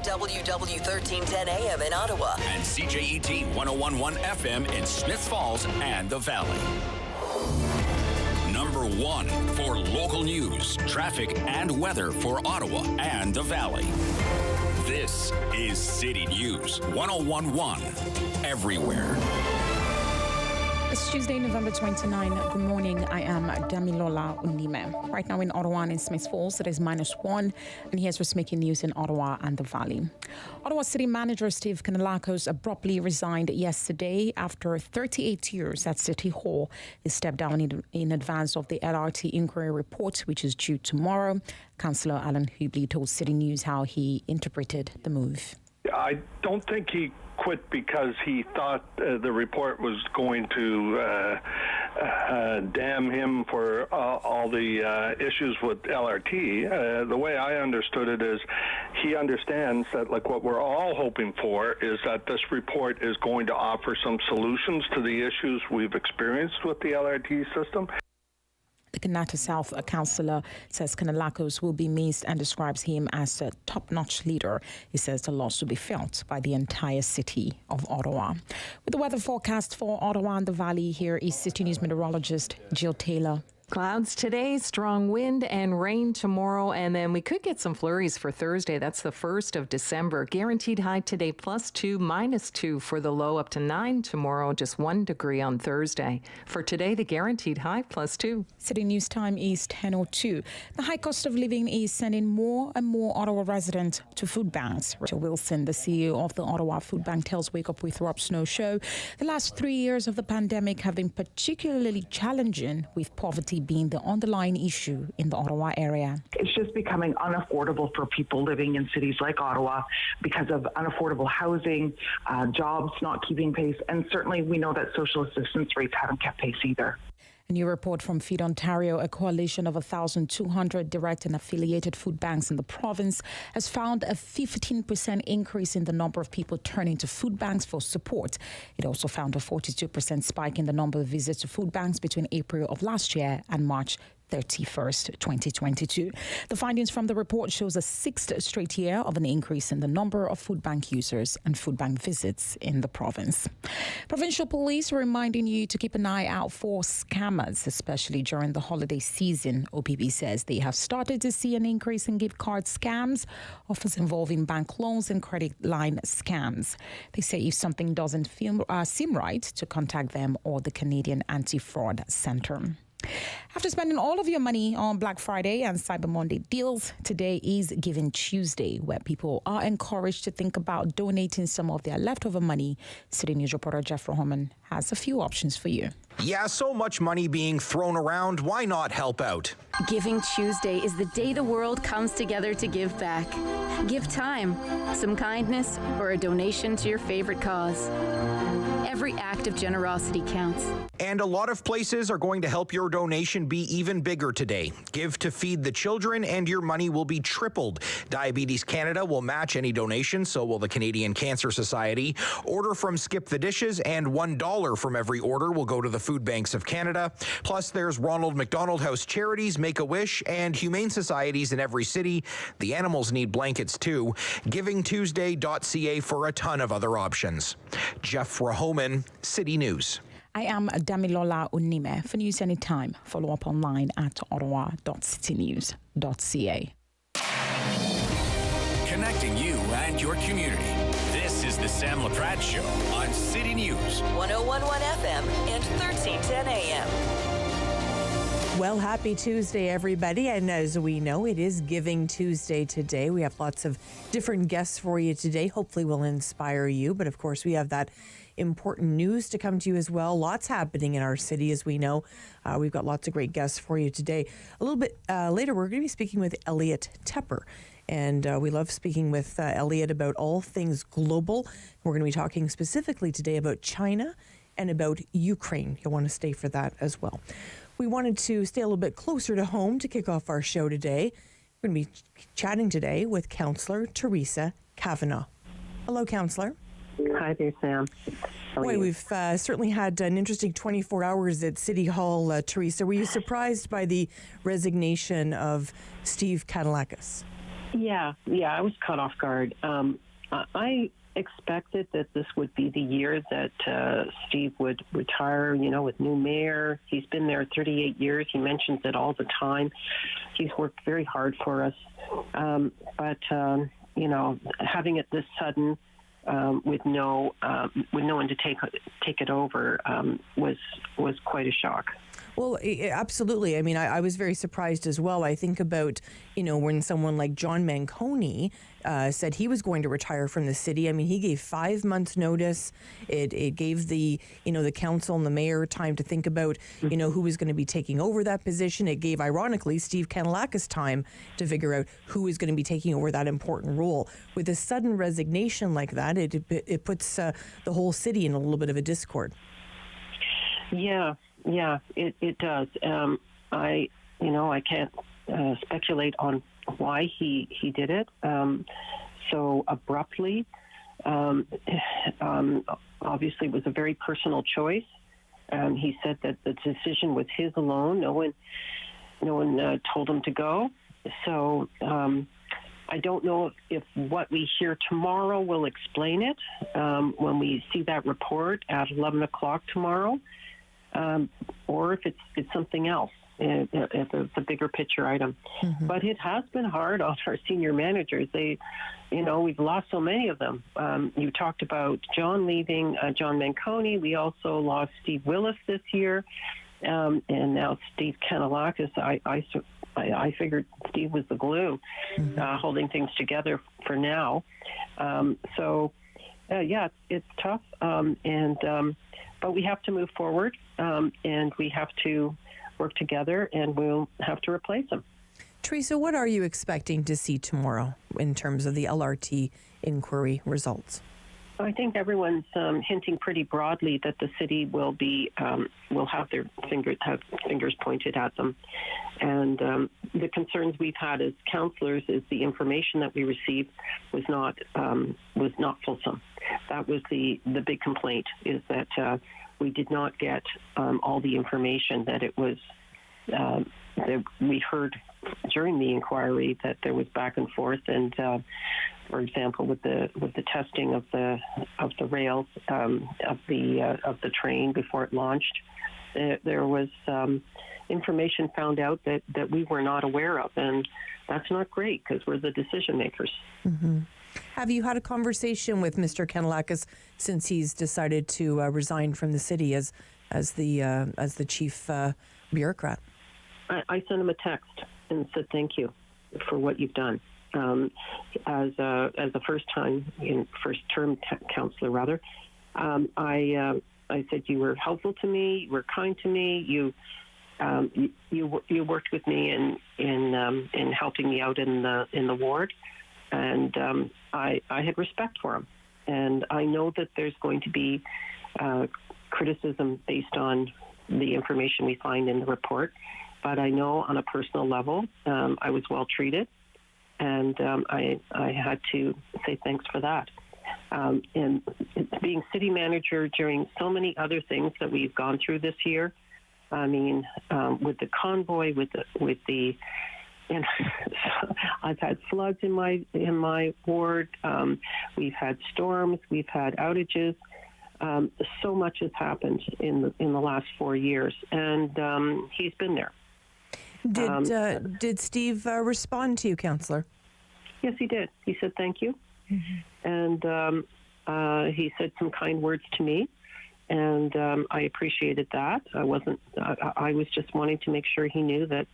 WW 1310 AM in Ottawa. And CJET 1011 FM in Smiths Falls and the Valley. Number 1 for local news, traffic, and weather for Ottawa and the Valley. This is City News 1011 everywhere. It's Tuesday, November 29. Good morning. I am Damilola Unime. Right now in Ottawa and in Smiths Falls, it is -1. And here's what's making news in Ottawa and the Valley. Ottawa City Manager Steve Kanellakos abruptly resigned yesterday after 38 years at City Hall. He stepped down in advance of the LRT inquiry report, which is due tomorrow. Councillor Alan Hubley told City News how he interpreted the move. I don't think he quit because he thought the report was going to damn him for all the issues with LRT. The way I understood it is he understands that, like, what we're all hoping for is that this report is going to offer some solutions to the issues we've experienced with the LRT system. The Kanata South councillor says Kanellakos will be missed and describes him as a top-notch leader. He says the loss will be felt by the entire city of Ottawa. With the weather forecast for Ottawa and the Valley, here is City News meteorologist Jill Taylor. Clouds today, strong wind and rain tomorrow, and then we could get some flurries for Thursday. That's the 1st of December. Guaranteed high today, +2, -2 for the low, up to 9 tomorrow, just 1 degree on Thursday. For today, the guaranteed high, +2. City News time is 10:02. The high cost of living is sending more and more Ottawa residents to food banks. Rachel Wilson, the CEO of the Ottawa Food Bank, tells Wake Up with Rob Snow show the last 3 years of the pandemic have been particularly challenging, with poverty being the underlying issue in the Ottawa area. It's just becoming unaffordable for people living in cities like Ottawa because of unaffordable housing, jobs not keeping pace, and certainly we know that social assistance rates haven't kept pace either. A new report from Feed Ontario, a coalition of 1,200 direct and affiliated food banks in the province, has found a 15% increase in the number of people turning to food banks for support. It also found a 42% spike in the number of visits to food banks between April of last year and March 31st, 2022. The findings from the report shows a 6th straight year of an increase in the number of food bank users and food bank visits in the province. Provincial police are reminding you to keep an eye out for scammers, especially during the holiday season. OPP says they have started to see an increase in gift card scams, offers involving bank loans and credit line scams. They say if something doesn't seem right, to contact them or the Canadian Anti-Fraud Centre. After spending all of your money on Black Friday and Cyber Monday deals, today is Giving Tuesday, where people are encouraged to think about donating some of their leftover money. City News reporter Jeff Rohoman has a few options for you. Yeah, so much money being thrown around. Why not help out? Giving Tuesday is the day the world comes together to give back. Give time, some kindness, or a donation to your favorite cause. Every act of generosity counts. And a lot of places are going to help your donation be even bigger today. Give to Feed the Children and your money will be tripled. Diabetes Canada will match any donation, so will the Canadian Cancer Society. Order from Skip the Dishes and $1 from every order will go to the Food Banks of Canada. Plus, there's Ronald McDonald House Charities, Make-A-Wish, and humane societies in every city. The animals need blankets too. GivingTuesday.ca for a ton of other options. Jeff Rahoman, City News. I am Damilola Unime. For news anytime, follow up online at ottawa.citynews.ca. Connecting you and your community. This is the Sam Laprade Show on City News 1011 FM and 1310 AM. Well, happy Tuesday, everybody. And as we know, it is Giving Tuesday today. We have lots of different guests for you today. Hopefully we'll inspire you. But of course, we have that important news to come to you as well. Lots happening in our city, as we know. We've got lots of great guests for you today. A little bit later, we're going to be speaking with Elliot Tepper. And we love speaking with Elliot about all things global. We're going to be talking specifically today about China and about Ukraine. You'll want to stay for that as well. We wanted to stay a little bit closer to home to kick off our show today. We're going to be chatting today with Councillor Teresa Kavanagh. Hello, Councillor. Hi there, Sam. Boy, we've certainly had an interesting 24 hours at City Hall, Teresa. Were you surprised by the resignation of Steve Kanellakos? Yeah, I was caught off guard. I expected that this would be the year that Steve would retire, with new mayor. He's been there 38 years. He mentions it all the time. He's worked very hard for us. But having it this sudden with no one to take it over was quite a shock. Well, absolutely. I mean, I was very surprised as well. I think about, when someone like John Manconi said he was going to retire from the city. I mean, he gave 5 months notice. It gave the council and the mayor time to think about, who was going to be taking over that position. It gave, ironically, Steve Kanellakis time to figure out who is going to be taking over that important role. With a sudden resignation like that, it puts the whole city in a little bit of a discord. Yeah, it does. I can't speculate on why he did it so abruptly. Obviously, it was a very personal choice. He said that the decision was his alone. No one told him to go. So I don't know if what we hear tomorrow will explain it when we see that report at 11 o'clock tomorrow. Or if it's something else, if it's a bigger picture item. Mm-hmm. But it has been hard on our senior managers. We've lost so many of them. You talked about John leaving, John Manconi. We also lost Steve Willis this year, and now Steve Kanellakis. I figured Steve was the glue, holding things together for now. It's tough, but we have to move forward, and we have to work together, and we'll have to replace them. Teresa, what are you expecting to see tomorrow in terms of the LRT inquiry results? I think everyone's hinting pretty broadly that the city will have their fingers pointed at them, and the concerns we've had as councillors is the information that we received was not fulsome. That was the big complaint, is that we did not get all the information that it was. That we heard during the inquiry that there was back and forth, and for example, with the testing of the rails of the train before it launched, there was information found out that we were not aware of, and that's not great because we're the decision makers. Mm-hmm. Have you had a conversation with Mr. Kanellakis since he's decided to resign from the city as the chief bureaucrat? I sent him a text and said thank you for what you've done. As a first term counselor, rather, I said you were helpful to me, you were kind to me, you worked with me in helping me out in the ward, and I had respect for him, and I know that there's going to be criticism based on the information we find in the report. But I know on a personal level, I was well treated, and I had to say thanks for that. And being city manager during so many other things that we've gone through this year, I mean, with the convoy, with the I've had floods in my ward. We've had storms. We've had outages. So much has happened in the last 4 years, and he's been there. Did Steve respond to you, Councillor? Yes, he did. He said thank you, and he said some kind words to me, and I appreciated that. I was just wanting to make sure he knew that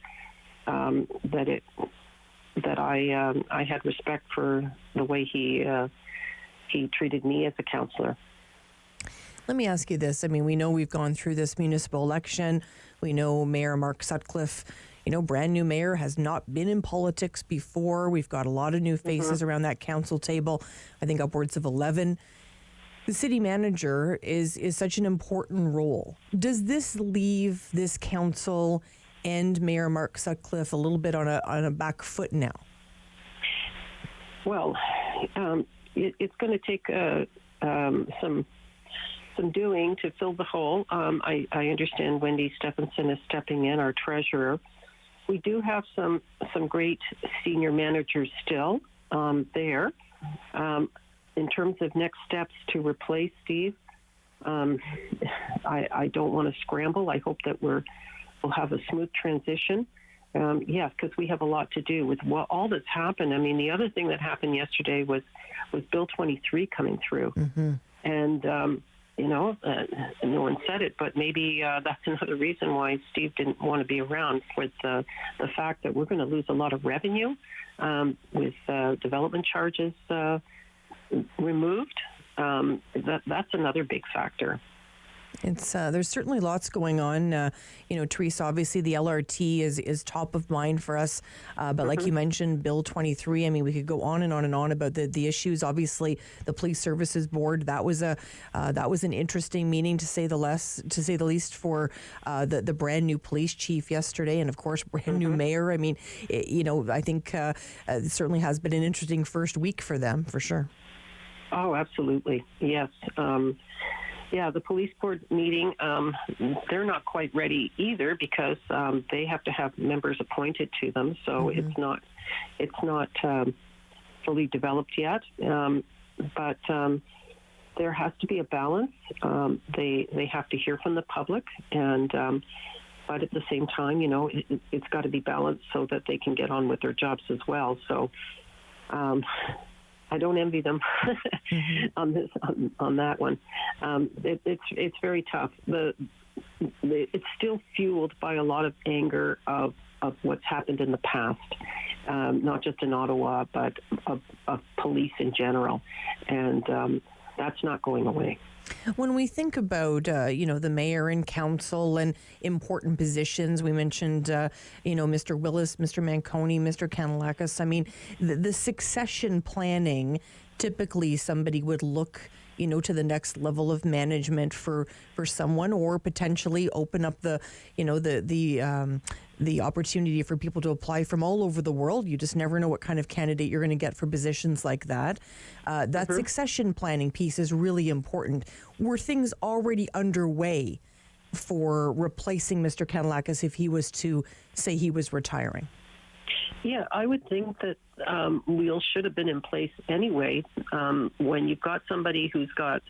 I had respect for the way he treated me as a councillor. Let me ask you this. I mean, we know we've gone through this municipal election. We know Mayor Mark Sutcliffe, brand new mayor, has not been in politics before. We've got a lot of new faces around that council table, I think upwards of 11. The city manager is such an important role. Does this leave this council and Mayor Mark Sutcliffe a little bit on a back foot now? Well, it's going to take some doing to fill the hole. I understand Wendy Stephenson is stepping in, our treasurer, we do have some great senior managers still there. In terms of next steps to replace Steve, I don't want to scramble. I hope that we'll have a smooth transition. Yes, because we have a lot to do with all that's happened. I mean, the other thing that happened yesterday was Bill 23 coming through. And, no one said it, but maybe that's another reason why Steve didn't want to be around, with the fact that we're going to lose a lot of revenue with development charges removed. That's another big factor. It's there's certainly lots going on. Teresa, obviously the LRT is top of mind for us. But like you mentioned, Bill 23. I mean, we could go on and on and on about the issues. Obviously, the Police Services Board, that was an interesting meeting to say the least for the brand new police chief yesterday, and of course brand new mayor. I mean, I think it certainly has been an interesting first week for them, for sure. Oh, absolutely, yes. Yeah, the police board meeting, they're not quite ready either, because they have to have members appointed to them. So it's not fully developed yet. But there has to be a balance. They have to hear from the public, and but at the same time, it's got to be balanced so that they can get on with their jobs as well. So I don't envy them on that one. It's very tough. It's still fueled by a lot of anger of what's happened in the past, not just in Ottawa, but of police in general, and that's not going away. When we think about, the mayor and council and important positions, we mentioned, Mr. Willis, Mr. Manconi, Mr. Kanellakis. I mean, the succession planning, typically somebody would look, to the next level of management for someone, or potentially open up the opportunity for people to apply from all over the world. You just never know what kind of candidate you're going to get for positions like that. That succession planning piece is really important. Were things already underway for replacing Mr. Kanellakis if he was to say he was retiring? Yeah, I would think that wheels should have been in place anyway. When you've got somebody who's got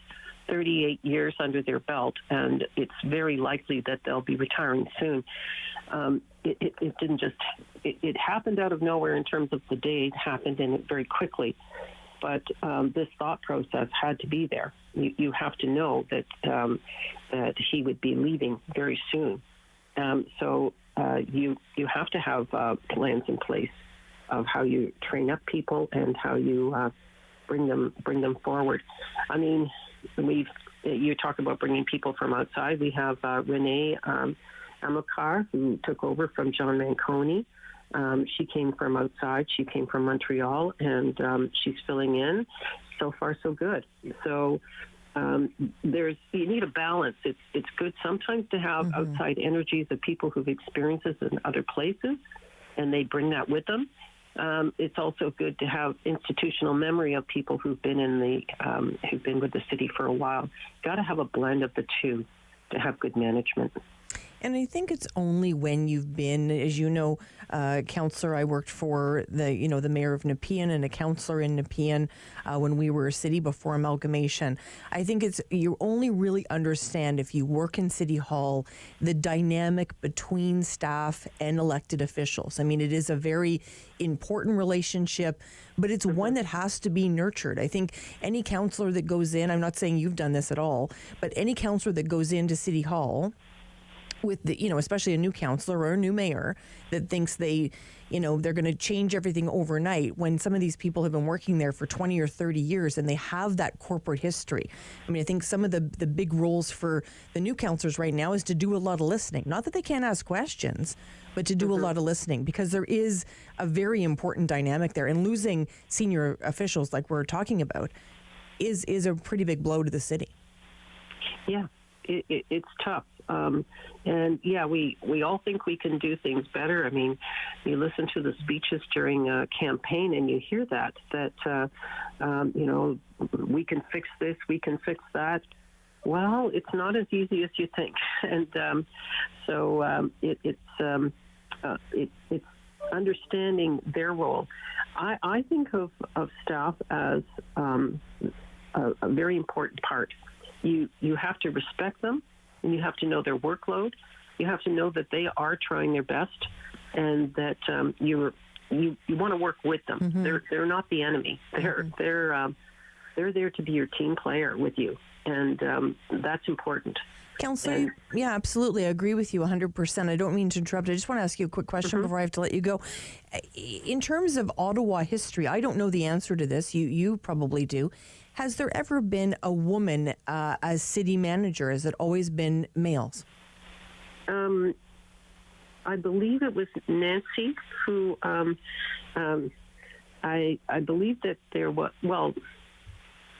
38 years under their belt, and it's very likely that they'll be retiring soon. It didn't just, it happened out of nowhere in terms of the day. It happened in it very quickly. But this thought process had to be there. You have to know that he would be leaving very soon. So you have to have plans in place of how you train up people and how you bring them forward. I mean, you talk about bringing people from outside. We have Renee Amokar, who took over from John Manconi. She came from outside. She came from Montreal, and she's filling in. So far, so good. So you need a balance. It's good sometimes to have outside energies of people who've experiences in other places, and they bring that with them. It's also good to have institutional memory of people who've been who've been with the city for a while. Got to have a blend of the two to have good management. And I think it's only when you've been, as you know, councillor, I worked for the mayor of Nepean and a councillor in Nepean when we were a city before amalgamation. I think you only really understand if you work in City Hall, the dynamic between staff and elected officials. I mean, it is a very important relationship, but it's one that has to be nurtured. I think any councillor that goes in, I'm not saying you've done this at all, but any councillor that goes into City Hall with especially a new councillor or a new mayor that thinks they're going to change everything overnight, when some of these people have been working there for 20 or 30 years and they have that corporate history. I mean, I think some of the big roles for the new councillors right now is to do a lot of listening. Not that they can't ask questions, but to do a lot of listening, because there is a very important dynamic there. And losing senior officials like we're talking about is a pretty big blow to the city. Yeah, it's tough. And yeah, we all think we can do things better. I mean, you listen to the speeches during a campaign and you hear that we can fix this, we can fix that. Well, it's not as easy as you think. And so it's understanding their role. I think of staff as a very important part. You have to respect them, and you have to know their workload. You have to know that they are trying their best, and that you want to work with them. Mm-hmm. They're not the enemy. They're there to be your team player with you, and that's important. Councillor, yeah, absolutely. I agree with you 100%. I don't mean to interrupt. I just want to ask you a quick question before I have to let you go. In terms of Ottawa history, I don't know the answer to this. You probably do. Has there ever been a woman as city manager? Has it always been males? I believe it was Nancy who. I believe that there was. Well,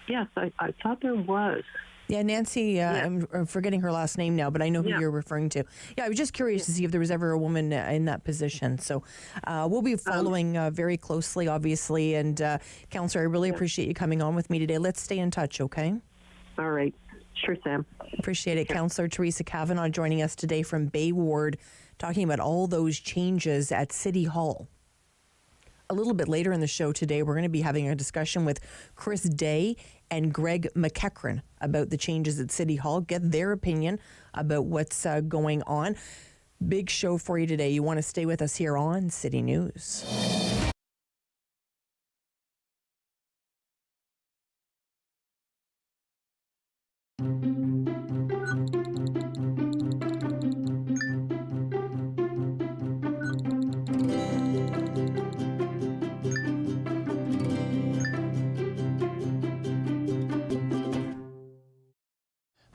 yes, I thought there was. Yeah, Nancy, I'm forgetting her last name now, but I know who you're referring to. Yeah, I was just curious to see if there was ever a woman in that position. So we'll be following very closely, obviously. And Councillor, I really appreciate you coming on with me today. Let's stay in touch, okay? All right. Sure, Sam. Appreciate it. Sure. Councillor Teresa Kavanagh joining us today from Bay Ward, talking about all those changes at City Hall. A little bit later in the show today, we're going to be having a discussion with Chris Day and Greg McEachran about the changes at City Hall, get their opinion about what's going on. Big show for you today. You want to stay with us here on City News.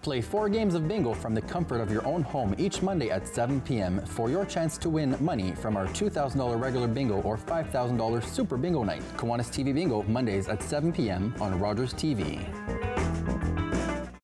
Play 4 games of bingo from the comfort of your own home each Monday at 7 p.m. for your chance to win money from our $2,000 regular bingo or $5,000 super bingo night. Kiwanis TV Bingo, Mondays at 7 p.m. on Rogers TV.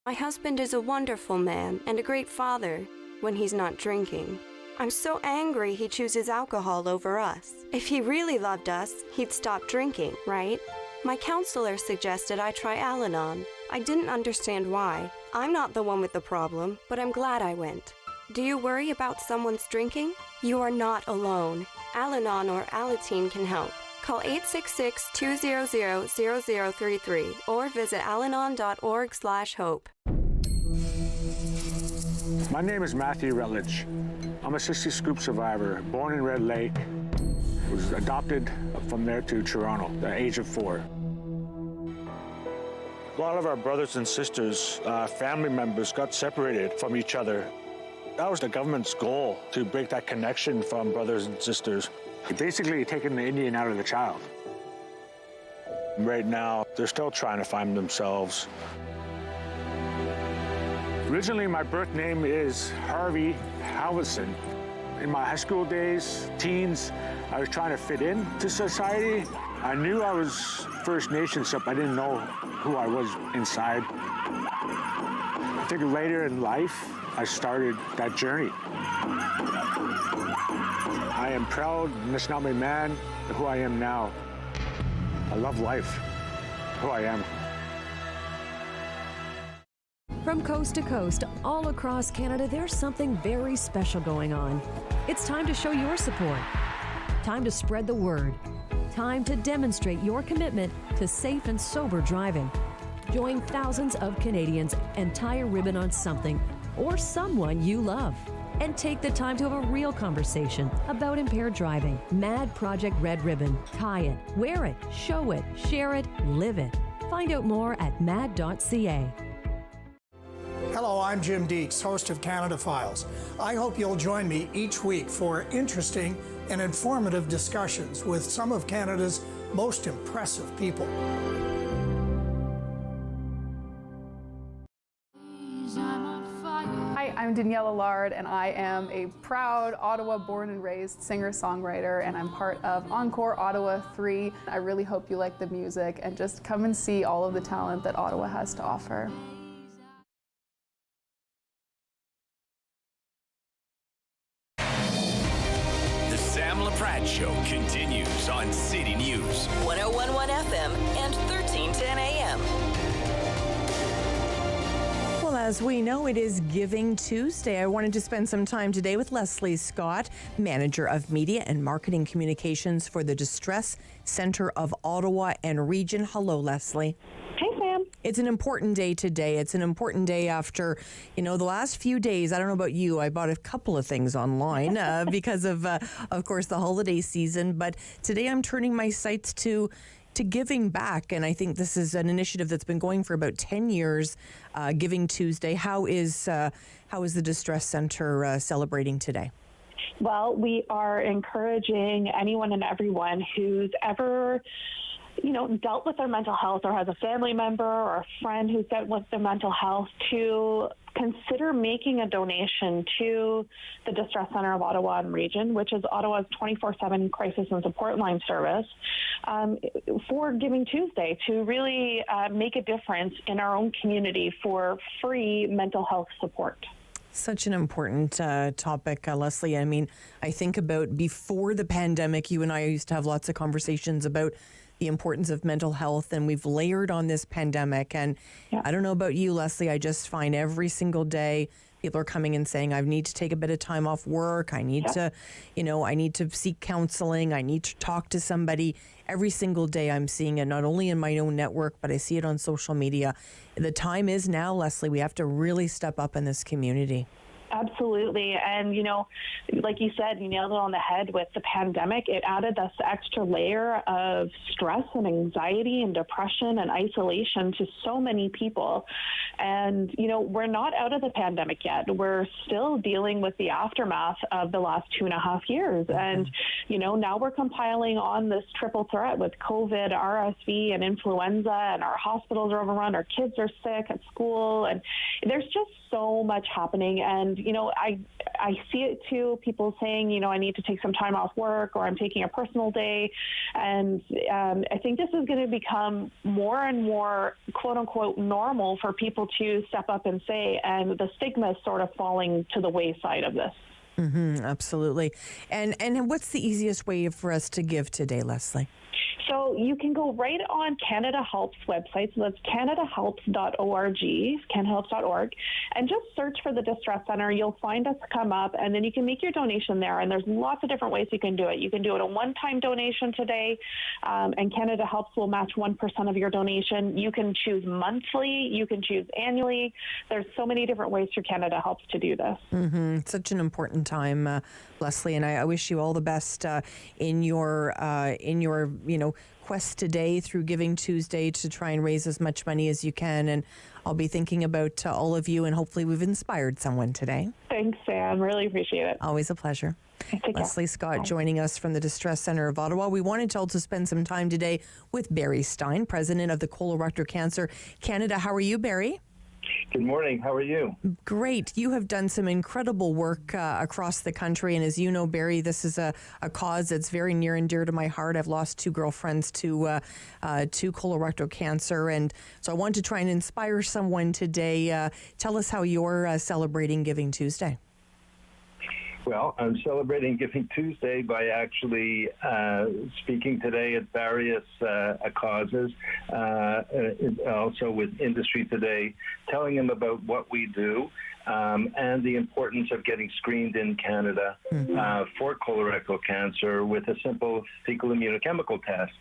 My husband is a wonderful man and a great father when he's not drinking. I'm so angry he chooses alcohol over us. If he really loved us, he'd stop drinking, right? My counselor suggested I try Al-Anon. I didn't understand why. I'm not the one with the problem, but I'm glad I went. Do you worry about someone's drinking? You are not alone. Al-Anon or Alateen can help. Call 866-200-0033 or visit alanon.org/hope. My name is Matthew Rutledge. I'm a 60 Scoop survivor, born in Red Lake. Was adopted from there to Toronto at the age of 4. A lot of our brothers and sisters, family members got separated from each other. That was the government's goal, to break that connection from brothers and sisters. Basically taking the Indian out of the child. Right now, they're still trying to find themselves. Originally, my birth name is Harvey Halverson. In my high school days, teens, I was trying to fit into society. I knew I was First Nations, but I didn't know who I was inside. I think later in life, I started that journey. I am proud, Anishinaabe man, who I am now. I love life, who I am. From coast to coast, all across Canada, there's something very special going on. It's time to show your support. Time to spread the word. Time to demonstrate your commitment to safe and sober driving. Join thousands of Canadians and tie a ribbon on something or someone you love. And take the time to have a real conversation about impaired driving. MAD Project Red Ribbon. Tie it, wear it, show it, share it, live it. Find out more at mad.ca. Hello, I'm Jim Deeks, host of Canada Files. I hope you'll join me each week for interesting and informative discussions with some of Canada's most impressive people. Hi, I'm Danielle Allard, and I am a proud Ottawa born and raised singer-songwriter, and I'm part of Encore Ottawa 3. I really hope you like the music and just come and see all of the talent that Ottawa has to offer. Laprade Show continues on City News. 101.1 FM and 1310 AM. Well, As we know, it is Giving Tuesday. I wanted to spend some time today with Leslie Scott, Manager of Media and Marketing Communications for the Distress Center of Ottawa and Region. Hello, Leslie. Hey, Sam. It's an important day today. It's an important day after, the last few days. I don't know about you. I bought a couple of things online because of course, the holiday season. But today I'm turning my sights to giving back. And I think this is an initiative that's been going for about 10 years, Giving Tuesday. How is the Distress Center celebrating today? Well, we are encouraging anyone and everyone who's ever dealt with their mental health or has a family member or a friend who's dealt with their mental health to consider making a donation to the Distress Center of Ottawa and Region, which is Ottawa's 24/7 crisis and support line service, for Giving Tuesday to really make a difference in our own community for free mental health support. Such an important topic, Leslie. I mean, I think about before the pandemic, you and I used to have lots of conversations about the importance of mental health, and we've layered on this pandemic. And I don't know about you, Leslie, I just find every single day people are coming and saying, I need to take a bit of time off work. I need to, I need to seek counseling. I need to talk to somebody. Every single day I'm seeing it, not only in my own network, but I see it on social media. The time is now, Leslie. We have to really step up in this community. Absolutely. And, like you said, you nailed it on the head with the pandemic. It added this extra layer of stress and anxiety and depression and isolation to so many people. And, we're not out of the pandemic yet. We're still dealing with the aftermath of the last 2.5 years. Mm-hmm. And, now we're compiling on this triple threat with COVID, RSV, and influenza, and our hospitals are overrun. Our kids are sick at school. And there's just so much happening. And, I see it too, people saying, I need to take some time off work or I'm taking a personal day. And I think this is going to become more and more, quote unquote, normal for people to step up and say, and the stigma is sort of falling to the wayside of this. Mm-hmm, absolutely. And what's the easiest way for us to give today, Leslie? So you can go right on Canada Help's website. So that's canadahelps.org, canadahelps.org, and just search for the Distress Center. You'll find us come up, and then you can make your donation there. And there's lots of different ways you can do it. You can do it a one-time donation today, and Canada Helps will match 1% of your donation. You can choose monthly. You can choose annually. There's so many different ways for Canada Helps to do this. Mm-hmm. Such an important time, Leslie, and I wish you all the best in your quest today through Giving Tuesday to try and raise as much money as you can. And I'll be thinking about all of you, and hopefully we've inspired someone today. Thanks, Sam. Really appreciate it. Always a pleasure. Leslie Scott joining us from the Distress Center of Ottawa. We wanted to also spend some time today with Barry Stein, president of the Colorectal Cancer Canada. How are you, Barry? Good morning. How are you? Great. You have done some incredible work across the country. And as you know, Barry, this is a cause that's very near and dear to my heart. I've lost 2 girlfriends to colorectal cancer. And so I want to try and inspire someone today. Tell us how you're celebrating Giving Tuesday. Well, I'm celebrating Giving Tuesday by actually speaking today at various causes, also with industry today, telling them about what we do and the importance of getting screened in Canada for colorectal cancer with a simple fecal immunochemical test.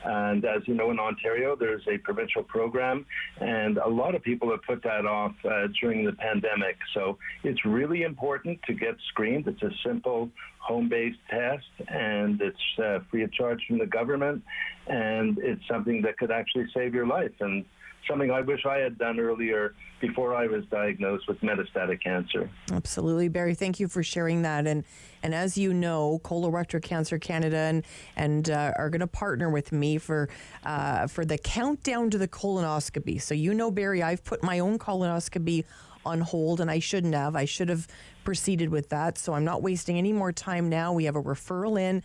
And as you know, in Ontario, there's a provincial program, and a lot of people have put that off during the pandemic. So it's really important to get screened. It's a simple home-based test, and it's free of charge from the government, and it's something that could actually save your life. And something I wish I had done earlier before I was diagnosed with metastatic cancer. Absolutely, Barry. Thank you for sharing that. And as you know, Colorectal Cancer Canada and are going to partner with me for the countdown to the colonoscopy. So Barry, I've put my own colonoscopy on hold, and I shouldn't have. I should have proceeded with that. So I'm not wasting any more time now. We have a referral in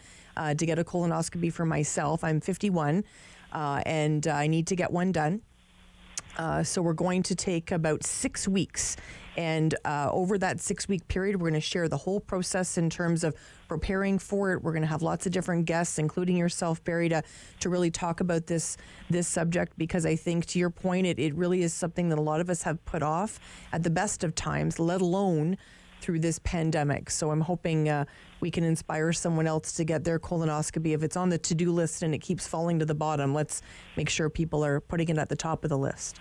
to get a colonoscopy for myself. I'm 51, and I need to get one done. So we're going to take about 6 weeks. And over that 6-week period, we're going to share the whole process in terms of preparing for it. We're going to have lots of different guests, including yourself, Barry, to really talk about this subject, because I think, to your point, it really is something that a lot of us have put off at the best of times, let alone through this pandemic. So I'm hoping we can inspire someone else to get their colonoscopy. If it's on the to-do list and it keeps falling to the bottom, let's make sure people are putting it at the top of the list.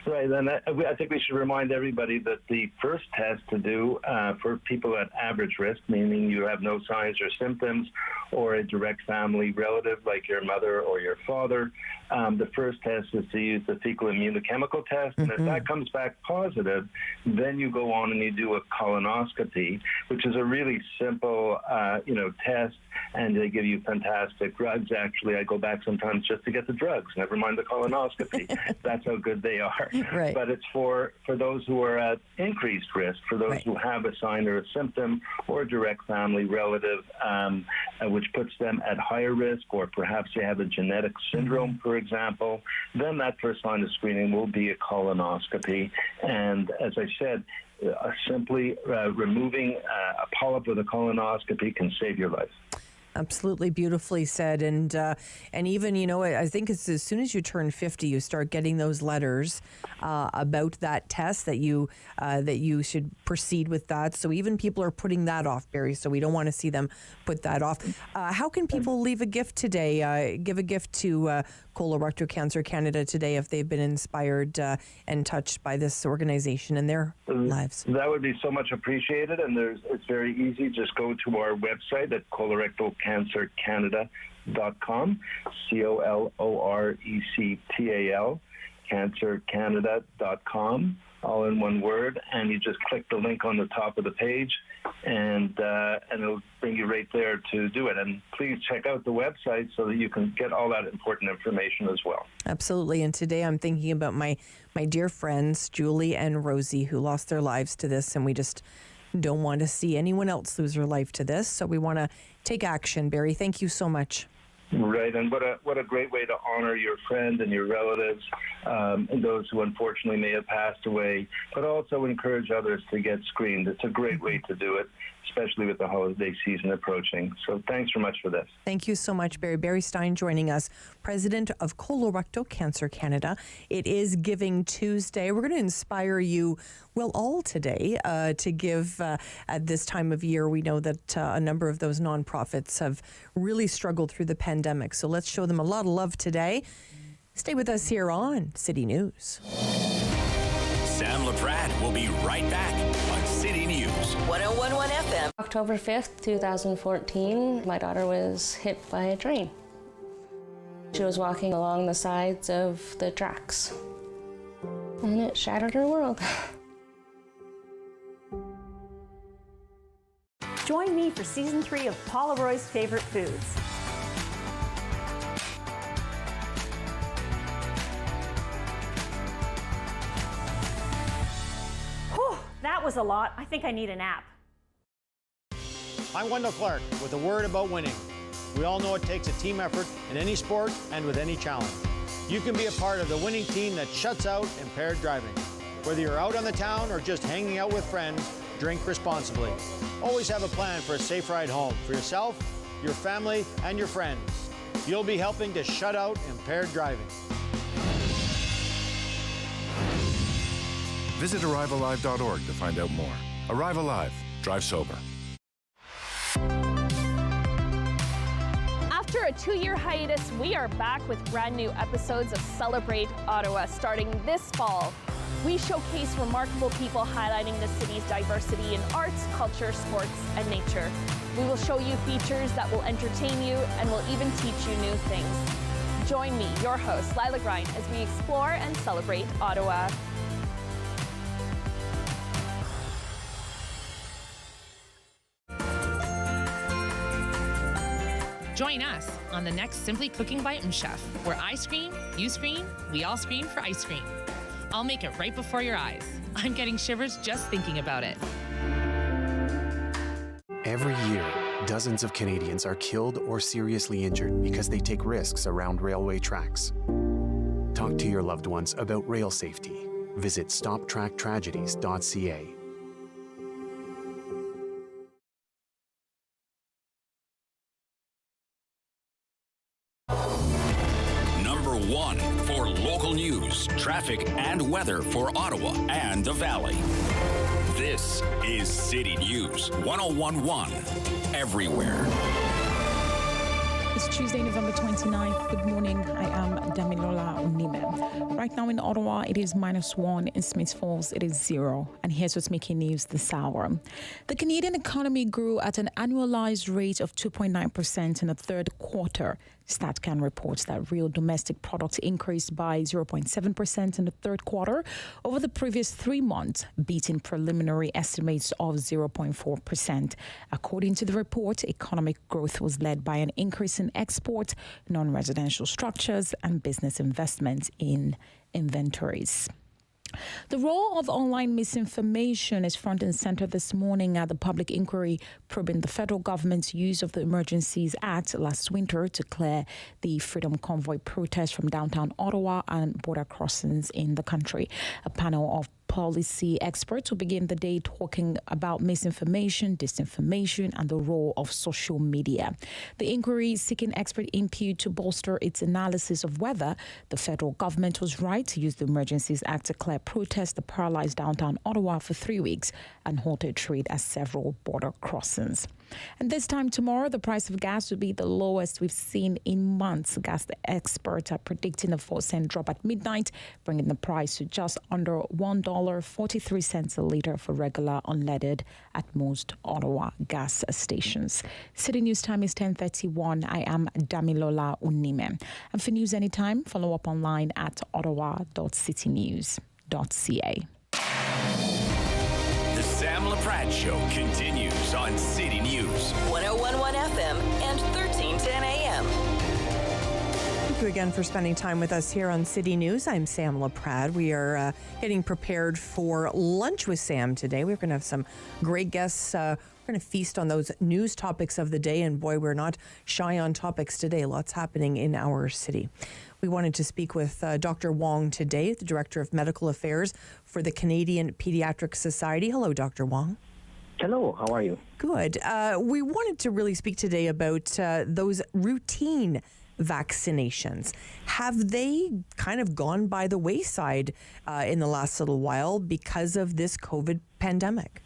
Right, and I think we should remind everybody that the first test to do for people at average risk, meaning you have no signs or symptoms, or a direct family relative like your mother or your father, the first test is to use the fecal immunochemical test, and if that comes back positive, then you go on and you do a colonoscopy, which is a really simple, test, and they give you fantastic drugs. Actually, I go back sometimes just to get the drugs, never mind the colonoscopy. That's how good they are. Right. But it's for those who are at increased risk, for those who have a sign or a symptom or a direct family relative, which puts them at higher risk, or perhaps they have a genetic syndrome, for example, then that first line of screening will be a colonoscopy. And as I said, simply removing a polyp with a colonoscopy can save your life. Absolutely, beautifully said. And even, I think it's as soon as you turn 50, you start getting those letters about that test that you should proceed with that. So even people are putting that off, Barry. So we don't want to see them put that off. How can people leave a gift today? Give a gift to Colorectal Cancer Canada today if they've been inspired and touched by this organization in their lives. That would be so much appreciated, and it's very easy. Just go to our website at colorectalcancercanada.com, COLORECTAL, cancercanada.com, all in one word, and you just click the link on the top of the page, and it'll bring you right there to do it. And please check out the website so that you can get all that important information as well. Absolutely. And today I'm thinking about my dear friends, Julie and Rosie, who lost their lives to this, and we just don't want to see anyone else lose their life to this. So we want to take action. Barry, thank you so much. Right, and what a great way to honor your friend and your relatives, and those who unfortunately may have passed away, but also encourage others to get screened. It's a great way to do it, especially with the holiday season approaching. So thanks so much for this. Thank you so much, Barry. Barry Stein joining us, president of Colorectal Cancer Canada. It is Giving Tuesday. We're going to inspire you, all today to give at this time of year. We know that a number of those nonprofits have really struggled through the pandemic. So let's show them a lot of love today. Stay with us here on City News. Sam Laprade will be right back on City News. 101.1 FM. October 5th, 2014, my daughter was hit by a train. She was walking along the sides of the tracks, and it shattered her world. Join me for Season 3 of Paula Roy's Favorite Foods. Whew, that was a lot. I think I need a nap. I'm Wendell Clark with a word about winning. We all know it takes a team effort in any sport and with any challenge. You can be a part of the winning team that shuts out impaired driving. Whether you're out on the town or just hanging out with friends, drink responsibly. Always have a plan for a safe ride home for yourself, your family, and your friends. You'll be helping to shut out impaired driving. Visit ArriveAlive.org to find out more. Arrive Alive. Drive sober. After a 2-year hiatus, we are back with brand new episodes of Celebrate Ottawa starting this fall. We showcase remarkable people highlighting the city's diversity in arts, culture, sports, and nature. We will show you features that will entertain you and will even teach you new things. Join me, your host, Lila Grind, as we explore and celebrate Ottawa. Join us on the next Simply Cooking by Chef, where I scream, you scream, we all scream for ice cream. I'll make it right before your eyes. I'm getting shivers just thinking about it. Every year, dozens of Canadians are killed or seriously injured because they take risks around railway tracks. Talk to your loved ones about rail safety. Visit stoptracktragedies.ca. Number 1 for local news, traffic, and weather for Ottawa and the Valley. This is City News 1011 everywhere. It's Tuesday, November 29th. Good morning. I am Damilola Unime. Right now in Ottawa, it is -1. In Smith Falls, it is 0. And here's what's making news this hour. The Canadian economy grew at an annualized rate of 2.9% in the third quarter. StatCan reports that real domestic product increased by 0.7% in the third quarter over the previous 3 months, beating preliminary estimates of 0.4%. According to the report, economic growth was led by an increase in export, non-residential structures, and business investments in inventories. The role of online misinformation is front and center this morning at the public inquiry probing the federal government's use of the Emergencies Act last winter to clear the Freedom Convoy protests from downtown Ottawa and border crossings in the country. A panel of policy experts will begin the day talking about misinformation, disinformation, and the role of social media. The inquiry is seeking expert input to bolster its analysis of whether the federal government was right to use the Emergencies Act to clear protests that paralyzed downtown Ottawa for 3 weeks and halted trade at several border crossings. And this time tomorrow, the price of gas will be the lowest we've seen in months. Gas experts are predicting a 4-cent drop at midnight, bringing the price to just under $1.43 a litre for regular unleaded at most Ottawa gas stations. City News time is 10:31. I am Damilola Unime. And for news anytime, follow up online at ottawa.citynews.ca. The Sam Laprade Show continues on City News 1011 FM and 1310 AM. Thank you again for spending time with us here on City News. I'm Sam Laprade. We are getting prepared for lunch with Sam today. We're going to have some great guests. We're going to feast on those news topics of the day. And boy, we're not shy on topics today. Lots happening in our city. We wanted to speak with Dr. Wong today, the Director of Medical Affairs for the Canadian Pediatric Society. Hello, Dr. Wong. Hello, how are you? Good. We wanted to really speak today about those routine vaccinations. Have they kind of gone by the wayside in the last little while because of this COVID pandemic?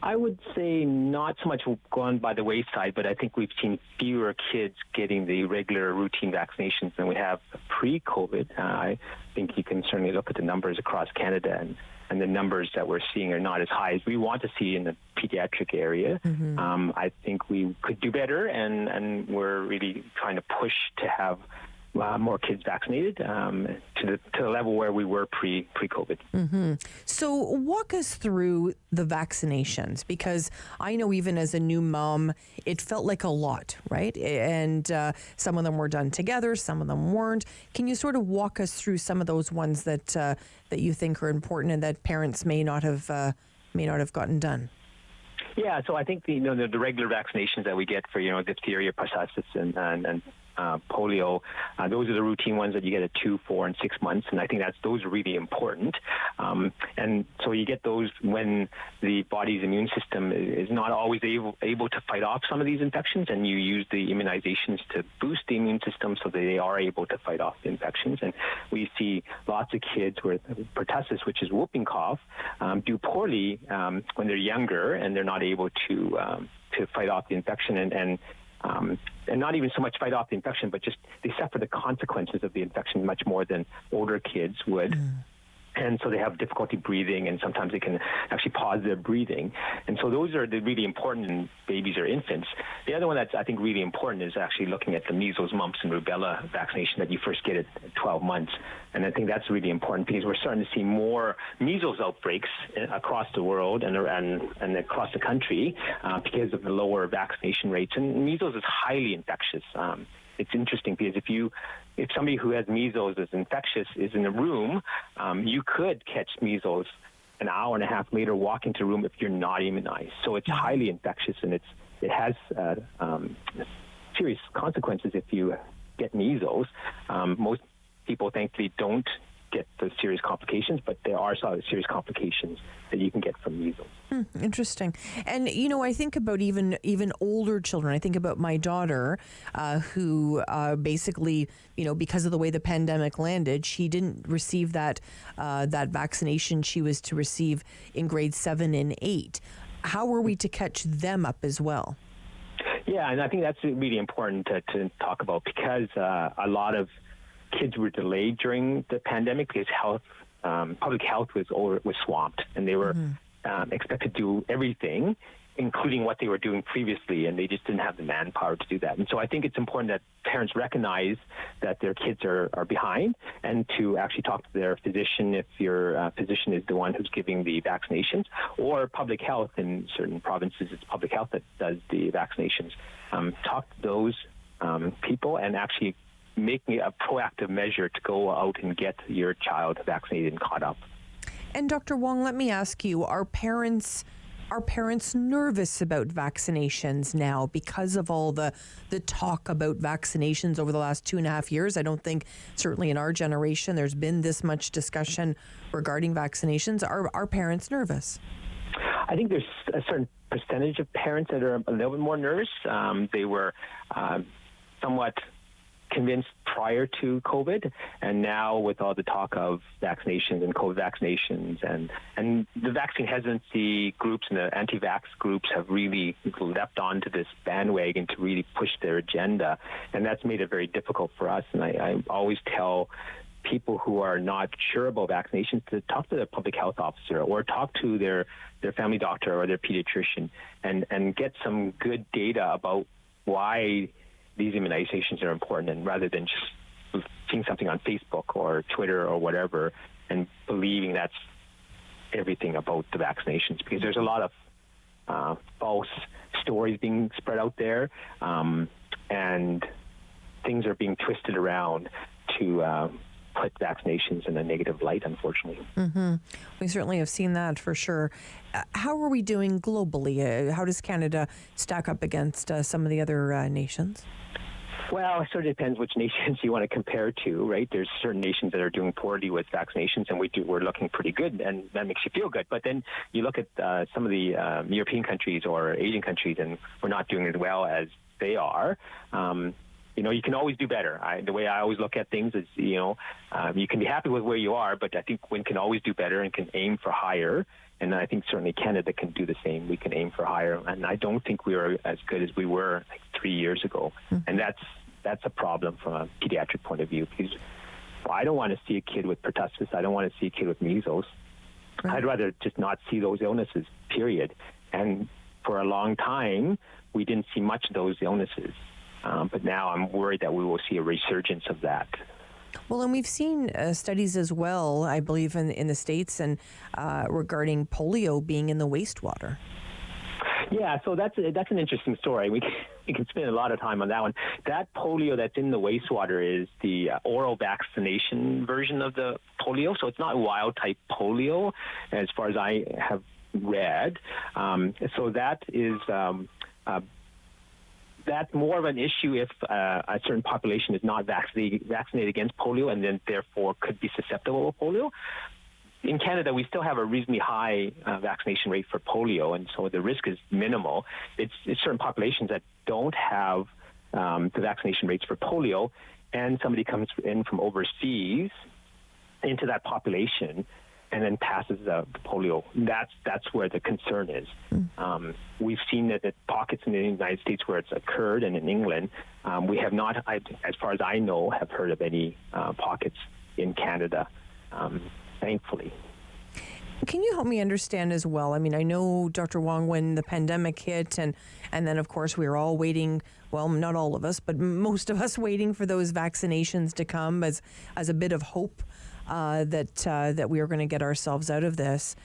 I would say not so much gone by the wayside, but I think we've seen fewer kids getting the regular routine vaccinations than we have pre-COVID. I think you can certainly look at the numbers across Canada, and the numbers that we're seeing are not as high as we want to see in the pediatric area. Mm-hmm. I think we could do better, and we're really trying to push to have more kids vaccinated to the level where we were pre-COVID. Mm-hmm. So walk us through the vaccinations, because I know even as a new mom, it felt like a lot, right? And some of them were done together, some of them weren't. Can you sort of walk us through some of those ones that you think are important and that parents may not have gotten done? Yeah, so I think the regular vaccinations that we get for diphtheria, pertussis, and polio, those are the routine ones that you get at 2, 4, and 6 months, and I think those are really important. And so you get those when the body's immune system is not always able to fight off some of these infections, and you use the immunizations to boost the immune system so that they are able to fight off the infections. And we see lots of kids with pertussis, which is whooping cough, do poorly when they're younger, and they're not able to fight off the infection, and not even so much fight off the infection, but just they suffer the consequences of the infection much more than older kids would. And so they have difficulty breathing, and sometimes they can actually pause their breathing. And so those are the really important in babies or infants. The other one that's, I think, really important is actually looking at the measles, mumps, and rubella vaccination that you first get at 12 months. And I think that's really important because we're starting to see more measles outbreaks across the world and across the country because of the lower vaccination rates. And measles is highly infectious. It's interesting because if somebody who has measles is infectious is in a room, you could catch measles an hour and a half later walk into a room if you're not immunized. So it's highly infectious, and it has serious consequences if you get measles. Most people thankfully don't get the serious complications, but there are some serious complications that you can get from measles. Interesting. And, I think about even older children. I think about my daughter who basically, because of the way the pandemic landed, she didn't receive that vaccination she was to receive in grades 7 and 8. How are we to catch them up as well? Yeah, and I think that's really important to talk about, because a lot of kids were delayed during the pandemic because public health was swamped, and they were expected to do everything, including what they were doing previously, and they just didn't have the manpower to do that. And so I think it's important that parents recognize that their kids are behind, and to actually talk to their physician if your physician is the one who's giving the vaccinations, or public health. In certain provinces, it's public health that does the vaccinations. Talk to those people and actually making a proactive measure to go out and get your child vaccinated and caught up. And Dr. Wong, let me ask you, are parents nervous about vaccinations now because of all the talk about vaccinations over the last 2.5 years? I don't think, certainly in our generation, there's been this much discussion regarding vaccinations. Are parents nervous? I think there's a certain percentage of parents that are a little bit more nervous. They were somewhat convinced prior to COVID, and now with all the talk of vaccinations and COVID vaccinations and the vaccine hesitancy groups and the anti-vax groups have really leapt onto this bandwagon to really push their agenda, and that's made it very difficult for us. And I always tell people who are not sure about vaccinations to talk to their public health officer or talk to their family doctor or their pediatrician and get some good data about why these immunizations are important, and rather than just seeing something on Facebook or Twitter or whatever and believing that's everything about the vaccinations, because there's a lot of false stories being spread out there, and things are being twisted around to put vaccinations in a negative light, unfortunately. We certainly have seen that for sure. How are we doing globally? How does Canada stack up against some of the other nations? Well, it sort of depends which nations you want to compare to, right? There's certain nations that are doing poorly with vaccinations, and we're looking pretty good, and that makes you feel good. But then you look at some of the European countries or Asian countries, and we're not doing as well as they are. You can always do better. The way I always look at things is, you can be happy with where you are, but I think one can always do better and can aim for higher. And I think certainly Canada can do the same. We can aim for higher. And I don't think we are as good as we were 3 years ago. And that's a problem from a pediatric point of view, because I don't want to see a kid with pertussis. I don't want to see a kid with measles. I'd rather just not see those illnesses, period. And for a long time, we didn't see much of those illnesses. But now I'm worried that we will see a resurgence of that. Well, and we've seen studies as well, I believe, in the States and regarding polio being in the wastewater. Yeah, so that's an interesting story. We can spend a lot of time on that one. That polio that's in the wastewater is the oral vaccination version of the polio, so it's not wild-type polio, as far as I have read. So that is... that's more of an issue if a certain population is not vaccinated against polio and then therefore could be susceptible to polio. In Canada, we still have a reasonably high vaccination rate for polio, and so the risk is minimal. It's certain populations that don't have the vaccination rates for polio, and somebody comes in from overseas into that population and then passes the polio. That's where the concern is. We've seen that pockets in the United States where it's occurred, and in England, we have not, as far as I know, have heard of any pockets in Canada, thankfully. Can you help me understand as well? I mean, I know, Dr. Wong, when the pandemic hit and then, of course, we were all waiting, well, not all of us, but most of us waiting for those vaccinations to come as a bit of hope that we were going to get ourselves out of this.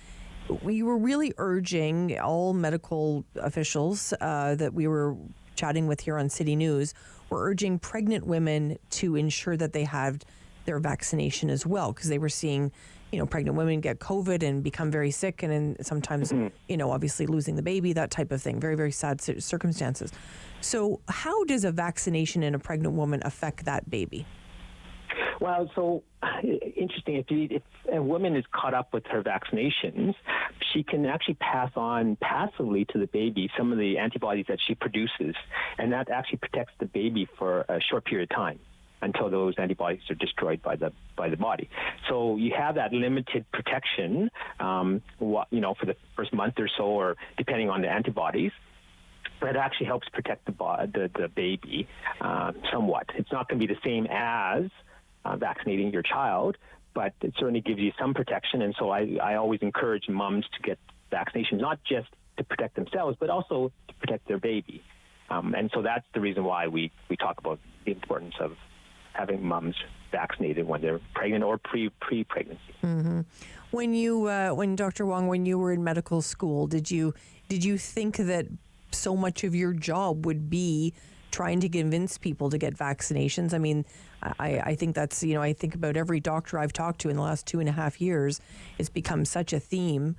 We were really urging all medical officials that we were chatting with here on City News, were urging pregnant women to ensure that they had their vaccination as well, because they were seeing, pregnant women get COVID and become very sick, and then sometimes, obviously losing the baby, that type of thing. Very, very sad circumstances. So how does a vaccination in a pregnant woman affect that baby? Well, so interesting. If a woman is caught up with her vaccinations, she can actually pass on passively to the baby some of the antibodies that she produces, and that actually protects the baby for a short period of time until those antibodies are destroyed by the body. So you have that limited protection, for the first month or so, or depending on the antibodies. That actually helps protect the baby somewhat. It's not going to be the same as vaccinating your child, but it certainly gives you some protection. And so I always encourage moms to get vaccinations, not just to protect themselves, but also to protect their baby. And so that's the reason why we talk about the importance of having moms vaccinated when they're pregnant or pre-pregnancy. Mm-hmm. When Dr. Wong, when you were in medical school, did you think that so much of your job would be trying to convince people to get vaccinations? I mean, I think that's, I think about every doctor I've talked to in the last 2.5 years, it's become such a theme.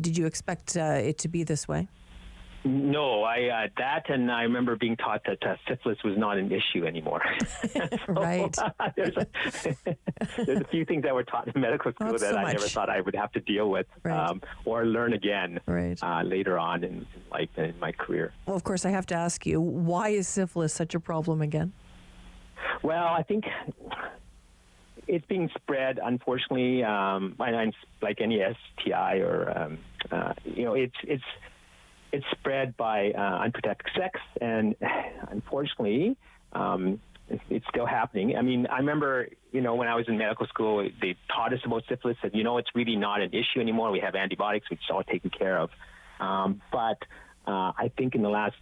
Did you expect it to be this way? No, that, and I remember being taught that syphilis was not an issue anymore. Right. There's a few things that were taught in medical school that I never thought I would have to deal with or learn again later on in life and in my career. Well, of course, I have to ask you, why is syphilis such a problem again? Well, I think it's being spread, unfortunately, like any STI or, it's spread by unprotected sex, and unfortunately, it's still happening. I mean, I remember, when I was in medical school, they taught us about syphilis, said, it's really not an issue anymore. We have antibiotics, it's all taken care of. But I think in the last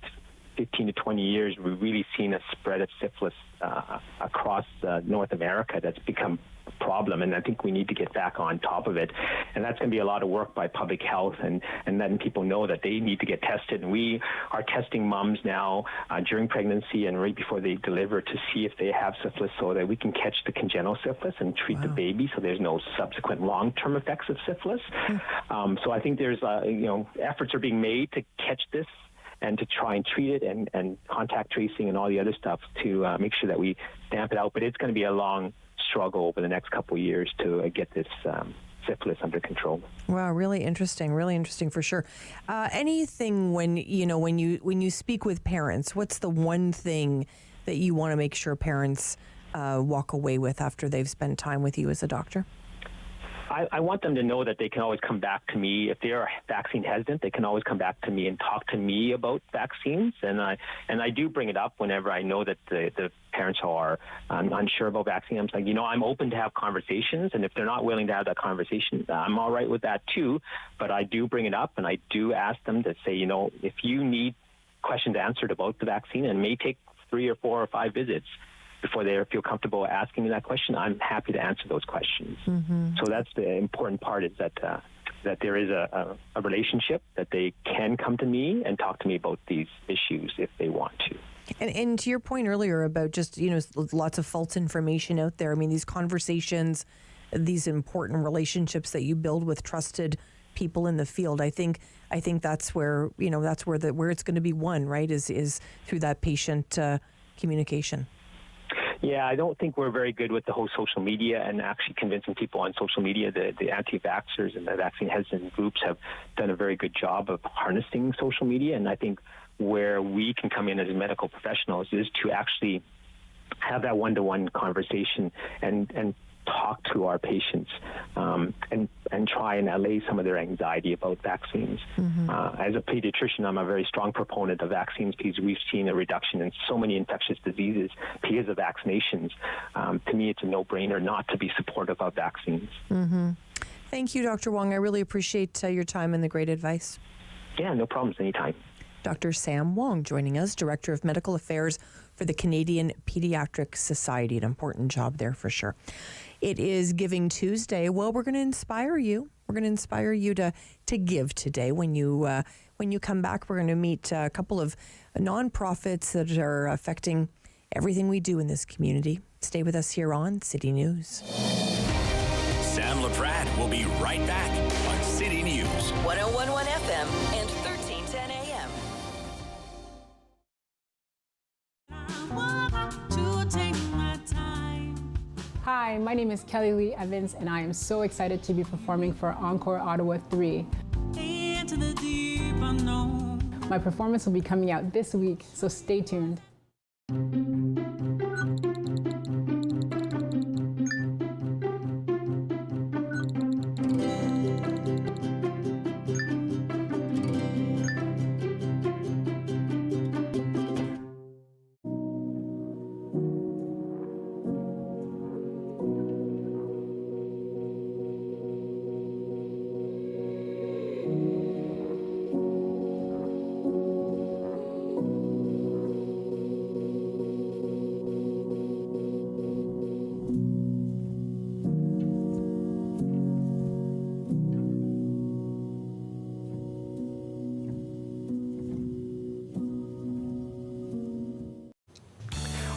15 to 20 years, we've really seen a spread of syphilis across North America that's become a problem, and I think we need to get back on top of it. And that's going to be a lot of work by public health and letting people know that they need to get tested. And we are testing moms now during pregnancy and right before they deliver to see if they have syphilis so that we can catch the congenital syphilis and treat the baby so there's no subsequent long-term effects of syphilis. So I think there's, efforts are being made to catch this and to try and treat it and contact tracing and all the other stuff to make sure that we stamp it out. But it's going to be a long struggle over the next couple of years to get this syphilis under control. Wow, really interesting for sure. Anything when you speak with parents, what's the one thing that you want to make sure parents walk away with after they've spent time with you as a doctor? I want them to know that they can always come back to me. If they are vaccine hesitant, they can always come back to me and talk to me about vaccines. And I do bring it up whenever I know that the parents are unsure about vaccine. I'm like, I'm open to have conversations. And if they're not willing to have that conversation, I'm all right with that too. But I do bring it up, and I do ask them to say, if you need questions answered about the vaccine, and it may take 3 or 4 or 5 visits before they feel comfortable asking me that question, I'm happy to answer those questions. Mm-hmm. So that's the important part, is that there is a relationship, that they can come to me and talk to me about these issues if they want to. And to your point earlier about just, lots of false information out there. I mean, these conversations, these important relationships that you build with trusted people in the field, I think that's where, where it's going to be won, right, is through that patient communication. Yeah, I don't think we're very good with the whole social media and actually convincing people on social media. The anti-vaxxers and the vaccine hesitant groups have done a very good job of harnessing social media. And I think where we can come in as medical professionals is to actually have that one-to-one conversation and talk to our patients and try and allay some of their anxiety about vaccines. Mm-hmm. As a pediatrician, I'm a very strong proponent of vaccines because we've seen a reduction in so many infectious diseases because of vaccinations. To me, it's a no-brainer not to be supportive of vaccines. Mm-hmm. Thank you, Dr. Wong. I really appreciate your time and the great advice. Yeah, no problems, anytime. Dr. Sam Wong joining us, Director of Medical Affairs for the Canadian Pediatric Society. An important job there for sure. It is Giving Tuesday. Well, we're going to inspire you. We're going to inspire you to give today. When you come back, we're going to meet a couple of nonprofits that are affecting everything we do in this community. Stay with us here on City News. Sam Laprade will be right back on City News. 101.1 FM and 1310 AM. Hi, Hi, my name is Kelly Lee Evans, and I am so excited to be performing for Encore Ottawa 3. Into the deep unknown. My performance will be coming out this week, so stay tuned.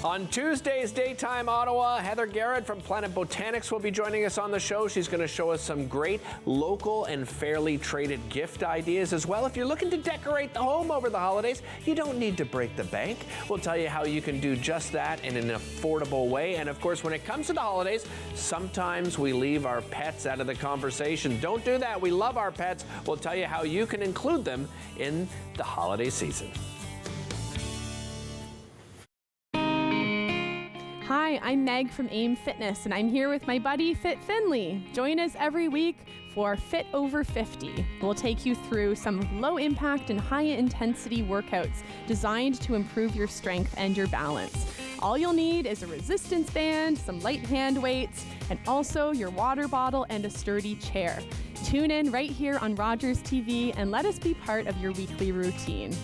On Tuesday's Daytime Ottawa, Heather Garrett from Planet Botanics will be joining us on the show. She's going to show us some great local and fairly traded gift ideas as well. If you're looking to decorate the home over the holidays, you don't need to break the bank. We'll tell you how you can do just that in an affordable way. And of course, when it comes to the holidays, sometimes we leave our pets out of the conversation. Don't do that. We love our pets. We'll tell you how you can include them in the holiday season. Hi, I'm Meg from AIM Fitness, and I'm here with my buddy Fit Finley. Join us every week for Fit Over 50. We'll take you through some low-impact and high-intensity workouts designed to improve your strength and your balance. All you'll need is a resistance band, some light hand weights, and also your water bottle and a sturdy chair. Tune in right here on Rogers TV and let us be part of your weekly routine.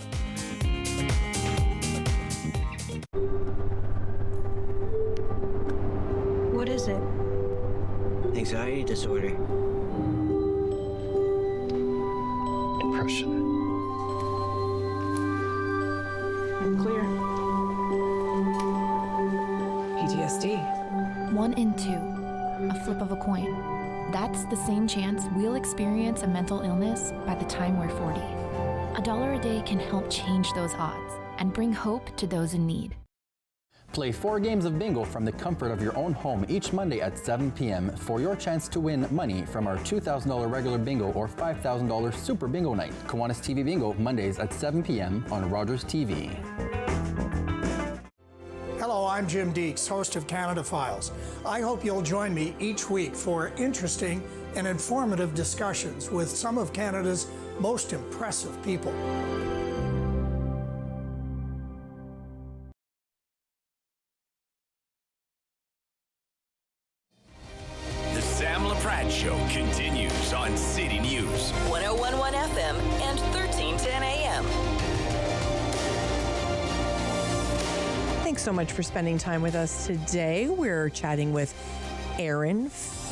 What is it? Anxiety disorder. Depression. I'm clear. PTSD. 1 in 2. A flip of a coin. That's the same chance we'll experience a mental illness by the time we're 40. $1 a day can help change those odds and bring hope to those in need. Play 4 games of bingo from the comfort of your own home each Monday at 7 p.m. for your chance to win money from our $2,000 regular bingo or $5,000 super bingo night. Kiwanis TV Bingo, Mondays at 7 p.m. on Rogers TV. Hello, I'm Jim Deeks, host of Canada Files. I hope you'll join me each week for interesting and informative discussions with some of Canada's most impressive people. Laprade Show continues on City News. 101.1 FM and 1310 AM. Thanks so much for spending time with us today. We're chatting with Erin Filey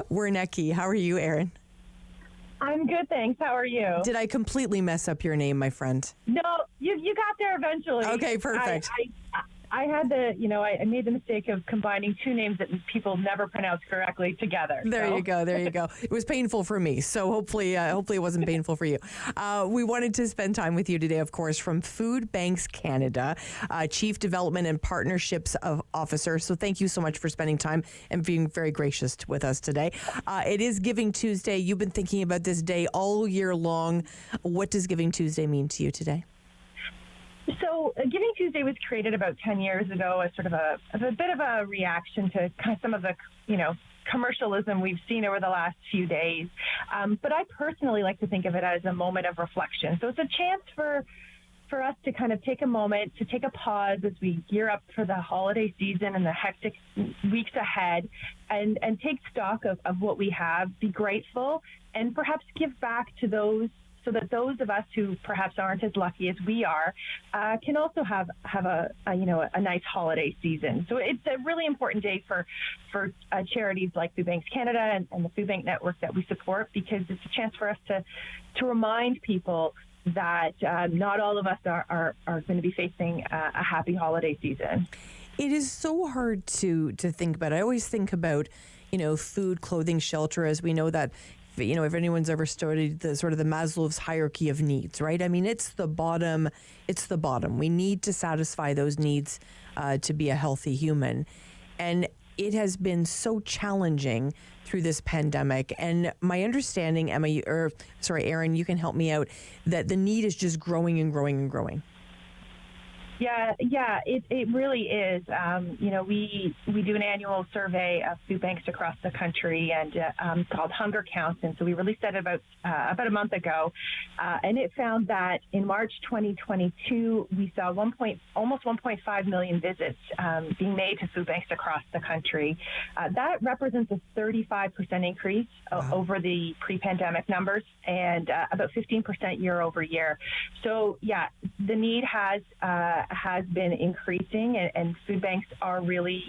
Wernecki. How are you, Erin? I'm good, thanks. How are you? Did I completely mess up your name, my friend? No, you got there eventually. Okay, perfect. I had I made the mistake of combining two names that people never pronounce correctly together. There you go. It was painful for me, so hopefully it wasn't painful for you. We wanted to spend time with you today, of course, from Food Banks Canada, Chief Development and Partnerships Officer. So thank you so much for spending time and being very gracious with us today. It is Giving Tuesday. You've been thinking about this day all year long. What does Giving Tuesday mean to you today? So Giving Tuesday was created about 10 years ago as sort of a bit of a reaction to kind of some of the, commercialism we've seen over the last few days. But I personally like to think of it as a moment of reflection. So it's a chance for us to kind of take a moment, to take a pause as we gear up for the holiday season and the hectic weeks ahead and take stock of what we have, be grateful, and perhaps give back to those so that those of us who perhaps aren't as lucky as we are can also have a nice holiday season. So it's a really important day for charities like Food Banks Canada and the Food Bank Network that we support, because it's a chance for us to remind people that not all of us are going to be facing a happy holiday season. It is so hard to think about. I always think about, food, clothing, shelter, as we know that, if anyone's ever studied the sort of the Maslow's hierarchy of needs, right? I mean, it's the bottom. We need to satisfy those needs to be a healthy human. And it has been so challenging through this pandemic. And my understanding, Erin, you can help me out, that the need is just growing and growing and growing. Yeah, it really is. We do an annual survey of food banks across the country, and called Hunger Counts. And so we released that about a month ago, and it found that in March 2022 we saw almost 1.5 million visits being made to food banks across the country. That represents a 35% increase over the pre-pandemic numbers, and about 15% year over year. So yeah, the need has been increasing, and food banks are really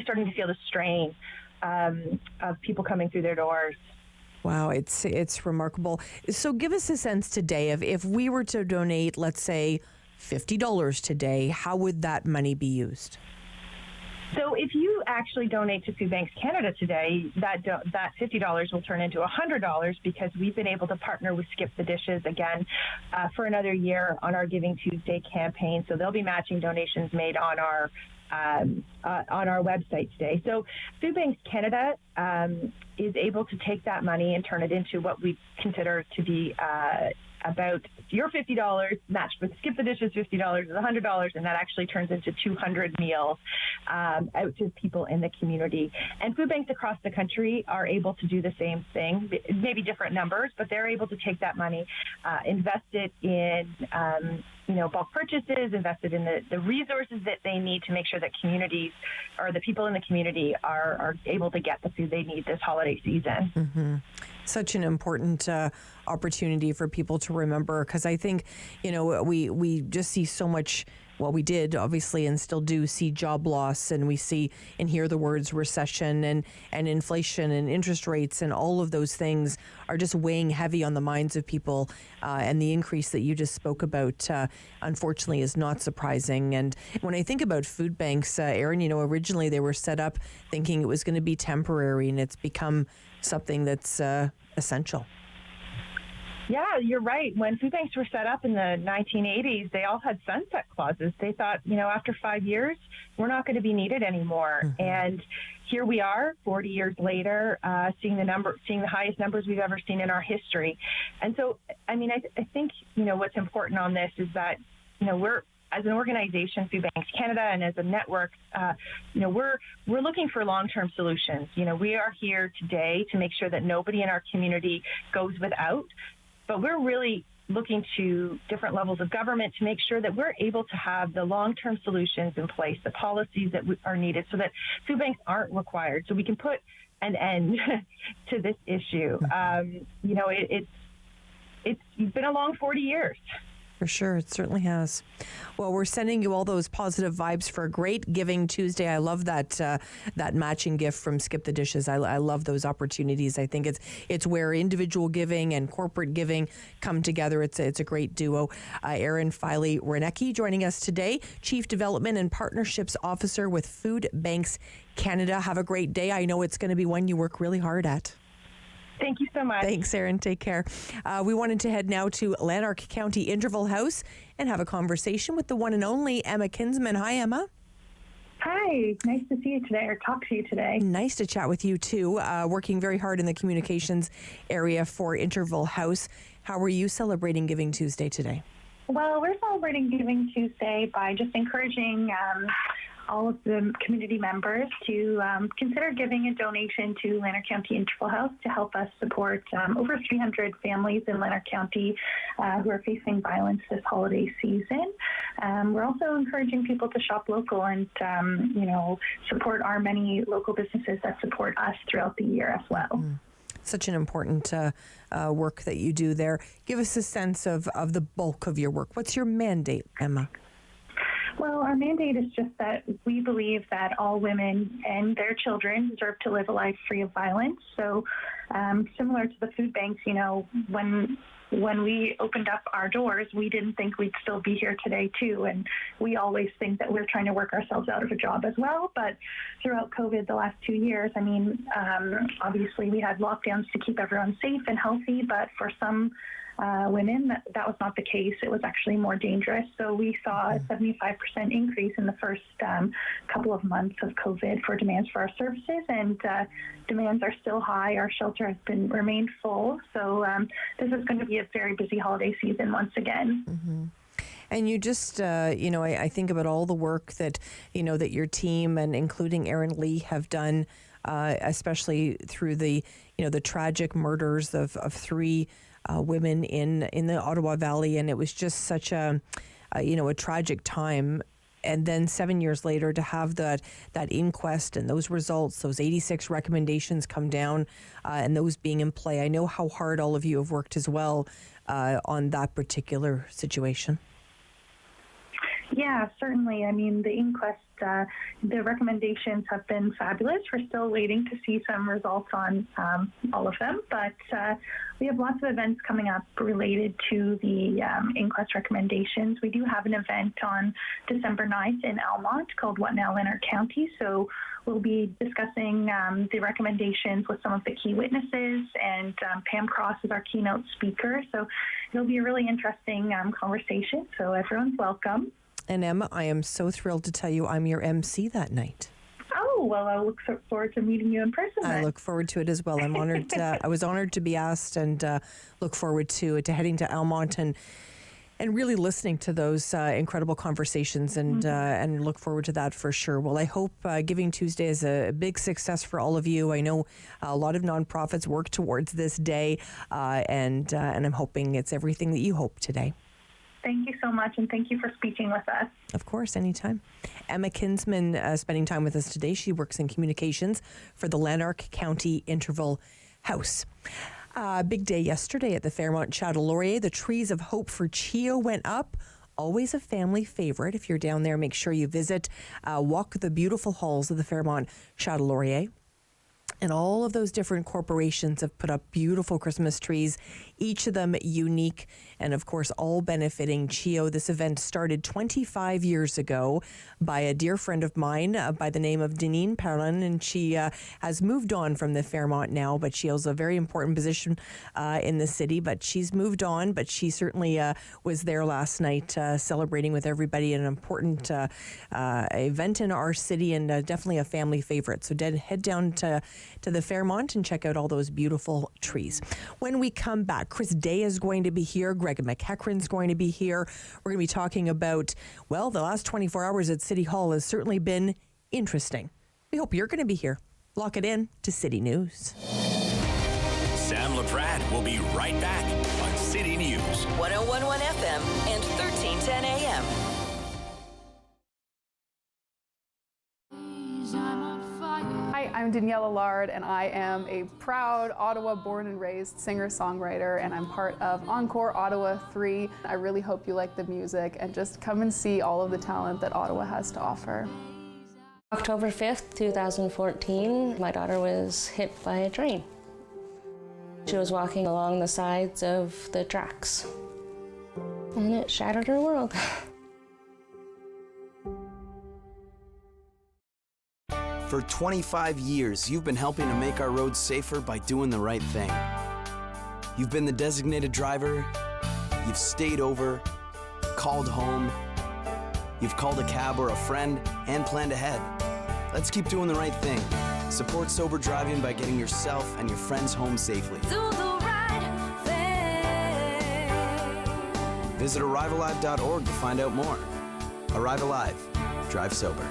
starting to feel the strain of people coming through their doors. Wow, it's remarkable. So give us a sense today of if we were to donate, let's say, $50 today, how would that money be used? So if you actually donate to Food Banks Canada today, that $50 will turn into $100, because we've been able to partner with Skip the Dishes again for another year on our Giving Tuesday campaign. So they'll be matching donations made on our website today. So Food Banks Canada is able to take that money and turn it into what we consider to be about your $50 matched with Skip the Dishes $50 is $100, and that actually turns into 200 meals out to people in the community. And food banks across the country are able to do the same thing, maybe different numbers, but they're able to take that money, invest it in bulk purchases, invested in the resources that they need to make sure that communities or the people in the community are able to get the food they need this holiday season. Mm-hmm. Such an important opportunity for people to remember, because I think, we just see so much. Well, we did obviously and still do see job loss, and we see and hear the words recession and inflation and interest rates, and all of those things are just weighing heavy on the minds of people. And the increase that you just spoke about, unfortunately, is not surprising. And when I think about food banks, Erin, originally they were set up thinking it was going to be temporary, and it's become something that's essential. Yeah, you're right. When food banks were set up in the 1980s, they all had sunset clauses. They thought, after 5 years, we're not going to be needed anymore. Mm-hmm. And here we are, 40 years later, seeing the highest numbers we've ever seen in our history. And so, I think, what's important on this is that, we're, as an organization, Food Banks Canada, and as a network, we're looking for long-term solutions. We are here today to make sure that nobody in our community goes without. But we're really looking to different levels of government to make sure that we're able to have the long-term solutions in place, the policies that are needed, so that food banks aren't required, so we can put an end to this issue. It's been a long 40 years. For sure, it certainly has. Well, we're sending you all those positive vibes for a great Giving Tuesday. I love that matching gift from Skip the Dishes. I love those opportunities. I think it's where individual giving and corporate giving come together. It's a great duo. Erin Filey-Renecki joining us today, Chief Development and Partnerships Officer with Food Banks Canada. Have a great day. I know it's going to be one you work really hard at. Thank you so much. Thanks, Erin. Take care. We wanted to head now to Lanark County Interval House and have a conversation with the one and only Emma Kinsman. Hi, Emma. Hi. Nice to see you today, or talk to you today. Nice to chat with you, too. Working very hard in the communications area for Interval House. How are you celebrating Giving Tuesday today? Well, we're celebrating Giving Tuesday by just encouraging all of the community members to consider giving a donation to Lanark County Interval House to help us support over 300 families in Lanark County who are facing violence this holiday season. We're also encouraging people to shop local and, support our many local businesses that support us throughout the year as well. Mm. Such an important work that you do there. Give us a sense of the bulk of your work. What's your mandate, Emma? Well, our mandate is just that we believe that all women and their children deserve to live a life free of violence. So similar to the food banks, when we opened up our doors, we didn't think we'd still be here today, too. And we always think that we're trying to work ourselves out of a job as well. But throughout COVID the last 2 years, obviously we had lockdowns to keep everyone safe and healthy. But for some women, that was not the case. It was actually more dangerous. So we saw a 75% increase in the first couple of months of COVID for demands for our services, and demands are still high. Our shelter has remained full. So this is going to be a very busy holiday season once again. Mm-hmm. And you just, I think about all the work that, that your team and including Erin Lee have done, especially through the tragic murders of three women in the Ottawa Valley. And it was just such a tragic time. And then 7 years later to have that inquest and those results, those 86 recommendations come down and those being in play. I know how hard all of you have worked as well on that particular situation. Yeah, certainly. I mean, the inquest, the recommendations have been fabulous. We're still waiting to see some results on all of them, but we have lots of events coming up related to the inquest recommendations. We do have an event on December 9th in Almont called What Now Leonard County, so we'll be discussing the recommendations with some of the key witnesses, and Pam Cross is our keynote speaker, so it'll be a really interesting conversation, so everyone's welcome. And Emma, I am so thrilled to tell you I'm your MC that night. Oh, well, I look forward to meeting you in person. I look forward to it as well. I'm honored. I was honored to be asked, and look forward to heading to Almont and really listening to those incredible conversations, and look forward to that for sure. Well, I hope Giving Tuesday is a big success for all of you. I know a lot of nonprofits work towards this day, and I'm hoping it's everything that you hope today. Thank you so much, and thank you for speaking with us. Of course, anytime. Emma Kinsman spending time with us today. She works in communications for the Lanark County Interval House. Big day yesterday at the Fairmont Chateau Laurier. The trees of hope for Chio went up. Always a family favorite. If you're down there, make sure you visit, walk the beautiful halls of the Fairmont Chateau Laurier. And all of those different corporations have put up beautiful Christmas trees, each of them unique, and of course all benefiting Chio. This event started 25 years ago by a dear friend of mine by the name of Deneen Perlin, and she has moved on from the Fairmont now, but she holds a very important position in the city. But she's moved on, but she certainly was there last night celebrating with everybody, an important event in our city, and definitely a family favorite. So head down to the Fairmont and check out all those beautiful trees. When we come back, Chris Day is going to be here. Greg McEachran's going to be here. We're going to be talking about, well, the last 24 hours at City Hall has certainly been interesting. We hope you're going to be here. Lock it in to City News. Sam Laprade will be right back on City News. 101.1 FM and 1310 AM. Hi, I'm Danielle Allard, and I am a proud Ottawa born and raised singer-songwriter, and I'm part of Encore Ottawa 3. I really hope you like the music and just come and see all of the talent that Ottawa has to offer. October 5th, 2014, my daughter was hit by a train. She was walking along the sides of the tracks, and it shattered her world. For 25 years, you've been helping to make our roads safer by doing the right thing. You've been the designated driver, you've stayed over, called home, you've called a cab or a friend, and planned ahead. Let's keep doing the right thing. Support sober driving by getting yourself and your friends home safely. Do the right thing. Visit ArriveAlive.org to find out more. Arrive Alive. Drive sober.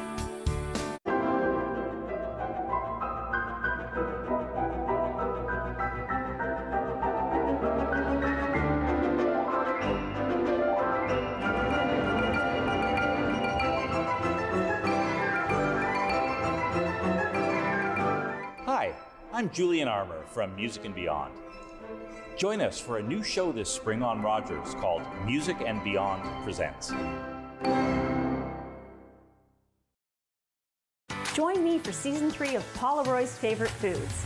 I'm Julian Armour from Music and Beyond. Join us for a new show this spring on Rogers called Music and Beyond Presents. Join me for Season 3 of Paula Roy's Favorite Foods.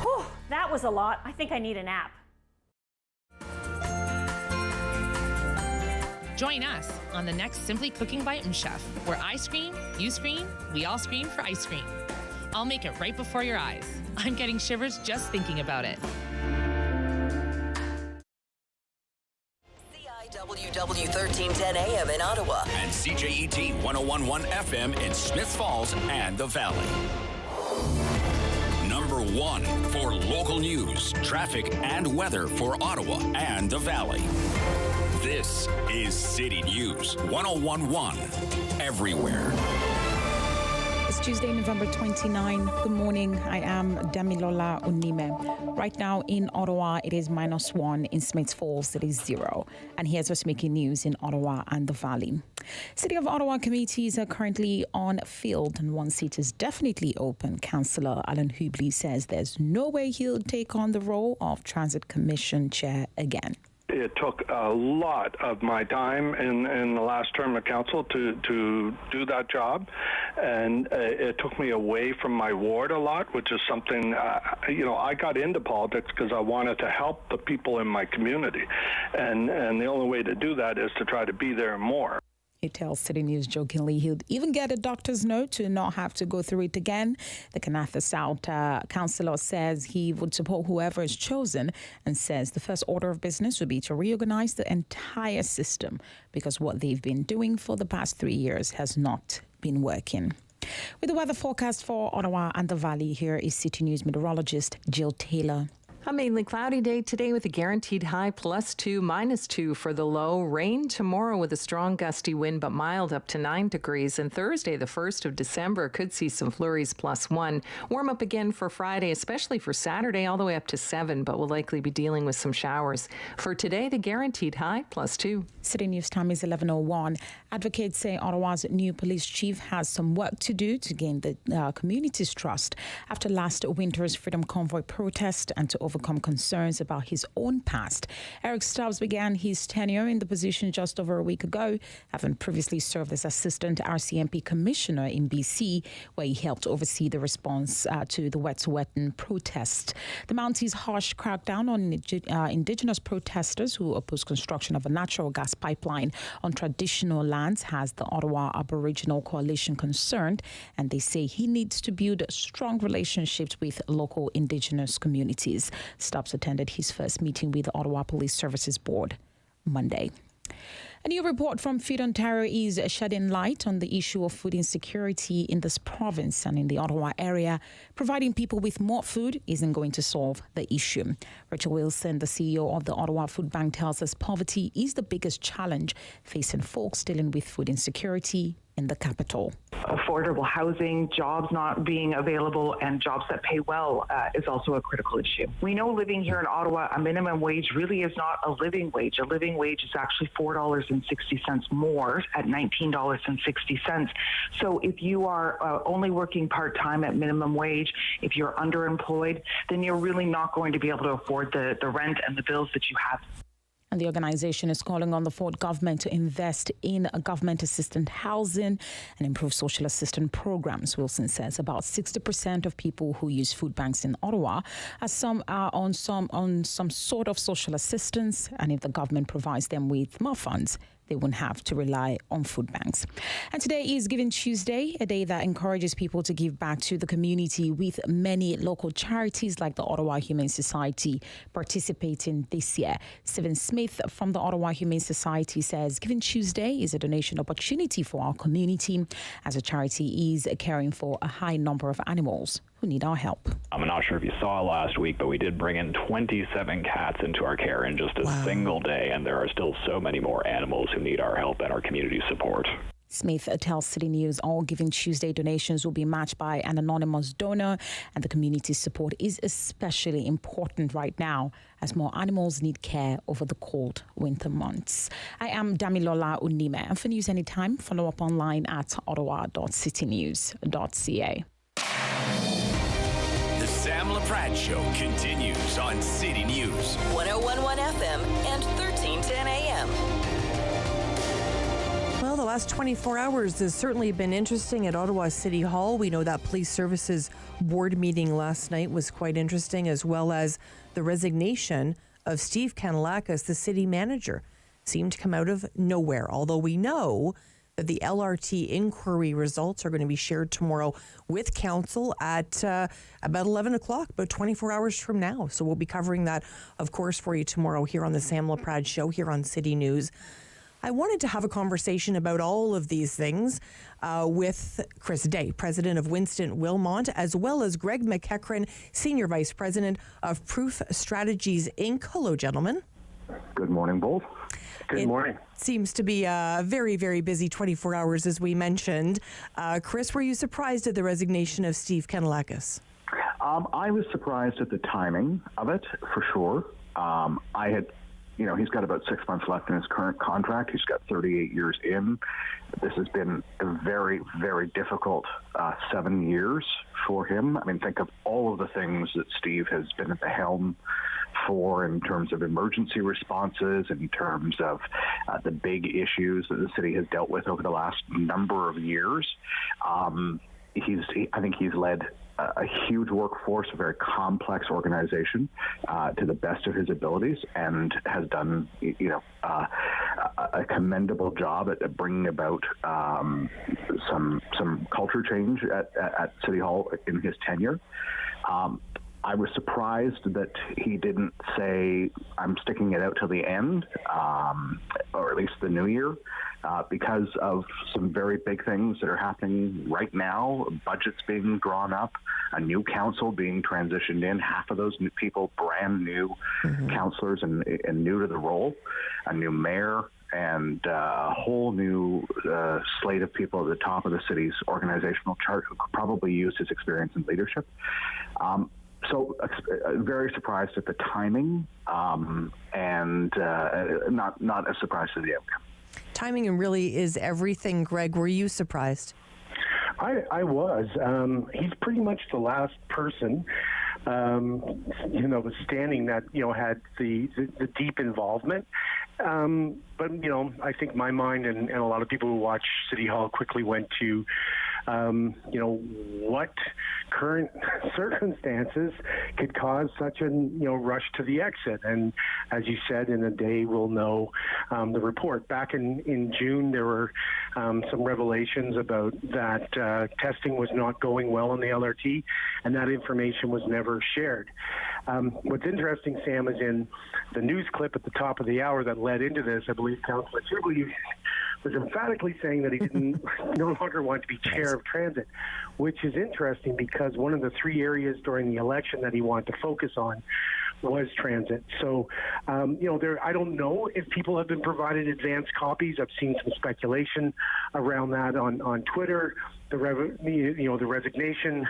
Whew, that was a lot. I think I need a nap. Join us on the next Simply Cooking by Chef, where I scream, you scream, we all scream for ice cream. I'll make it right before your eyes. I'm getting shivers just thinking about it. WW 1310 AM in Ottawa. And CJET 1011 FM in Smiths Falls and the Valley. Number 1 for local news, traffic, and weather for Ottawa and the Valley. This is City News 1011 everywhere. It's Tuesday, November 29. Good morning. I am Damilola Unime. Right now in Ottawa, it is -1. In Smiths Falls, it is 0. And here's what's making news in Ottawa and the Valley. City of Ottawa committees are currently on field and one seat is definitely open. Councillor Alan Hubley says there's no way he'll take on the role of Transit Commission Chair again. It took a lot of my time in the last term of council to do that job, and it took me away from my ward a lot, which is something, I got into politics because I wanted to help the people in my community, and the only way to do that is to try to be there more. He tells City News jokingly he'll even get a doctor's note to not have to go through it again. The Kanatha South councillor says he would support whoever is chosen and says the first order of business would be to reorganize the entire system because what they've been doing for the past 3 years has not been working. With the weather forecast for Ottawa and the Valley, here is City News meteorologist Jill Taylor. A mainly cloudy day today with a guaranteed high +2, -2 for the low. Rain tomorrow with a strong gusty wind but mild up to 9 degrees. And Thursday, the 1st of December, could see some flurries +1. Warm up again for Friday, especially for Saturday, all the way up to 7, but we'll likely be dealing with some showers. For today, the guaranteed high +2. City News time is 11:01. Advocates say Ottawa's new police chief has some work to do to gain the community's trust after last winter's Freedom Convoy protest and to overcome concerns about his own past. Eric Stubbs began his tenure in the position just over a week ago, having previously served as Assistant RCMP Commissioner in BC, where he helped oversee the response to the Wet'suwet'en protest. The Mounties' harsh crackdown on Indigenous protesters who oppose construction of a natural gas pipeline on traditional lands has the Ottawa Aboriginal Coalition concerned, and they say he needs to build strong relationships with local Indigenous communities. Stubbs attended his first meeting with the Ottawa Police Services Board Monday. A new report from Feed Ontario is shedding light on the issue of food insecurity in this province and in the Ottawa area. Providing people with more food isn't going to solve the issue. Rachel Wilson, the CEO of the Ottawa Food Bank, tells us poverty is the biggest challenge facing folks dealing with food insecurity in the capital. Affordable housing, jobs not being available, and jobs that pay well is also a critical issue. We know living here in Ottawa, a minimum wage really is not a living wage. A living wage is actually $4.60 more at $19.60. So if you are only working part-time at minimum wage, if you're underemployed, then you're really not going to be able to afford the rent and the bills that you have. And the organization is calling on the Ford government to invest in government assistant housing and improve social assistance programs. Wilson says about 60% of people who use food banks in Ottawa are on some sort of social assistance, and if the government provides them with more funds, they won't have to rely on food banks. And today is Giving Tuesday, a day that encourages people to give back to the community, with many local charities like the Ottawa Humane Society participating this year. Stephen Smith from the Ottawa Humane Society says Giving Tuesday is a donation opportunity for our community, as a charity is caring for a high number of animals who need our help. I'm not sure if you saw last week, but we did bring in 27 cats into our care in just a single day, and there are still so many more animals who need our help and our community support. Smith tells City News all Giving Tuesday donations will be matched by an anonymous donor, and the community support is especially important right now as more animals need care over the cold winter months. I am Damilola Unime, and for news anytime, follow up online at ottawa.citynews.ca. The Sam Laprade Show continues on City News 1011 FM and 1310 AM. Well, the last 24 hours has certainly been interesting at Ottawa City Hall. We know that Police Services Board meeting last night was quite interesting, as well as the resignation of Steve Kanalakis, the city manager. seem to come out of nowhere, although we know that the LRT inquiry results are going to be shared tomorrow with council at about 11 o'clock, about 24 hours from now. So we'll be covering that, of course, for you tomorrow here on the Sam Laprade Show here on City News. I wanted to have a conversation about all of these things with Chris Day, president of Winston Wilmot, as well as Greg McEachran, senior vice president of Proof Strategies Inc. Hello, gentlemen. Good morning, both. Good morning. Seems to be a very, very busy 24 hours, as we mentioned. Chris, were you surprised at the resignation of Steve Kanellakis? I was surprised at the timing of it, for sure. He's got about 6 months left in his current contract. He's got 38 years in. This has been a very, very difficult 7 years for him. I mean, think of all of the things that Steve has been at the helm for in terms of emergency responses, in terms of the big issues that the city has dealt with over the last number of years. I think he's led a huge workforce, a very complex organization, to the best of his abilities, and has done, a commendable job at bringing about some culture change at City Hall in his tenure. I was surprised that he didn't say, I'm sticking it out till the end, or at least the new year, because of some very big things that are happening right now. Budgets being drawn up, a new council being transitioned in, half of those new people, brand new councillors and new to the role, a new mayor, and a whole new slate of people at the top of the city's organizational chart who could probably use his experience in leadership. So very surprised at the timing, and not a surprise to the outcome. Timing really is everything. Greg, were you surprised? I was. He's pretty much the last person, standing that, had the deep involvement. But, I think my mind and a lot of people who watch City Hall quickly went to, what current circumstances could cause such a rush to the exit. And as you said, in a day we'll know the report. Back in June, there were some revelations about that testing was not going well in the LRT, and that information was never shared. What's interesting, Sam, is in the news clip at the top of the hour that led into this, I believe Councillor Hubley was emphatically saying that he didn't no longer want to be chair of transit, which is interesting because one of the three areas during the election that he wanted to focus on was transit. So, I don't know if people have been provided advance copies. I've seen some speculation around that on Twitter. The resignation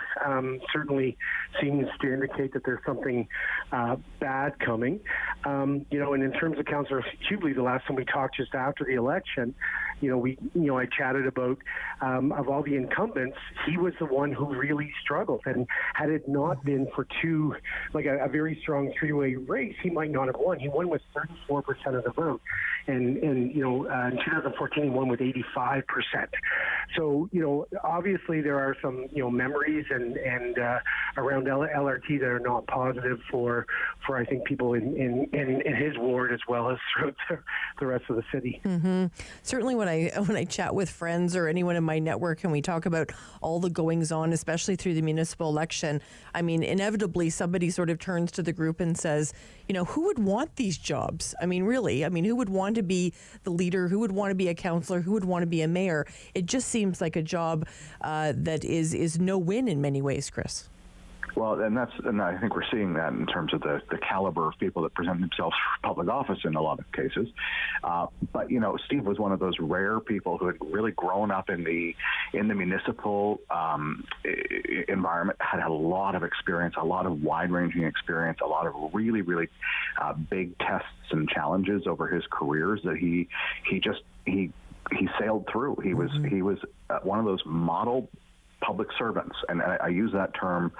certainly seems to indicate that there's something bad coming. And in terms of Councillor Hubley, the last time we talked just after the election, I chatted about of all the incumbents, he was the one who really struggled. And had it not been for a very strong three-way race, he might not have won. He won with 34% of the vote. And in 2014, he won with 85%. So, obviously there are some, memories and around LRT that are not positive for I think people in his ward as well as throughout the rest of the city. Mm-hmm. Certainly when I chat with friends or anyone in my network and we talk about all the goings on, especially through the municipal election, I mean, inevitably somebody sort of turns to the group and says, who would want these jobs? I mean, really, who would want to be the leader? Who would want to be a councillor? Who would want to be a mayor? It just seems like a job that is no win in many ways, Chris. Well, and I think we're seeing that in terms of the caliber of people that present themselves for public office in a lot of cases. But Steve was one of those rare people who had really grown up in the municipal environment, had a lot of experience, a lot of wide-ranging experience, a lot of really, really big tests and challenges over his careers that he sailed through. He was one of those model public servants, and I use that term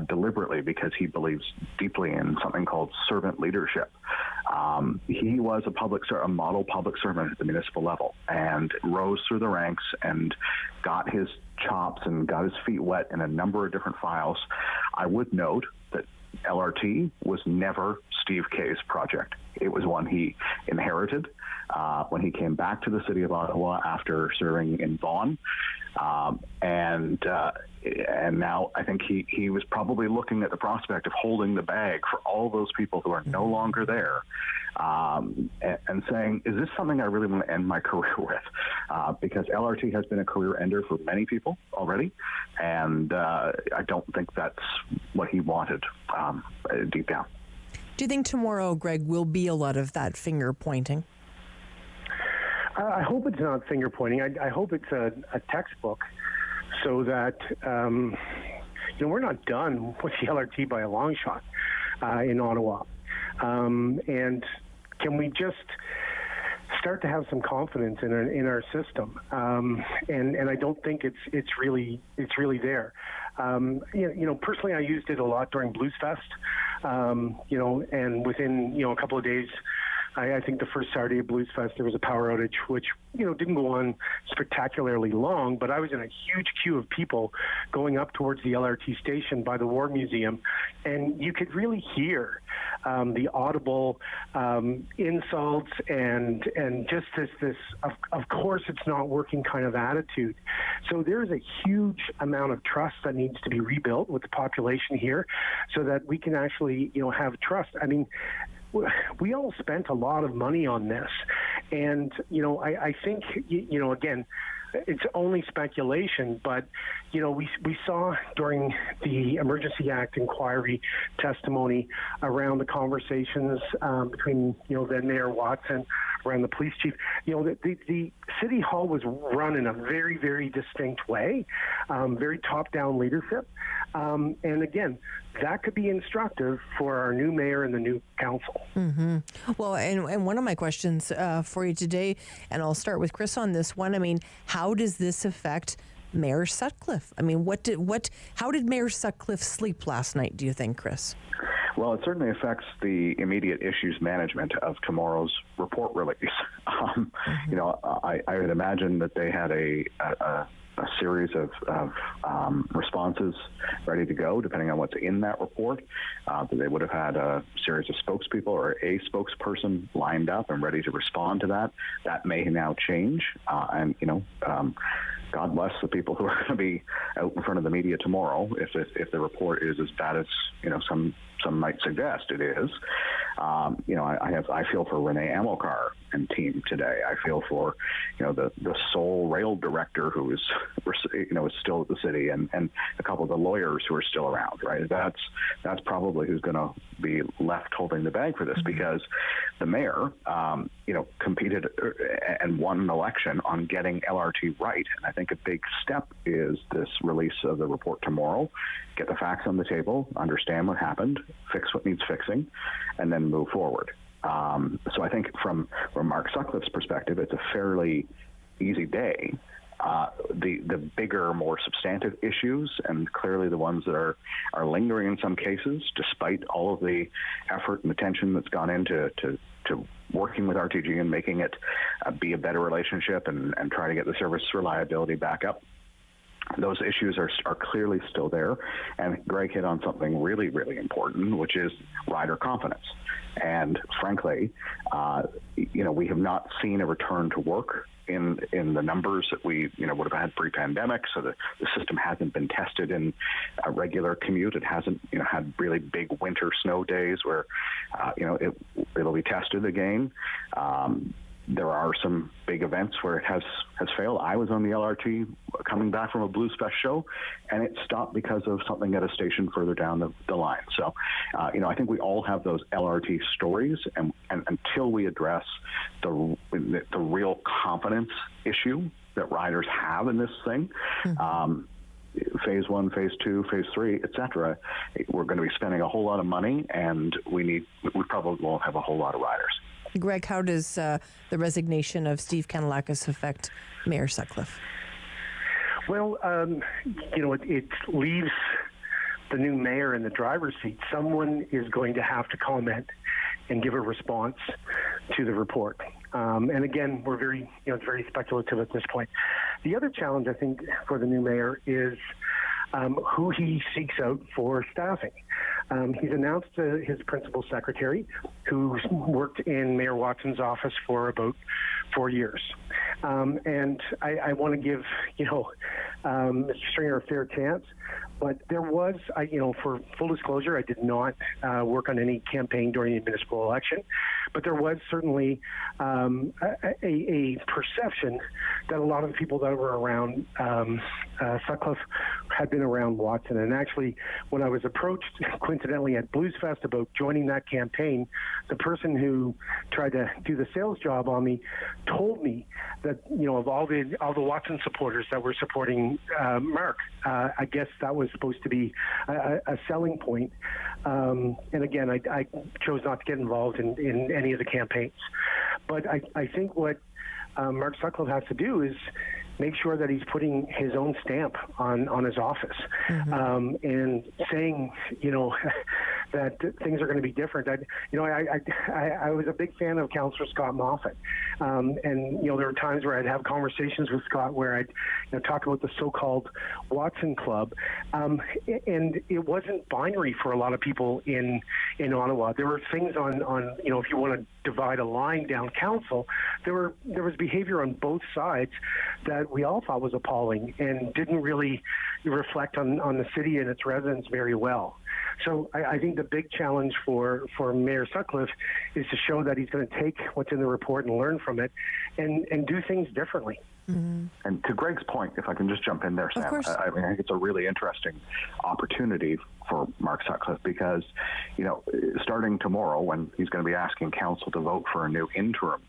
deliberately because he believes deeply in something called servant leadership. He was a model public servant at the municipal level and rose through the ranks and got his chops and got his feet wet in a number of different files. I would note that LRT was never Steve Kay's project. It was one he inherited. when he came back to the city of Ottawa after serving in Vaughan. And now I think he was probably looking at the prospect of holding the bag for all those people who are no longer there, and saying, is this something I really want to end my career with? Because LRT has been a career ender for many people already, and I don't think that's what he wanted deep down. Do you think tomorrow, Greg, will be a lot of that finger pointing? I hope it's not finger pointing. I hope it's a textbook, so that we're not done with the LRT by a long shot in Ottawa, and can we just start to have some confidence in our system? And I don't think it's really there. Personally, I used it a lot during Blues Fest, and within a couple of days. I think the first Saturday of Blues Fest, there was a power outage, which, didn't go on spectacularly long, but I was in a huge queue of people going up towards the LRT station by the War Museum, and you could really hear the audible insults and just this of course it's not working kind of attitude. So there's a huge amount of trust that needs to be rebuilt with the population here so that we can actually, have trust. I mean, we all spent a lot of money on this, and I think again, it's only speculation, but we saw during the Emergency Act inquiry testimony around the conversations between then Mayor Watson around the police chief. The City Hall was run in a very, very distinct way, very top-down leadership, and again, that could be instructive for our new mayor and the new council. Mm-hmm. Well, and one of my questions for you today, and I'll start with Chris on this one. I mean, how does this affect Mayor Sutcliffe? I mean, how did Mayor Sutcliffe sleep last night, do you think, Chris? Well, it certainly affects the immediate issues management of tomorrow's report release. I would imagine that they had a series of responses ready to go, depending on what's in that report. That they would have had a series of spokespeople or a spokesperson lined up and ready to respond to that. That may now change, God bless the people who are going to be out in front of the media tomorrow. If the report is as bad as some might suggest it is, I feel for Renee Amilcar and team today. I feel for the sole rail director who is still at the city, and a couple of the lawyers who are still around. Right, that's probably who's going to be left holding the bag for this, because the mayor competed and won an election on getting LRT right, and I think a big step is this release of the report tomorrow. Get the facts on the table, understand what happened, fix what needs fixing, and then move forward. So I think from Mark Sutcliffe's perspective, it's a fairly easy day. The bigger, more substantive issues, and clearly the ones that are lingering in some cases, despite all of the effort and attention that's gone into working with RTG and making it be a better relationship and try to get the service reliability back up. Those issues are clearly still there, and Greg hit on something really, really important, which is rider confidence. And frankly, we have not seen a return to work in the numbers that we would have had pre-pandemic. So the system hasn't been tested in a regular commute. It hasn't had really big winter snow days where it'll be tested again. There are some big events where it has failed. I was on the LRT coming back from a Blues Fest show, and it stopped because of something at a station further down the line. So, I think we all have those LRT stories, and until we address the real confidence issue that riders have in this thing, phase 1, phase 2, phase 3, etc., we're going to be spending a whole lot of money, and we probably won't have a whole lot of riders. Greg, how does the resignation of Steve Kanellakis affect Mayor Sutcliffe? Well, it leaves the new mayor in the driver's seat. Someone is going to have to comment and give a response to the report. And again, we're it's very speculative at this point. The other challenge, I think, for the new mayor is who he seeks out for staffing. He's announced his principal secretary, who's worked in Mayor Watson's office for about 4 years. And I want to give, Mr. Stringer a fair chance. But there was, for full disclosure, I did not work on any campaign during the municipal election. But there was certainly a perception that a lot of the people that were around Sutcliffe had been around Watson. And actually, when I was approached, coincidentally, at Blues Fest about joining that campaign, the person who tried to do the sales job on me told me that, of all the Watson supporters that were supporting Mark, I guess that was supposed to be a selling point. And again, I chose not to get involved in any of the campaigns. But I think what Mark Sutcliffe has to do is make sure that he's putting his own stamp on his office, and saying, that things are going to be different. I was a big fan of Councillor Scott Moffat, and there were times where I'd have conversations with Scott where I'd talk about the so-called Watson Club, and it wasn't binary for a lot of people in Ottawa. There were things on if you want to divide a line down council, there was behavior on both sides that we all thought was appalling and didn't really reflect on the city and its residents very well. So I think the big challenge for Mayor Sutcliffe is to show that he's going to take what's in the report and learn from it and do things differently. And to Greg's point, if I can just jump in there, Sam, I think it's a really interesting opportunity for Mark Sutcliffe because, starting tomorrow when he's going to be asking council to vote for a new interim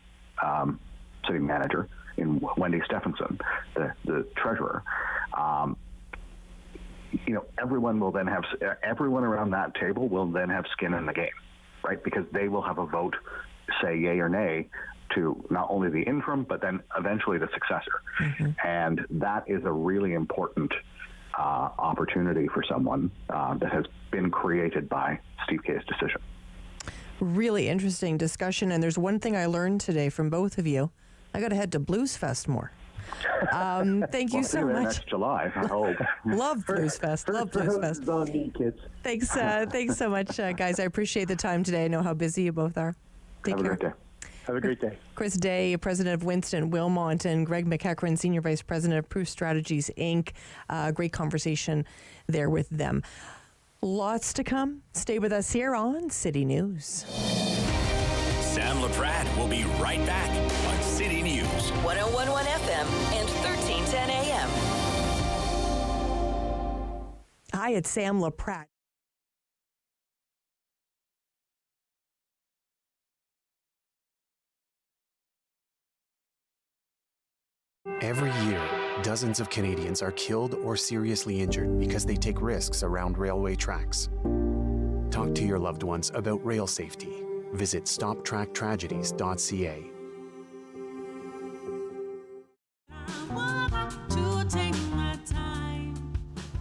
city manager in Wendy Stephenson, the treasurer, everyone around that table will then have skin in the game, right? Because they will have a vote, say yay or nay, to not only the interim, but then eventually the successor. And that is a really important opportunity for someone that has been created by Steve Kay's decision. Really interesting discussion. And there's one thing I learned today from both of you. I got to head to Blues Fest more. Thank you so much. Next July, I hope. Love Blues Fest. Love Blues Fest. On me, kids. Thanks so much, guys. I appreciate the time today. I know how busy you both are. Take care. Have a great day. Have a great day. Chris Day, President of Winston Wilmot, and Greg McEachran, Senior Vice President of Proof Strategies, Inc. Great conversation there with them. Lots to come. Stay with us here on City News. Sam Laprade will be right back on City News. 101.1 FM and 1310 AM. Hi, it's Sam Laprade. Every year, dozens of Canadians are killed or seriously injured because they take risks around railway tracks. Talk to your loved ones about rail safety. Visit stoptracktragedies.ca.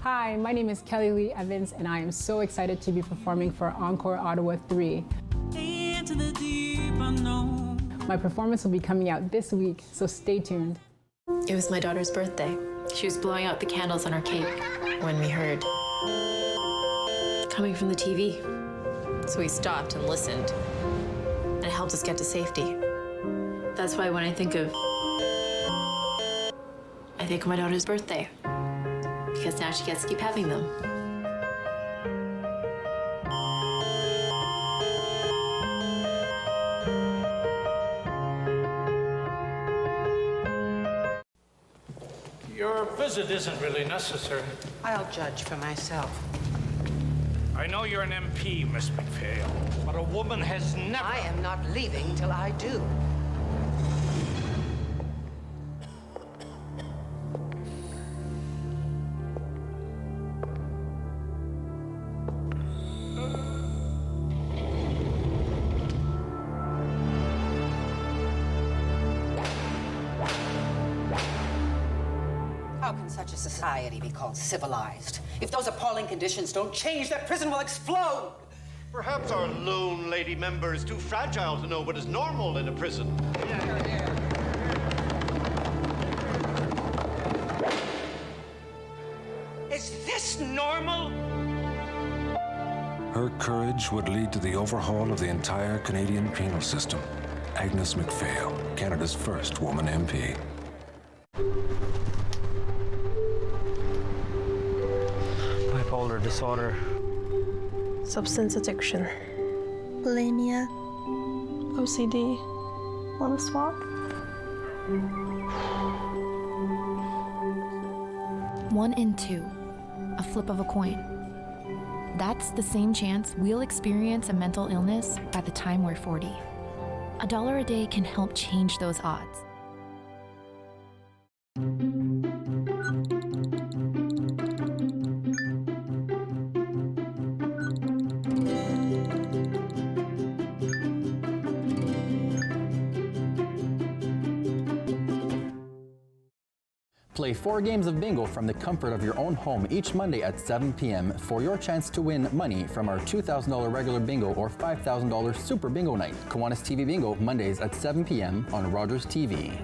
Hi, my name is Kelly Lee Evans, and I am so excited to be performing for Encore Ottawa 3. My performance will be coming out this week, so stay tuned. It was my daughter's birthday. She was blowing out the candles on her cake when we heard coming from the TV. So we stopped and listened, and it helped us get to safety. That's why when I think of my daughter's birthday, because now she gets to keep having them. Your visit isn't really necessary. I'll judge for myself. I know you're an MP, Miss McPhail, but a woman has never... I am not leaving till I do. How can such a society be called civilized? If those appalling conditions don't change, that prison will explode! Perhaps our lone lady member is too fragile to know what is normal in a prison. Is this normal? her courage would lead to the overhaul of the entire Canadian penal system. Agnes MacPhail, Canada's first woman MP. Bipolar disorder. Substance addiction. Bulimia. OCD. Want to swap? 1 in 2. A flip of a coin. That's the same chance we'll experience a mental illness by the time we're 40. $1 a day can help change those odds. Play 4 games of bingo from the comfort of your own home each Monday at 7 p.m. for your chance to win money from our $2,000 regular bingo or $5,000 super bingo night. Kiwanis TV Bingo, Mondays at 7 p.m. on Rogers TV.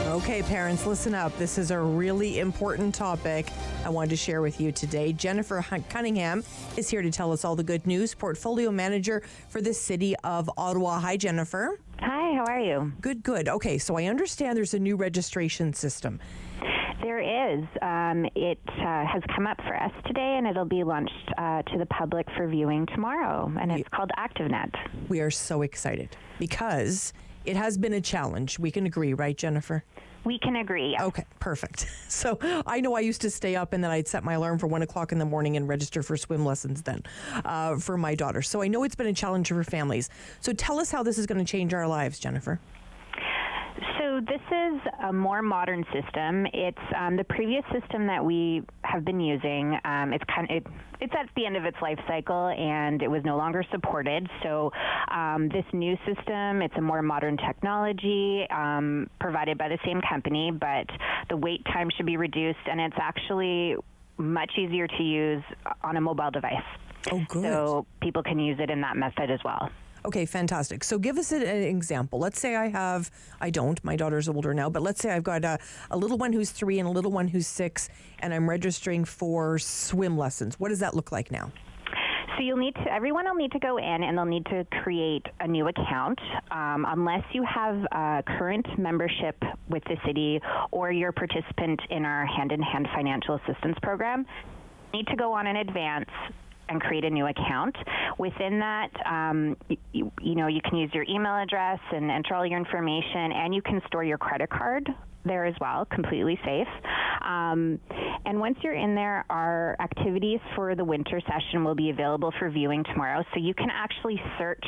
Okay, parents, listen up. This is a really important topic I wanted to share with you today. Jennifer Cunningham is here to tell us all the good news, portfolio manager for the City of Ottawa. Hi, Jennifer. Hi, how are you? Good, good. Okay, so I understand there's a new registration system. There is. It has come up for us today, and it'll be launched to the public for viewing tomorrow, and it's called ActiveNet. We are so excited because it has been a challenge. We can agree, right, Jennifer? We can agree, yes. Okay, perfect. So I know I used to stay up and then I'd set my alarm for 1 o'clock in the morning and register for swim lessons then for my daughter. So I know it's been a challenge for families. So tell us how this is going to change our lives, Jennifer. So this is a more modern system. It's the previous system that we have been using. It's at the end of its life cycle, and it was no longer supported. So this new system, it's a more modern technology provided by the same company, but the wait time should be reduced, and it's actually much easier to use on a mobile device. Oh, good. So people can use it in that method as well. Okay, fantastic. So give us an example. Let's say my daughter's older now, but let's say I've got a little one who's 3 and a little one who's 6, and I'm registering for swim lessons. What does that look like now? So everyone will need to go in and they'll need to create a new account unless you have a current membership with the city or you're a participant in our hand-in-hand financial assistance program. You need to go on in advance and create a new account. Within that, you can use your email address and enter all your information, and you can store your credit card there as well, completely safe. And once you're in there, our activities for the winter session will be available for viewing tomorrow. So you can actually search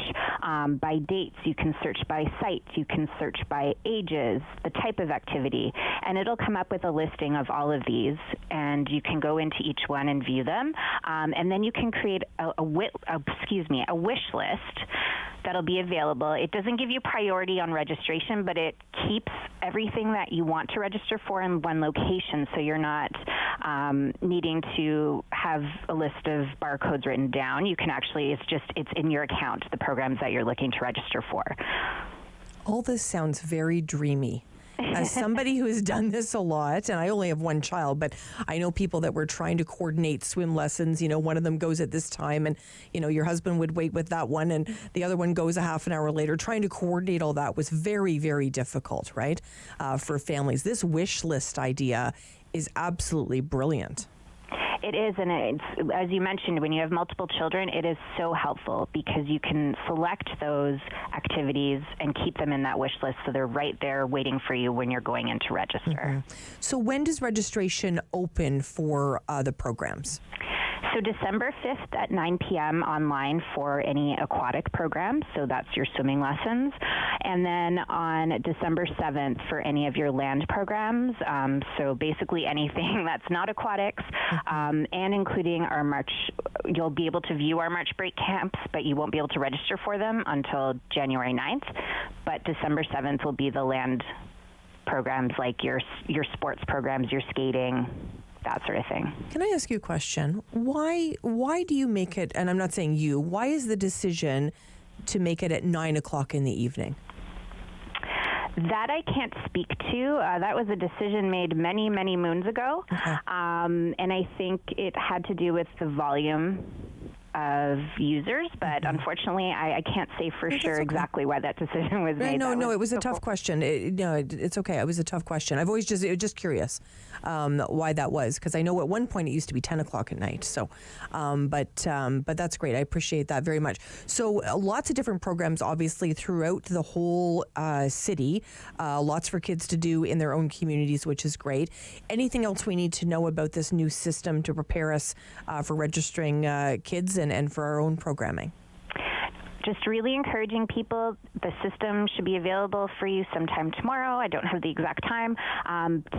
by dates, you can search by sites, you can search by ages, the type of activity, and it'll come up with a listing of all of these, and you can go into each one and view them. And then you can create a wish list that'll be available. It doesn't give you priority on registration, but it keeps everything that you want to register for in one location, so you're not needing to have a list of barcodes written down. You can actually, it's in your account, the programs that you're looking to register for. All this sounds very dreamy. As somebody who has done this a lot, and I only have one child, but I know people that were trying to coordinate swim lessons. One of them goes at this time, and, your husband would wait with that one, and the other one goes a half an hour later. Trying to coordinate all that was very, very difficult, right, for families. This wish list idea is absolutely brilliant. It is, and it's, as you mentioned, when you have multiple children, it is so helpful because you can select those activities and keep them in that wish list so they're right there waiting for you when you're going in to register. So when does registration open for the programs? So December 5th at 9 p.m. online for any aquatic programs, so that's your swimming lessons. And then on December 7th for any of your land programs, so basically anything that's not aquatics, and including our March, you'll be able to view our March break camps, but you won't be able to register for them until January 9th. But December 7th will be the land programs like your sports programs, your skating, that sort of thing. Can I ask you a question? Why do you make it, and I'm not saying you, why is the decision to make it at 9 o'clock in the evening? That I can't speak to. That was a decision made many, many moons ago. And I think it had to do with the volume of users, but unfortunately, I can't say for sure exactly why that decision was made. No, it was a tough question. It's okay. It was a tough question. I've always just curious why that was, because I know at one point it used to be 10 o'clock at night. So, but that's great. I appreciate that very much. So lots of different programs, obviously, throughout the whole city. Lots for kids to do in their own communities, which is great. Anything else we need to know about this new system to prepare us for registering kids and for our own programming? Just really encouraging people. The system should be available for you sometime tomorrow. I don't have the exact time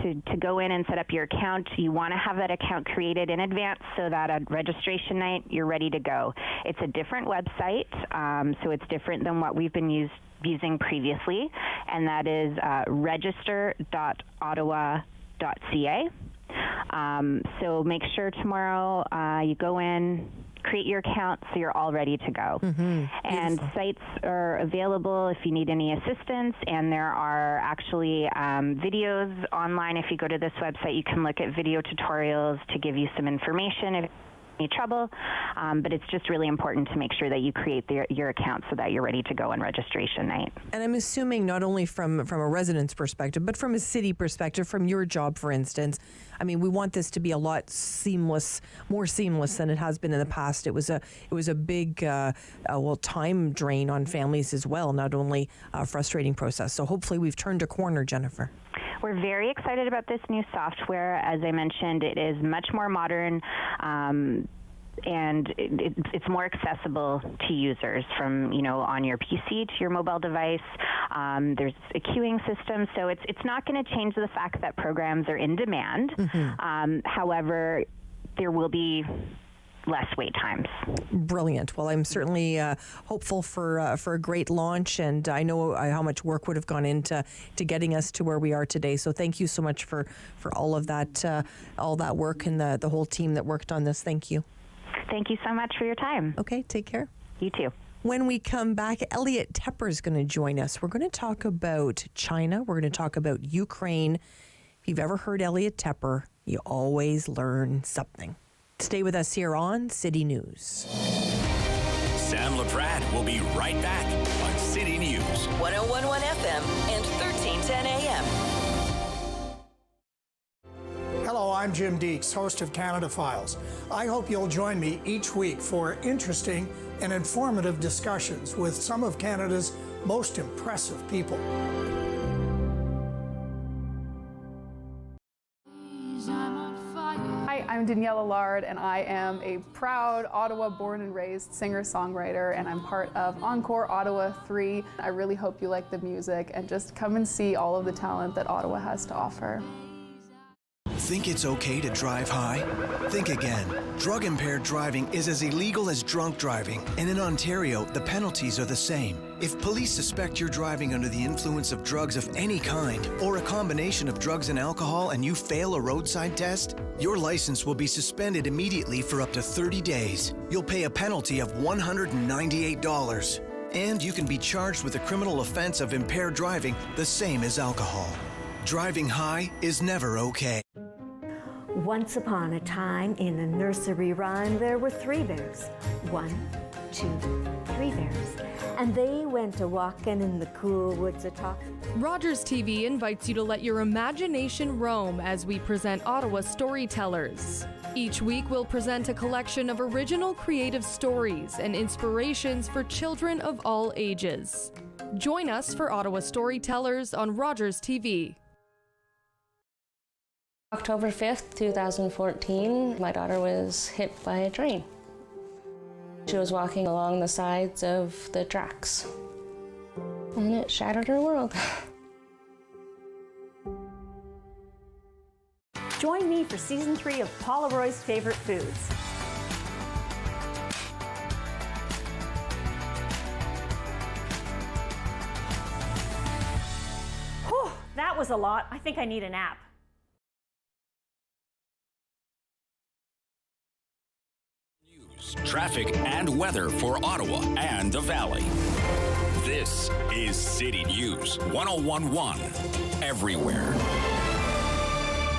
to go in and set up your account. You want to have that account created in advance so that at registration night, you're ready to go. It's a different website, so it's different than what we've been using previously, and that is register.ottawa.ca. So make sure tomorrow you go in, create your account so you're all ready to go. And sites are available if you need any assistance, and there are actually videos online. If you go to this website, you can look at video tutorials to give you some information if any trouble, but it's just really important to make sure that you create your account so that you're ready to go on registration night. And I'm assuming not only from a resident's perspective, but from a city perspective, from your job, for instance, I mean, we want this to be a lot more seamless than it has been in the past. It was a big, time drain on families as well, not only a frustrating process. So hopefully we've turned a corner, Jennifer. We're very excited about this new software. As I mentioned, it is much more modern, and it's more accessible to users from, on your PC to your mobile device. There's a queuing system, so it's not going to change the fact that programs are in demand. However, there will be less wait times. Brilliant. Well, I'm certainly hopeful for a great launch, and I know how much work would have gone into getting us to where we are today. So thank you so much for all of that work and the whole team that worked on this. Thank you. Thank you so much for your time. Okay, take care. You too. When we come back, Elliot Tepper is going to join us. We're going to talk about China. We're going to talk about Ukraine. If you've ever heard Elliot Tepper, you always learn something. Stay with us here on City News. Sam Laprade will be right back on City News. 101.1 FM and 1310 AM. Hello, I'm Jim Deeks, host of Canada Files. I hope you'll join me each week for interesting and informative discussions with some of Canada's most impressive people. Hi, I'm Danielle Allard, and I am a proud Ottawa born and raised singer-songwriter, and I'm part of Encore Ottawa 3. I really hope you like the music and just come and see all of the talent that Ottawa has to offer. Think it's okay to drive high? Think again. Drug-impaired driving is as illegal as drunk driving, and in Ontario, the penalties are the same. If police suspect you're driving under the influence of drugs of any kind, or a combination of drugs and alcohol, and you fail a roadside test, your license will be suspended immediately for up to 30 days. You'll pay a penalty of $198. And you can be charged with a criminal offense of impaired driving, the same as alcohol. Driving high is never okay. Once upon a time, in a nursery rhyme, there were 3 bears. 1, to 3 bears, and they went a walking in the cool woods atop. Rogers TV invites you to let your imagination roam as we present Ottawa storytellers. Each week, we'll present a collection of original creative stories and inspirations for children of all ages. Join us for Ottawa Storytellers on Rogers TV. October 5th, 2014, my daughter was hit by a train. She was walking along the sides of the tracks, and it shattered her world. Join me for season 3 of Paula Roy's Favorite Foods. Whew, that was a lot. I think I need a nap. Traffic and weather for Ottawa and the Valley. This is City News 1011 everywhere.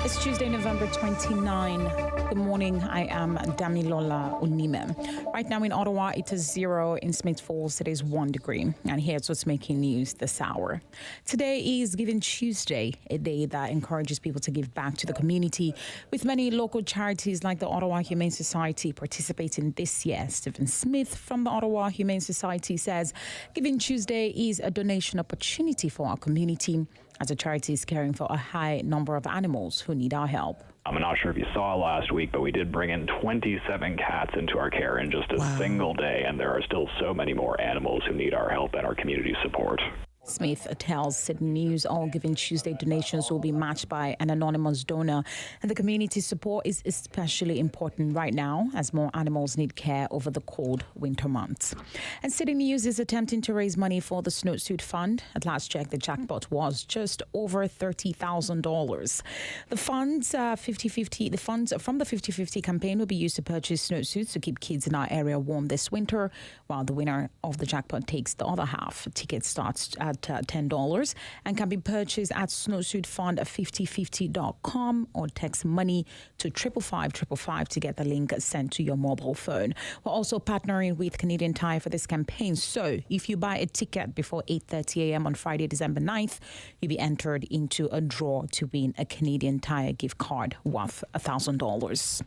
It's Tuesday, November 29. Good morning. I am Damilola Unime. Right now in Ottawa, it is 0. In Smith Falls, it is 1 degree. And here's what's making news this hour. Today is Giving Tuesday, a day that encourages people to give back to the community, with many local charities like the Ottawa Humane Society participating this year. Stephen Smith from the Ottawa Humane Society says Giving Tuesday is a donation opportunity for our community, as the charity is caring for a high number of animals who need our help. I'm not sure if you saw last week, but we did bring in 27 cats into our care in just a single day, and there are still so many more animals who need our help and our community support. Smith tells City News all Giving Tuesday donations will be matched by an anonymous donor, and the community support is especially important right now as more animals need care over the cold winter months. And City News is attempting to raise money for the Snowsuit Fund. At last check, the jackpot was just over $30,000. The funds, 50-50, the funds from the 50-50 campaign will be used to purchase snowsuits to keep kids in our area warm this winter, while the winner of the jackpot takes the other half. Ticket starts at $10 and can be purchased at snowsuitfund5050.com or text money to 55555 to get the link sent to your mobile phone. We're also partnering with Canadian Tire for this campaign. So if you buy a ticket before 8:30 a.m. on Friday, December 9th, you'll be entered into a draw to win a Canadian Tire gift card worth $1,000.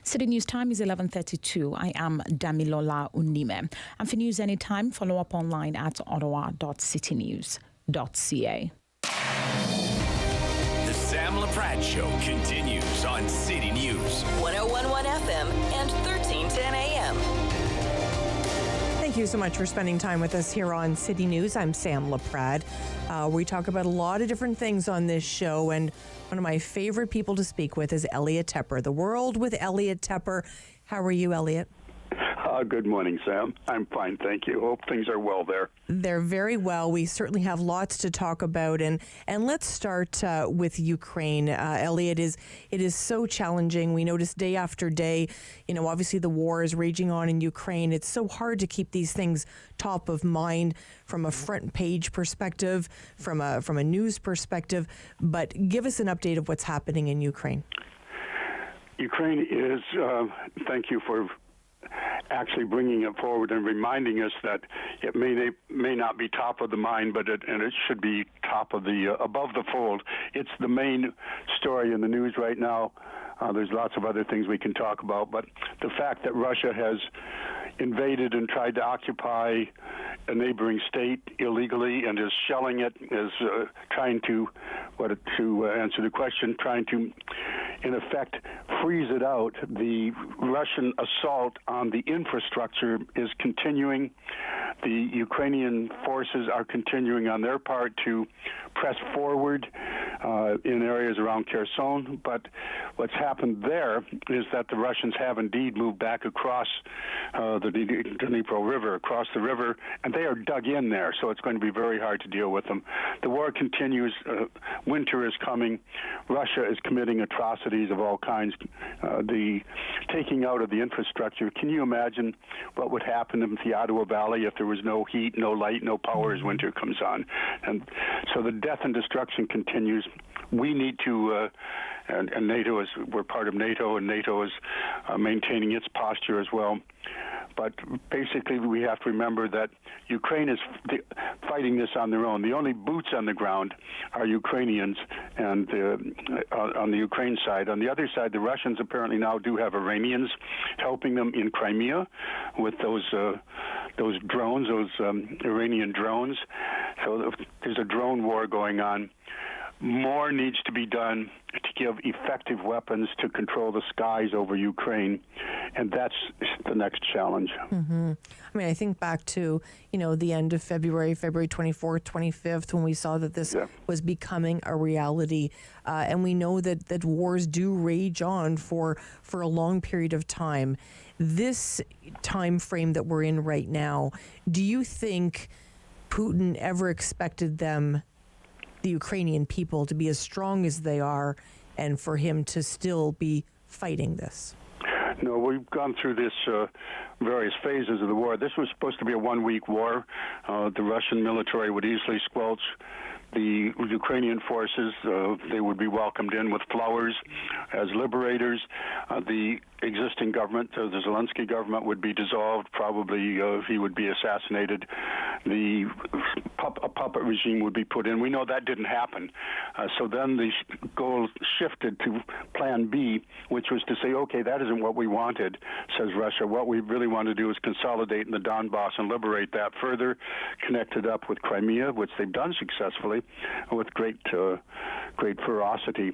City News time is 11:32. I am Damilola Unime. And for news anytime, follow up online at ottawa.citynews.ca. The Sam Laprade Show continues on City News 1011 FM and 1310 AM. Thank you so much for spending time with us here on City News. I'm Sam Laprade. We talk about a lot of different things on this show, and one of my favorite people to speak with is Elliot Tepper. The World with Elliot Tepper. How are you, Elliot? Good morning, Sam. I'm fine, thank you. Hope things are well there. They're very well. We certainly have lots to talk about, and let's start with Ukraine. Elliot, it is so challenging. We notice day after day, obviously the war is raging on in Ukraine. It's so hard to keep these things top of mind from a front page perspective, from a news perspective. But give us an update of what's happening in Ukraine. Ukraine is, thank you for actually bringing it forward and reminding us that it may not be top of the mind, but it should be top of the above the fold. It's the main story in the news right now. There's lots of other things we can talk about, but the fact that Russia has invaded and tried to occupy a neighboring state illegally and is shelling it, is trying to answer the question, trying to, in effect, freeze it out. The Russian assault on the infrastructure is continuing. The Ukrainian forces are continuing on their part to press forward in areas around Kherson. But what's happened there is that the Russians have indeed moved back across the Dnipro River, across the river, and they are dug in there, so it's going to be very hard to deal with them. The war continues. Winter is coming. Russia is committing atrocities of all kinds. The taking out of the infrastructure. Can you imagine what would happen in the Ottawa Valley if there was no heat, no light, no power as winter comes on? And so the death and destruction continues. We need to, and NATO we're part of NATO, and NATO is maintaining its posture as well. But basically, we have to remember that Ukraine is fighting this on their own. The only boots on the ground are Ukrainians, and on the Ukraine side. On the other side, the Russians apparently now do have Iranians helping them in Crimea with those drones, those Iranian drones. So there's a drone war going on. More needs to be done to give effective weapons to control the skies over Ukraine, and that's the next challenge. Mm-hmm. I mean, I think back to, the end of February 24th, 25th, when we saw that this was becoming a reality. And we know that wars do rage on for a long period of time. This time frame that we're in right now, do you think Putin ever expected the Ukrainian people, to be as strong as they are and for him to still be fighting this? No, we've gone through this various phases of the war. This was supposed to be a one-week war. The Russian military would easily squelch the Ukrainian forces. They would be welcomed in with flowers as liberators. The existing government, the Zelensky government, would be dissolved. Probably he would be assassinated. A puppet regime would be put in. We know that didn't happen. So then the goal shifted to Plan B, which was to say, okay, that isn't what we wanted, says Russia. What we really want to do is consolidate in the Donbass and liberate that further, connect it up with Crimea, which they've done successfully with great ferocity.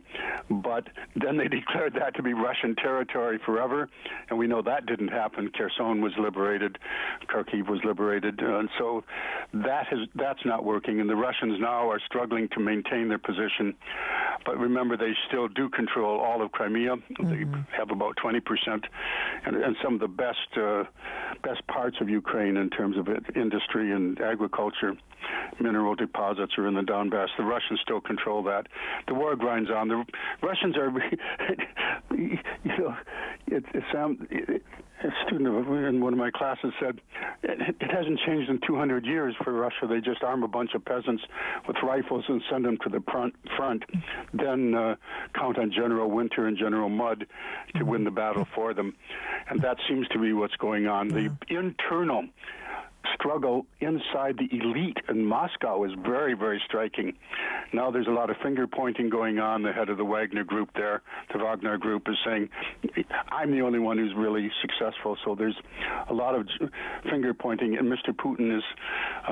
But then they declared that to be Russian territory forever, and we know that didn't happen. Kherson was liberated, Kharkiv was liberated, and so that's not working, and the Russians now are struggling to maintain their position. But remember, they still do control all of Crimea. Mm-hmm. They have about 20%, and some of the best parts of Ukraine in terms of industry and agriculture. Mineral deposits are in the Donbass. The Russians still control that. The war grinds on. The Russians are, a student in one of my classes said, it hasn't changed in 200 years for Russia. They just arm a bunch of peasants with rifles and send them to the front, then count on General Winter and General Mudd to win the battle for them. And that seems to be what's going on. The internal struggle inside the elite in Moscow is very, very striking. Now there's a lot of finger-pointing going on. The head of the Wagner group there, the Wagner group, is saying, I'm the only one who's really successful. So there's a lot of finger-pointing, and Mr. Putin is,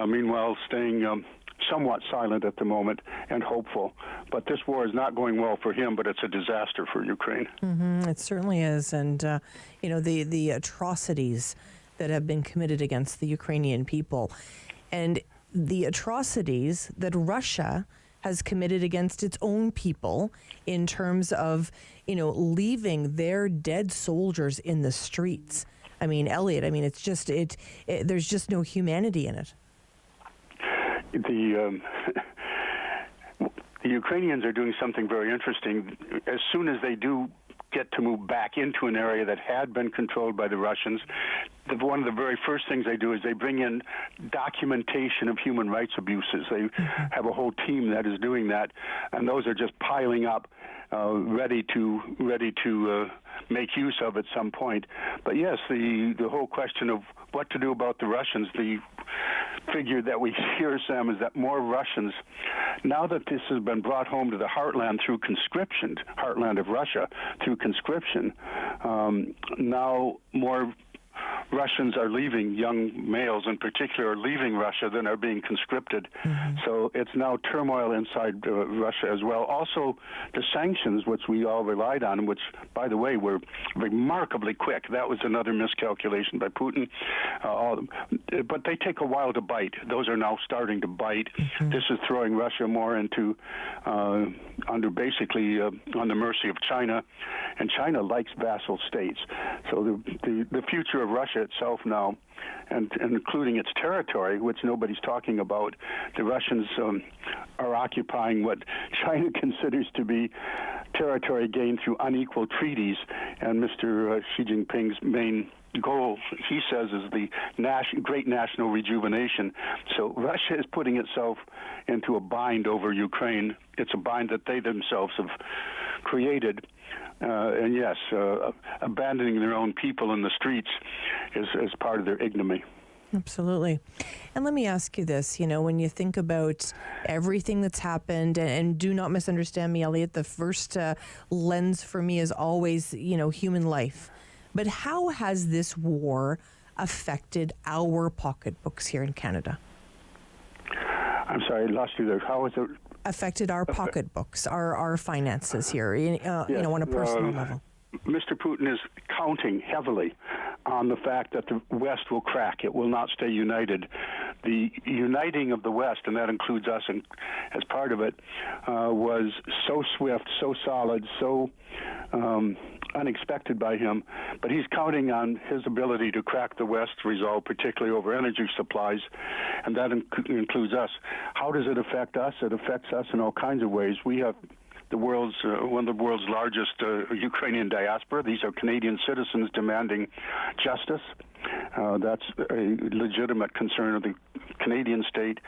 meanwhile, staying somewhat silent at the moment and hopeful. But this war is not going well for him, but it's a disaster for Ukraine. Mm-hmm. It certainly is. And, the atrocities that have been committed against the Ukrainian people, and the atrocities that Russia has committed against its own people in terms of, leaving their dead soldiers in the streets. I mean, Elliot, it's just, there's just no humanity in it. The Ukrainians are doing something very interesting. As soon as they do get to move back into an area that had been controlled by the Russians, one of the very first things they do is they bring in documentation of human rights abuses. They have a whole team that is doing that, and those are just piling up, ready to make use of at some point. But yes, the whole question of what to do about the Russians, the figure that we hear, Sam, is that more Russians, now that this has been brought home to the heartland through conscription, heartland of Russia, through conscription, now more Russians are leaving, young males in particular, are leaving Russia than are being conscripted. Mm-hmm. So it's now turmoil inside Russia as well. Also, the sanctions, which we all relied on, which, by the way, were remarkably quick. That was another miscalculation by Putin. But they take a while to bite. Those are now starting to bite. Mm-hmm. This is throwing Russia more into, under basically on the mercy of China. And China likes vassal states. So the future of Russia itself now, and including its territory, which nobody's talking about, the Russians are occupying what China considers to be territory gained through unequal treaties, and Mr. Xi Jinping's main goal, he says, is the great national rejuvenation. So Russia is putting itself into a bind over Ukraine. It's a bind that they themselves have created. And yes, abandoning their own people in the streets is part of their ignominy. Absolutely. And let me ask you this, when you think about everything that's happened, and do not misunderstand me, Elliot, the first lens for me is always, human life. But how has this war affected our pocketbooks here in Canada? I'm sorry, I lost you there. How has it affected our pocketbooks, our finances here, on a personal level? Mr. Putin is counting heavily on the fact that the West will crack. It will not stay united. The uniting of the West, and that includes us and as part of it, was so swift, so solid, so unexpected by him. But he's counting on his ability to crack the West's resolve, particularly over energy supplies, and that includes us. How does it affect us? It affects us in all kinds of ways. We have the world's one of the world's largest Ukrainian diaspora. These are Canadian citizens demanding justice. That's a legitimate concern of the Canadian state.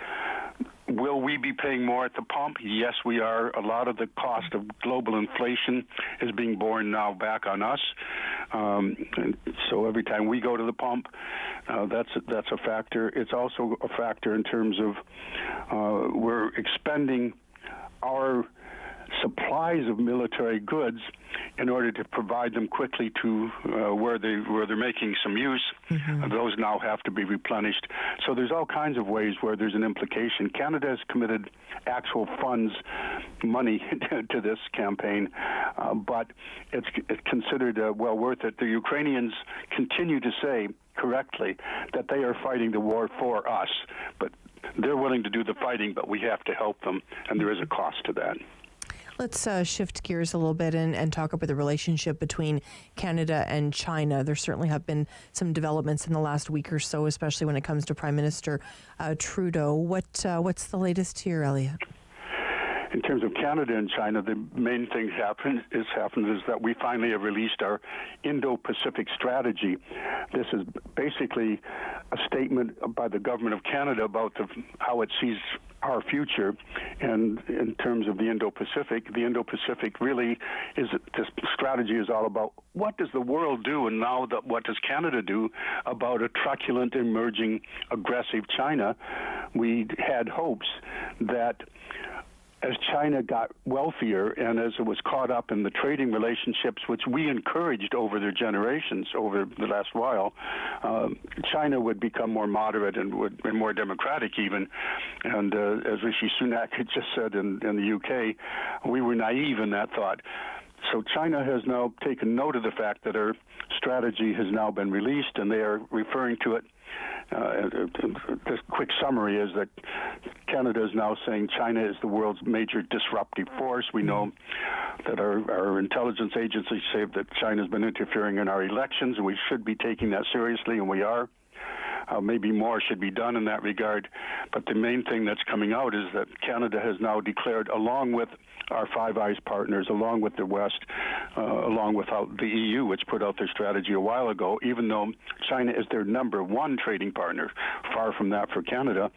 Will we be paying more at the pump? Yes, we are. A lot of the cost of global inflation is being borne now back on us. And so every time we go to the pump, that's a factor. It's also a factor in terms of we're expending our supplies of military goods in order to provide them quickly to where they're making some use. Mm-hmm. Those now have to be replenished. So there's all kinds of ways where there's an implication. Canada has committed actual funds, money to this campaign, but it's considered well worth it. The Ukrainians continue to say correctly that they are fighting the war for us, but they're willing to do the fighting, but we have to help them, and there is a cost to that. Let's shift gears a little bit and talk about the relationship between Canada and China. There certainly have been some developments in the last week or so, especially when it comes to Prime Minister Trudeau. What's the latest here, Elliot? In terms of Canada and China, the main thing is that we finally have released our Indo-Pacific strategy. This is basically a statement by the government of Canada about how it sees our future, and in terms of the Indo-Pacific really is, this strategy is all about what does the world do, and now what does Canada do about a truculent, emerging, aggressive China. We had hopes that as China got wealthier and as it was caught up in the trading relationships, which we encouraged over their generations, over the last while, China would become more moderate and more democratic even. And as Rishi Sunak had just said in the UK, we were naive in that thought. So China has now taken note of the fact that our strategy has now been released, and they are referring to it. This quick summary is that Canada is now saying China is the world's major disruptive force. We know that our intelligence agencies say that China's been interfering in our elections, and we should be taking that seriously, and we are. Maybe more should be done in that regard. But the main thing that's coming out is that Canada has now declared, along with our Five Eyes partners, along with the West, along with the EU, which put out their strategy a while ago, even though China is their number one trading partner, far from that for Canada.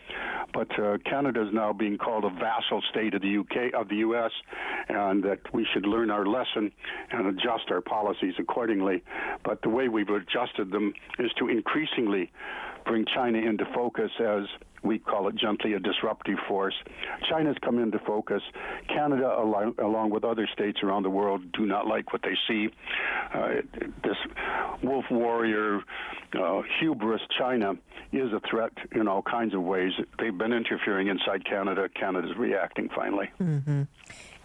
But Canada is now being called a vassal state of the UK, of the US, and that we should learn our lesson and adjust our policies accordingly. But the way we've adjusted them is to increasingly bring China into focus as, we call it gently, a disruptive force. China's come into focus. Canada, along with other states around the world, do not like what they see. This wolf warrior, hubris China is a threat in all kinds of ways. They've been interfering inside Canada. Canada's reacting finally. Mm-hmm.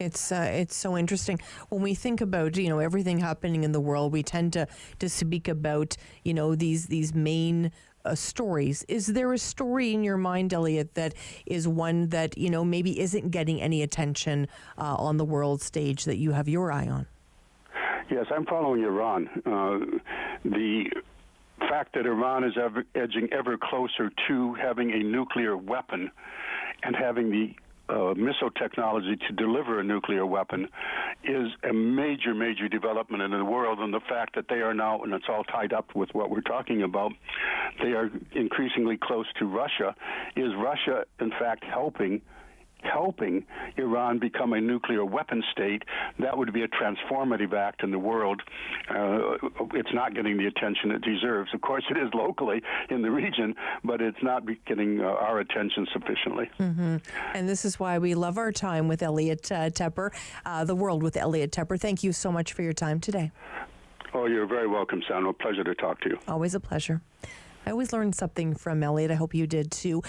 It's so interesting. When we think about, everything happening in the world, we tend to speak about, these main stories. Is there a story in your mind, Elliot, that is one that, maybe isn't getting any attention on the world stage that you have your eye on? Yes, I'm following Iran. The fact that Iran is edging ever closer to having a nuclear weapon and having the missile technology to deliver a nuclear weapon is a major, major development in the world. And the fact that they are now, and it's all tied up with what we're talking about, they are increasingly close to Russia. Is Russia, in fact, helping helping Iran become a nuclear weapon state, that would be a transformative act in the world. It's not getting the attention it deserves. Of course, it is locally in the region, but it's not getting our attention sufficiently. Mm-hmm. And this is why we love our time with Elliot Tepper, The World with Elliot Tepper. Thank you so much for your time today. Oh, you're very welcome, Sam. A pleasure to talk to you. Always a pleasure. I always learn something from Elliot. I hope you did too.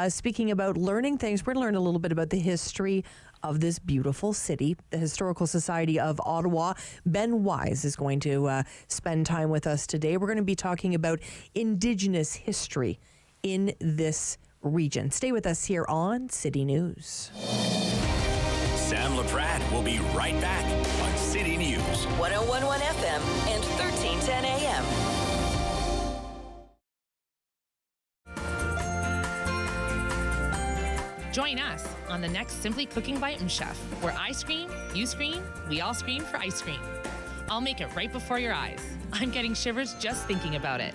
Speaking about learning things, we're going to learn a little bit about the history of this beautiful city. The Historical Society of Ottawa. Ben Wise is going to spend time with us today. We're going to be talking about Indigenous history in this region. Stay with us here on City News. Sam Laprade will be right back on City News. 101.1 FM and 1310 AM. Join us on the next Simply Cooking by Chef, where I scream, you scream, we all scream for ice cream. I'll make it right before your eyes. I'm getting shivers just thinking about it.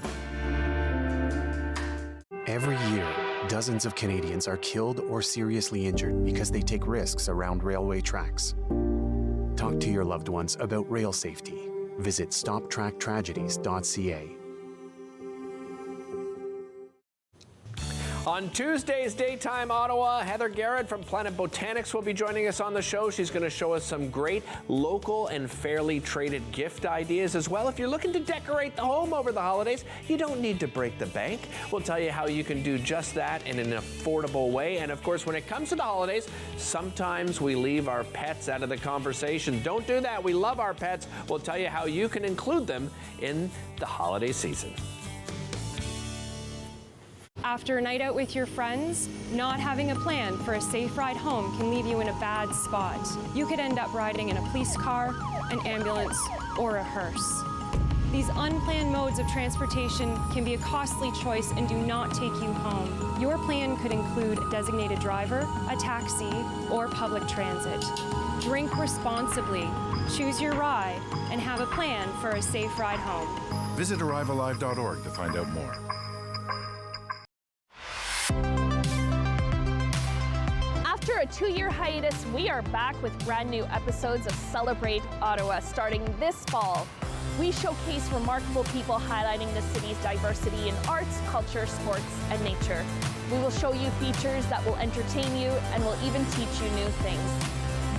Every year, dozens of Canadians are killed or seriously injured because they take risks around railway tracks. Talk to your loved ones about rail safety. Visit stoptracktragedies.ca. On Tuesday's Daytime Ottawa, Heather Garrett from Planet Botanics will be joining us on the show. She's going to show us some great local and fairly traded gift ideas as well. If you're looking to decorate the home over the holidays, you don't need to break the bank. We'll tell you how you can do just that in an affordable way. And of course, when it comes to the holidays, sometimes we leave our pets out of the conversation. Don't do that. We love our pets. We'll tell you how you can include them in the holiday season. After a night out with your friends, not having a plan for a safe ride home can leave you in a bad spot. You could end up riding in a police car, an ambulance, or a hearse. These unplanned modes of transportation can be a costly choice and do not take you home. Your plan could include a designated driver, a taxi, or public transit. Drink responsibly, choose your ride, and have a plan for a safe ride home. Visit arrivealive.org to find out more. After a 2-year hiatus, we are back with brand new episodes of Celebrate Ottawa starting this fall. We showcase remarkable people highlighting the city's diversity in arts, culture, sports, and nature. We will show you features that will entertain you and will even teach you new things.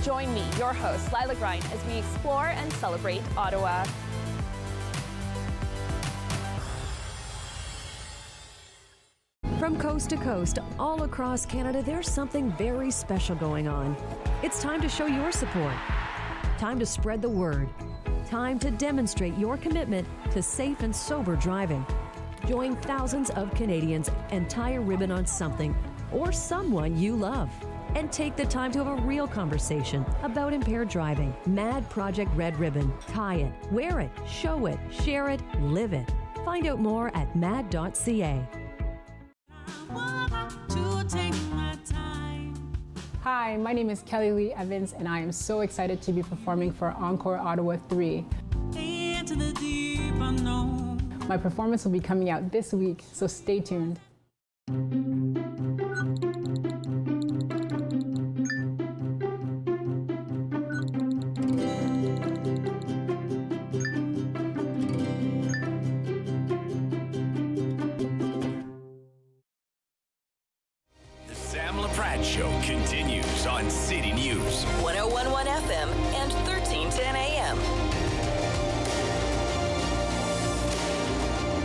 Join me, your host, Lila Grind, as we explore and celebrate Ottawa. From coast to coast, all across Canada, there's something very special going on. It's time to show your support. Time to spread the word. Time to demonstrate your commitment to safe and sober driving. Join thousands of Canadians and tie a ribbon on something or someone you love. And take the time to have a real conversation about impaired driving. Mad Project Red Ribbon. Tie it, wear it, show it, share it, live it. Find out more at mad.ca. Hi, my name is Kelly Lee Evans, and I am so excited to be performing for Encore Ottawa 3. My performance will be coming out this week, so stay tuned. Show continues on City News. 101.1 FM and 1310 AM.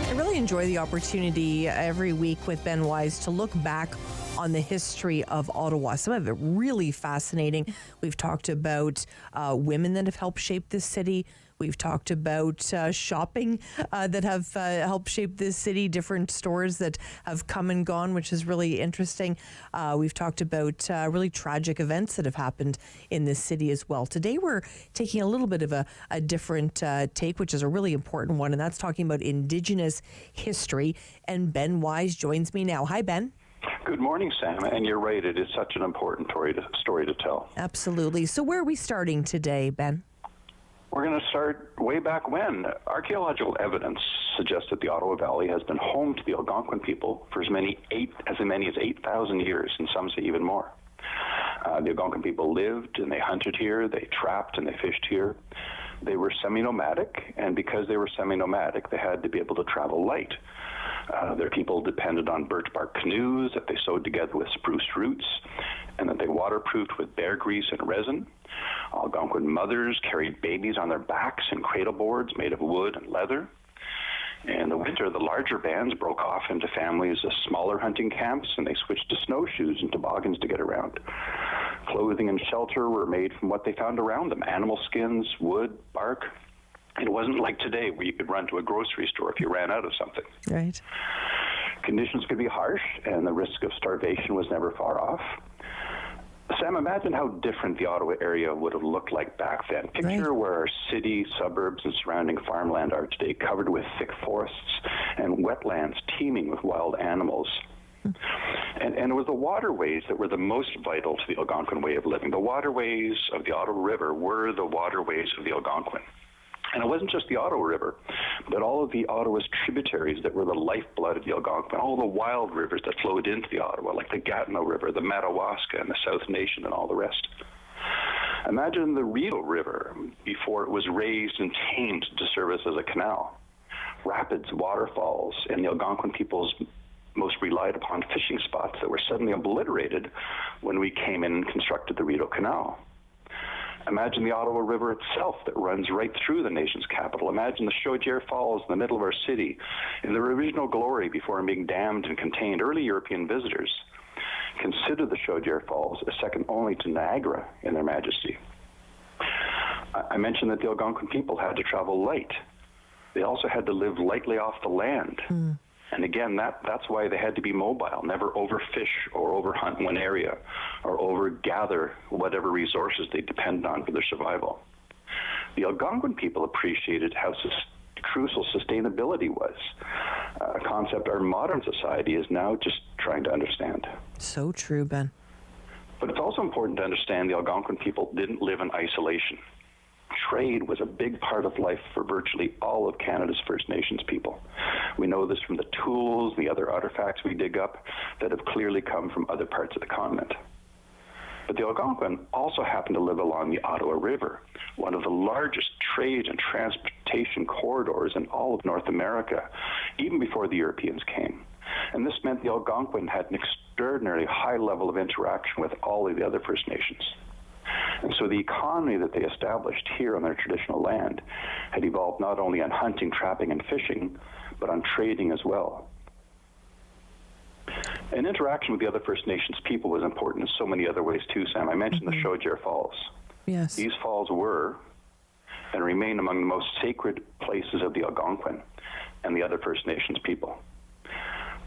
I really enjoy the opportunity every week with Ben Wise to look back on the history of Ottawa. Some of it really fascinating. We've talked about women that have helped shape this city. We've talked about shopping that have helped shape this city, different stores that have come and gone, which is really interesting. We've talked about really tragic events that have happened in this city as well. Today, we're taking a little bit of a different take, which is a really important one, and that's talking about Indigenous history. And Ben Wise joins me now. Hi, Ben. Good morning, Sam. And you're right, it is such an important story to tell. Absolutely. So where are we starting today, Ben? We're going to start way back when. Archaeological evidence suggests that the Ottawa Valley has been home to the Algonquin people for as many as 8,000 years, and some say even more. The Algonquin people lived and they hunted here, they trapped and they fished here. They were semi-nomadic, and because they were semi-nomadic, they had to be able to travel light. Their people depended on birch bark canoes that they sewed together with spruce roots and that they waterproofed with bear grease and resin. Algonquin mothers carried babies on their backs in cradle boards made of wood and leather. In the winter, the larger bands broke off into families of smaller hunting camps, and they switched to snowshoes and toboggans to get around. Clothing and shelter were made from what they found around them, animal skins, wood, bark. It wasn't like today where you could run to a grocery store if you ran out of something. Right. Conditions could be harsh, and the risk of starvation was never far off. Sam, imagine how different the Ottawa area would have looked like back then. Picture where our city, suburbs, and surrounding farmland are today, covered with thick forests and wetlands teeming with wild animals. And it was the waterways that were the most vital to the Algonquin way of living. The waterways of the Ottawa River were the waterways of the Algonquin. And it wasn't just the Ottawa River, but all of the Ottawa's tributaries that were the lifeblood of the Algonquin, all the wild rivers that flowed into the Ottawa, like the Gatineau River, the Madawaska, and the South Nation, and all the rest. Imagine the Rideau River before it was raised and tamed to service as a canal. Rapids, waterfalls, and the Algonquin people's most relied upon fishing spots that were suddenly obliterated when we came in and constructed the Rideau Canal. Imagine the Ottawa River itself that runs right through the nation's capital. Imagine the Chaudière Falls in the middle of our city in their original glory before being dammed and contained. Early European visitors considered the Chaudière Falls as second only to Niagara in their majesty. I mentioned that the Algonquin people had to travel light. They also had to live lightly off the land. And again, that's why they had to be mobile, never overfish or overhunt one area or overgather whatever resources they depended on for their survival. The Algonquin people appreciated how crucial sustainability was, a concept our modern society is now just trying to understand. So true, Ben. But it's also important to understand the Algonquin people didn't live in isolation. Trade was a big part of life for virtually all of Canada's First Nations people. We know this from the tools, the other artifacts we dig up that have clearly come from other parts of the continent. But the Algonquin also happened to live along the Ottawa River, one of the largest trade and transportation corridors in all of North America, even before the Europeans came. And this meant the Algonquin had an extraordinarily high level of interaction with all of the other First Nations. And so the economy that they established here on their traditional land had evolved not only on hunting, trapping, and fishing, but on trading as well. And interaction with the other First Nations people was important in so many other ways too, Sam. I mentioned the Chaudière Falls. Yes. These falls were and remain among the most sacred places of the Algonquin and the other First Nations people.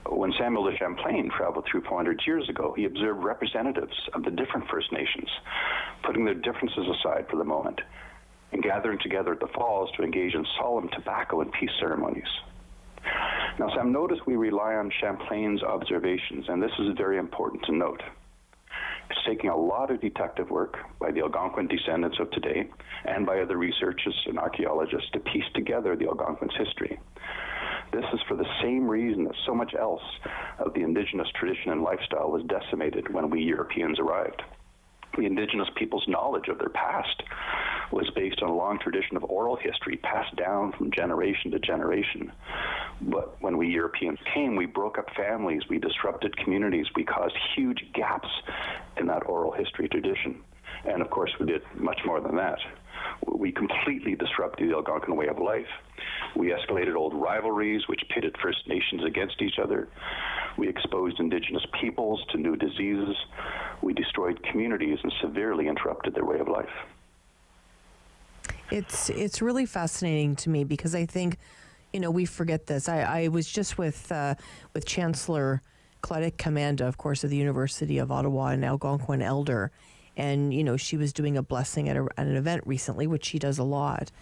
When Samuel de Champlain traveled through 400 years ago, he observed representatives of the different First Nations, putting their differences aside for the moment and gathering together at the falls to engage in solemn tobacco and peace ceremonies. Now, Sam, notice we rely on Champlain's observations, and this is very important to note. It's taking a lot of detective work by the Algonquin descendants of today and by other researchers and archaeologists to piece together the Algonquin's history. This is for the same reason that so much else of the Indigenous tradition and lifestyle was decimated when we Europeans arrived. The Indigenous people's knowledge of their past was based on a long tradition of oral history passed down from generation to generation. But when we Europeans came, we broke up families, we disrupted communities, we caused huge gaps in that oral history tradition. And of course, we did much more than that. We completely disrupted the Algonquin way of life. We escalated old rivalries, which pitted First Nations against each other. We exposed Indigenous peoples to new diseases. We destroyed communities and severely interrupted their way of life. It's really fascinating to me because I think, we forget this. I was just with Chancellor Claudette Commanda, of course, of the University of Ottawa, an Algonquin elder. And, she was doing a blessing at an event recently, which she does a lot.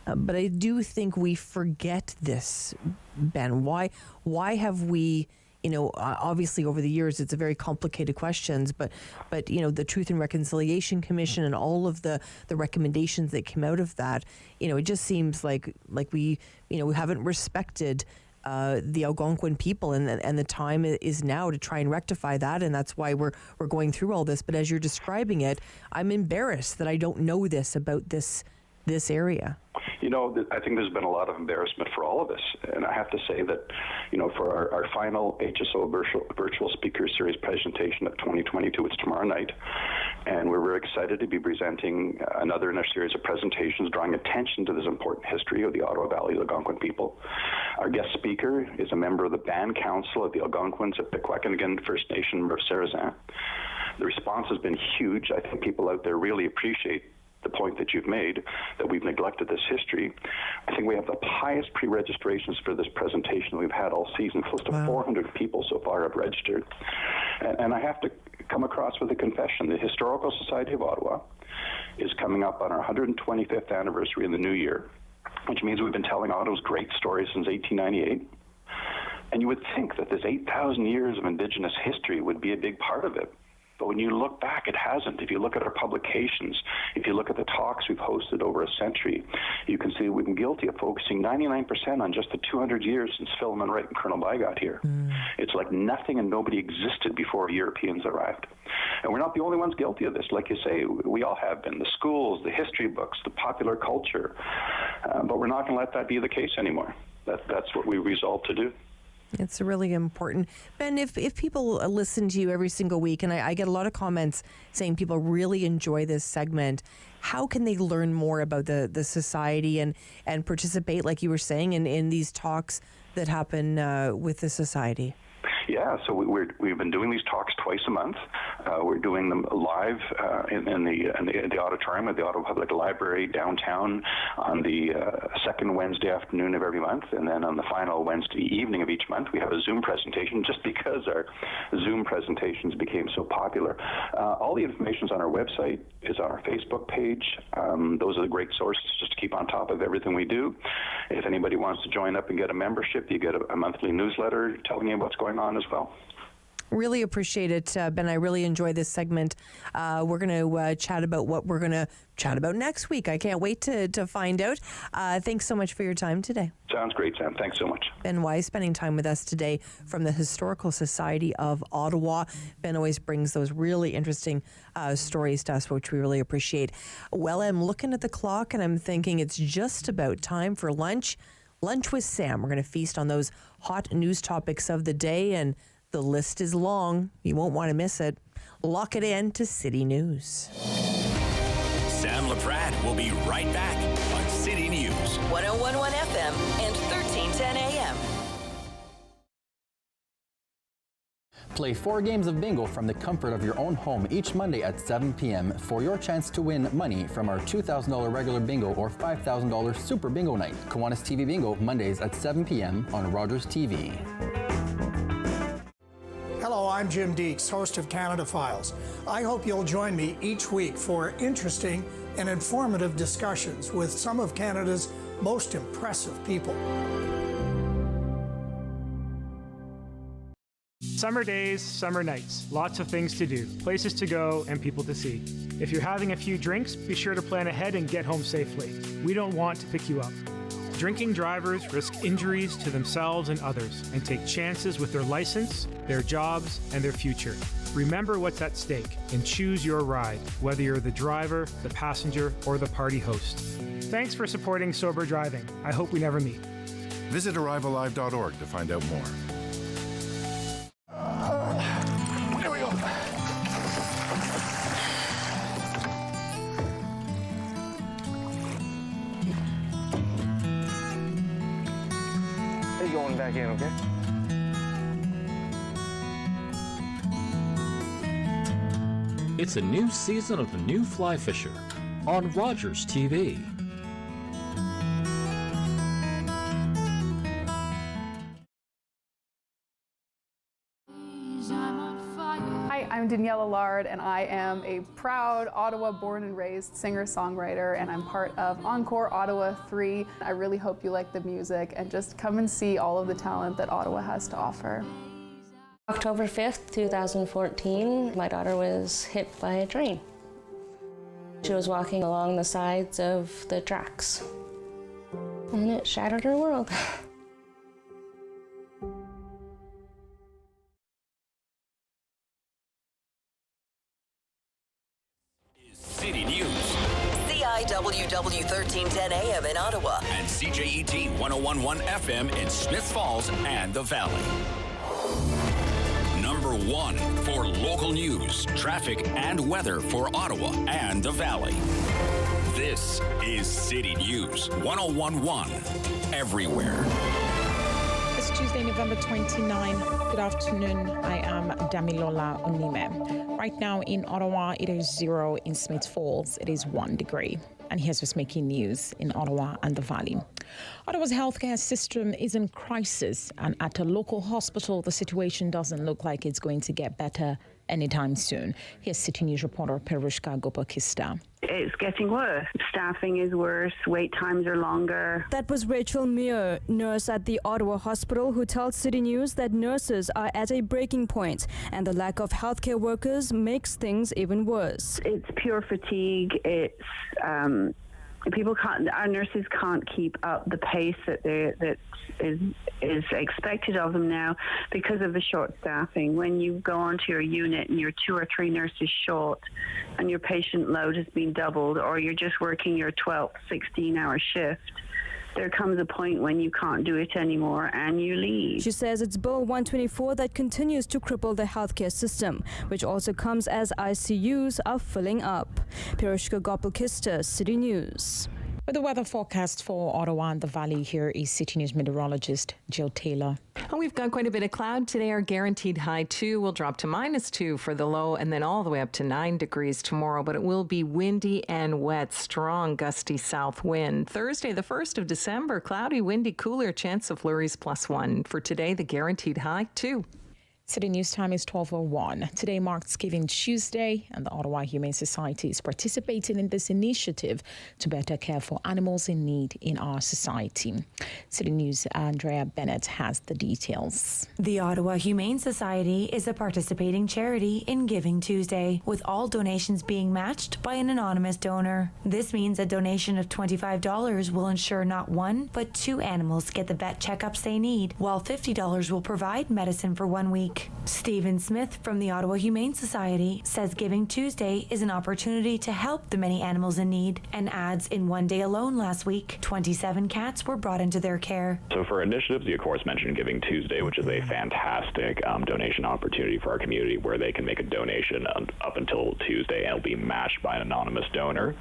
But I do think we forget this, Ben. Why have we, obviously over the years, it's a very complicated questions, but the Truth and Reconciliation Commission and all of the recommendations that came out of that, it just seems like we haven't respected the Algonquin people, and the time is now to try and rectify that, and that's why we're going through all this. But as you're describing it, I'm embarrassed that I don't know this about this area. You know, I think there's been a lot of embarrassment for all of us. And I have to say that, you know, for our final HSO virtual speaker series presentation of 2022, it's tomorrow night. And we're very excited to be presenting another in our series of presentations drawing attention to this important history of the Ottawa Valley Algonquin people. Our guest speaker is a member of the Band Council of the Algonquins of Pequequenigan First Nation of Sarazan. The response has been huge. I think people out there really appreciate the point that you've made, that we've neglected this history. I think we have the highest pre-registrations for this presentation we've had all season. Close to 400 people so far have registered. And I have to come across with a confession. The Historical Society of Ottawa is coming up on our 125th anniversary in the new year, which means we've been telling Ottawa's great story since 1898. And you would think that this 8,000 years of Indigenous history would be a big part of it. But when you look back, it hasn't. If you look at our publications, if you look at the talks we've hosted over a century, you can see we've been guilty of focusing 99% on just the 200 years since Philemon Wright and Colonel By got here. It's like nothing and nobody existed before Europeans arrived. And we're not the only ones guilty of this. Like you say, we all have been. The schools, the history books, the popular culture. But we're not going to let that be the case anymore. That's what we resolved to do. It's really important. Ben, if people listen to you every single week, and I get a lot of comments saying people really enjoy this segment, how can they learn more about the society and participate, like you were saying, in these talks that happen with the society? Yeah, so we've been doing these talks twice a month. We're doing them live in the auditorium of the Ottawa Public Library downtown on the second Wednesday afternoon of every month, and then on the final Wednesday evening of each month we have a Zoom presentation, just because our Zoom presentations became so popular. All the information is on our website, is on our Facebook page. Those are the great sources just to keep on top of everything we do. If anybody wants to join up and get a membership, you get a monthly newsletter telling you what's going on as well. Really appreciate it, Ben. I really enjoy this segment. We're going to chat about what we're going to chat about next week. I can't wait to find out. Thanks so much for your time today. Sounds great, Sam. Thanks so much. Ben Wise spending time with us today from the Historical Society of Ottawa. Ben always brings those really interesting stories to us, which we really appreciate. Well, I'm looking at the clock and I'm thinking it's just about time for lunch. Lunch with Sam. We're going to feast on those hot news topics of the day, and the list is long. You won't want to miss it. Lock it in to City News. Sam Laprade will be right back on City News. 101.1 FM and 1310 AM. Play 4 games of bingo from the comfort of your own home each Monday at 7 p.m. for your chance to win money from our $2,000 regular bingo or $5,000 super bingo night. Kiwanis TV Bingo, Mondays at 7 p.m. on Rogers TV. Hello, I'm Jim Deeks, host of Canada Files. I hope you'll join me each week for interesting and informative discussions with some of Canada's most impressive people. Summer days, summer nights, lots of things to do, places to go, and people to see. If you're having a few drinks, be sure to plan ahead and get home safely. We don't want to pick you up. Drinking drivers risk injuries to themselves and others and take chances with their license, their jobs, and their future. Remember what's at stake and choose your ride, whether you're the driver, the passenger, or the party host. Thanks for supporting sober driving. I hope we never meet. Visit arrivealive.org to find out more. There we go. Hey, going back in, okay? It's a new season of The New Fly Fisher on Rogers TV. Hi, I'm Danielle Allard, and I am a proud Ottawa born and raised singer-songwriter, and I'm part of Encore Ottawa 3. I really hope you like the music and just come and see all of the talent that Ottawa has to offer. October 5th, 2014, my daughter was hit by a train. She was walking along the sides of the tracks, and it shattered her world. KCRW 1310 AM in Ottawa. And CJET 1011 FM in Smiths Falls and the Valley. Number 1 for local news, traffic, and weather for Ottawa and the Valley. This is City News 1011 everywhere. It's Tuesday, November 29. Good afternoon. I am Damilola Onime. Right now in Ottawa, it is 0. In Smiths Falls, it is 1 degree. And here's what's making news in Ottawa and the Valley. Ottawa's healthcare system is in crisis, and at a local hospital, the situation doesn't look like it's going to get better anytime soon. Here's City News reporter Perushka Gopakista. It's getting worse. Staffing is worse. Wait times are longer. That was Rachel Muir, nurse at the Ottawa Hospital, who tells City News that nurses are at a breaking point and the lack of healthcare workers makes things even worse. It's pure fatigue. It's our nurses can't keep up the pace that is expected of them now because of the short staffing. When you go onto your unit and you're 2 or 3 nurses short and your patient load has been doubled, or you're just working your 12, 16-hour shift, there comes a point when you can't do it anymore and you leave. She says it's Bill 124 that continues to cripple the healthcare system, which also comes as ICUs are filling up. Piroshka Gopalkista, City News. With the weather forecast for Ottawa and the Valley, here is City News meteorologist Jill Taylor. And we've got quite a bit of cloud today. Our guaranteed high 2 will drop to -2 for the low, and then all the way up to 9 degrees tomorrow. But it will be windy and wet, strong gusty south wind. Thursday, the 1st of December, cloudy, windy, cooler, chance of flurries +1. For today, the guaranteed high 2. City News time is 12:01. Today marks Giving Tuesday, and the Ottawa Humane Society is participating in this initiative to better care for animals in need in our society. City News' Andrea Bennett has the details. The Ottawa Humane Society is a participating charity in Giving Tuesday, with all donations being matched by an anonymous donor. This means a donation of $25 will ensure not 1, but 2 animals get the vet checkups they need, while $50 will provide medicine for 1 week. Stephen Smith from the Ottawa Humane Society says Giving Tuesday is an opportunity to help the many animals in need, and adds in 1 day alone last week, 27 cats were brought into their care. So for initiatives, you of course mentioned Giving Tuesday, which is a fantastic donation opportunity for our community where they can make a donation up until Tuesday and it'll be matched by an anonymous donor.